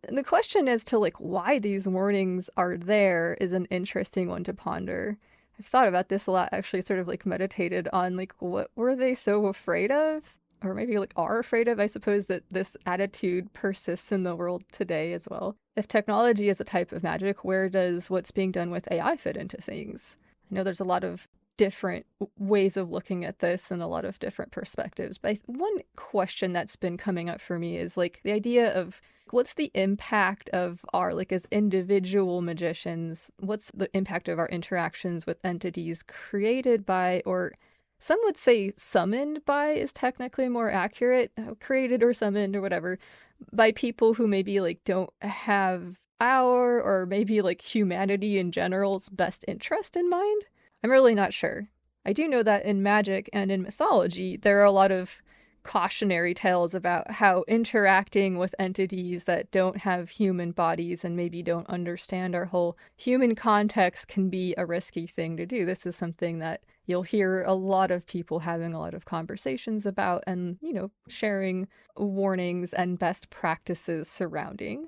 And the question as to like why these warnings are there is an interesting one to ponder. I've thought about this a lot, actually sort of like meditated on like what were they so afraid of? Or maybe like are afraid of. I suppose that this attitude persists in the world today as well. If technology is a type of magic, where does what's being done with AI fit into things? I know there's a lot of different ways of looking at this and a lot of different perspectives. But one question that's been coming up for me is like the idea of what's the impact of our, like as individual magicians, what's the impact of our interactions with entities created by, or some would say summoned by is technically more accurate, created or summoned or whatever, by people who maybe like don't have our, or maybe like humanity in general's best interest in mind? I'm really not sure. I do know that in magic and in mythology, there are a lot of cautionary tales about how interacting with entities that don't have human bodies and maybe don't understand our whole human context can be a risky thing to do. This is something that you'll hear a lot of people having a lot of conversations about and, you know, sharing warnings and best practices surrounding.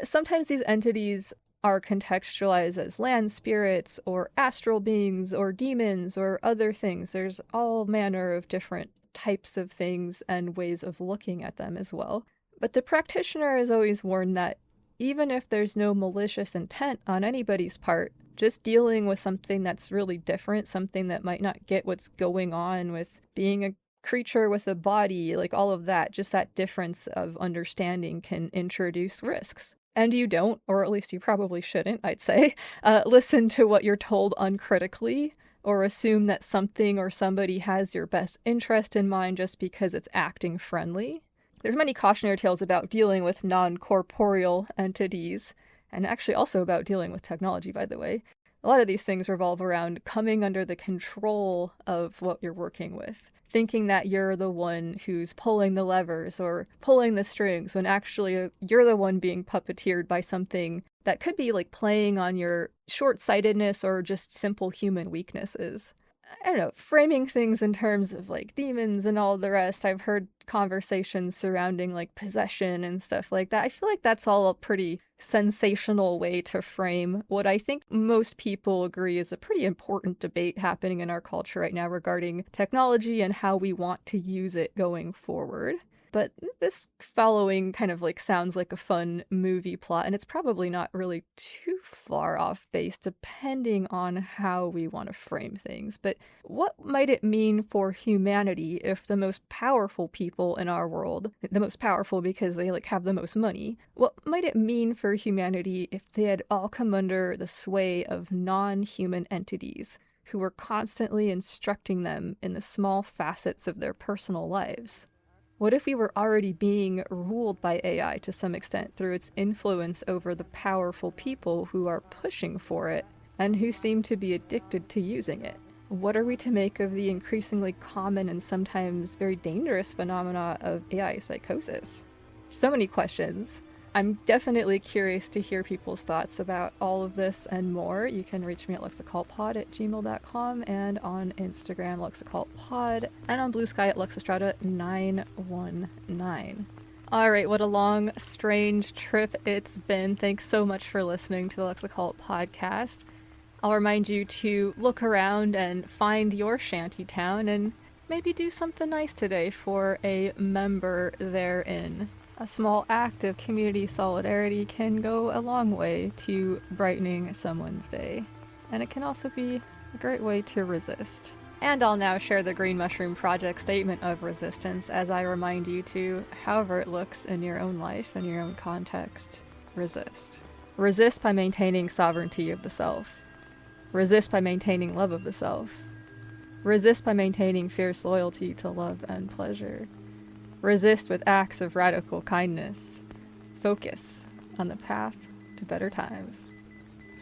Sometimes these entities are contextualized as land spirits or astral beings or demons or other things. There's all manner of different types of things and ways of looking at them as well. But the practitioner is always warned that even if there's no malicious intent on anybody's part, just dealing with something that's really different, something that might not get what's going on with being a creature with a body, like all of that, just that difference of understanding can introduce risks. And you don't, or at least you probably shouldn't, I'd say, listen to what you're told uncritically, or assume that something or somebody has your best interest in mind just because it's acting friendly. There's many cautionary tales about dealing with non-corporeal entities, and actually also about dealing with technology, by the way. A lot of these things revolve around coming under the control of what you're working with, thinking that you're the one who's pulling the levers or pulling the strings, when actually you're the one being puppeteered by something that could be like playing on your short-sightedness or just simple human weaknesses. I don't know, framing things in terms of like demons and all the rest. I've heard conversations surrounding like possession and stuff like that. I feel like that's all a pretty sensational way to frame what I think most people agree is a pretty important debate happening in our culture right now regarding technology and how we want to use it going forward. But this following kind of like sounds like a fun movie plot, and it's probably not really too far off base depending on how we want to frame things. But what might it mean for humanity if the most powerful people in our world, the most powerful because they like have the most money, what might it mean for humanity if they had all come under the sway of non-human entities who were constantly instructing them in the small facets of their personal lives? What if we were already being ruled by AI to some extent through its influence over the powerful people who are pushing for it and who seem to be addicted to using it? What are we to make of the increasingly common and sometimes very dangerous phenomena of AI psychosis? So many questions. I'm definitely curious to hear people's thoughts about all of this and more. You can reach me at luxoccultpod@gmail.com and on Instagram, luxoccultpod, and on Blue Sky at luxestrada919. All right, what a long, strange trip it's been. Thanks so much for listening to the Lux Occult podcast. I'll remind you to look around and find your shanty town and maybe do something nice today for a member therein. A small act of community solidarity can go a long way to brightening someone's day. And it can also be a great way to resist. And I'll now share the Green Mushroom Project statement of resistance as I remind you to, however it looks in your own life and your own context, resist. Resist by maintaining sovereignty of the self. Resist by maintaining love of the self. Resist by maintaining fierce loyalty to love and pleasure. Resist with acts of radical kindness. Focus on the path to better times.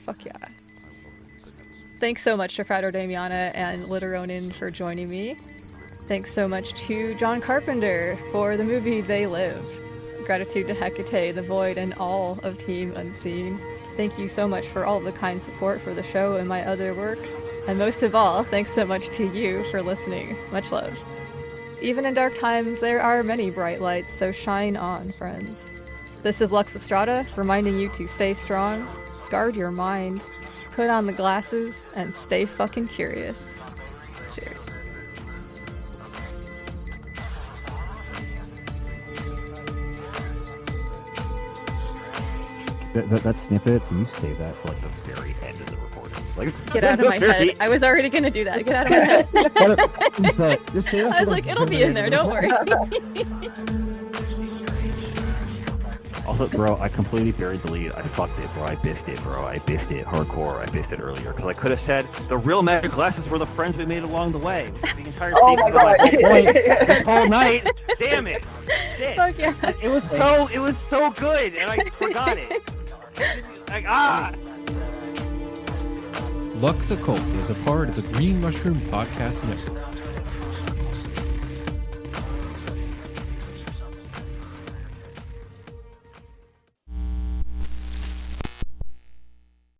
Fuck yeah. Thanks so much to Frater Damiana and Literonin for joining me. Thanks so much to John Carpenter for the movie They Live. Gratitude to Hecate, The Void, and all of Team Unseen. Thank you so much for all the kind support for the show and my other work. And most of all, thanks so much to you for listening. Much love. Even in dark times, there are many bright lights, so shine on, friends. This is Lux Estrada, reminding you to stay strong, guard your mind, put on the glasses, and stay fucking curious. Cheers. That snippet, can you save that for like the very end of the recording? Like, get out of my head. I was already gonna do that. Get out of my head. Just say that I was like, it'll be in there, don't worry. Also, bro, I completely buried the lead. I fucked it, bro. I biffed it, bro. I biffed it hardcore. I biffed it earlier. Because I could have said the real magic glasses were the friends we made along the way. Which is the entire thesis of my whole point this whole night. Damn it. Shit. Fuck yeah. It was so good, and I forgot it. Like, Lux Occult is a part of the Green Mushroom Podcast Network.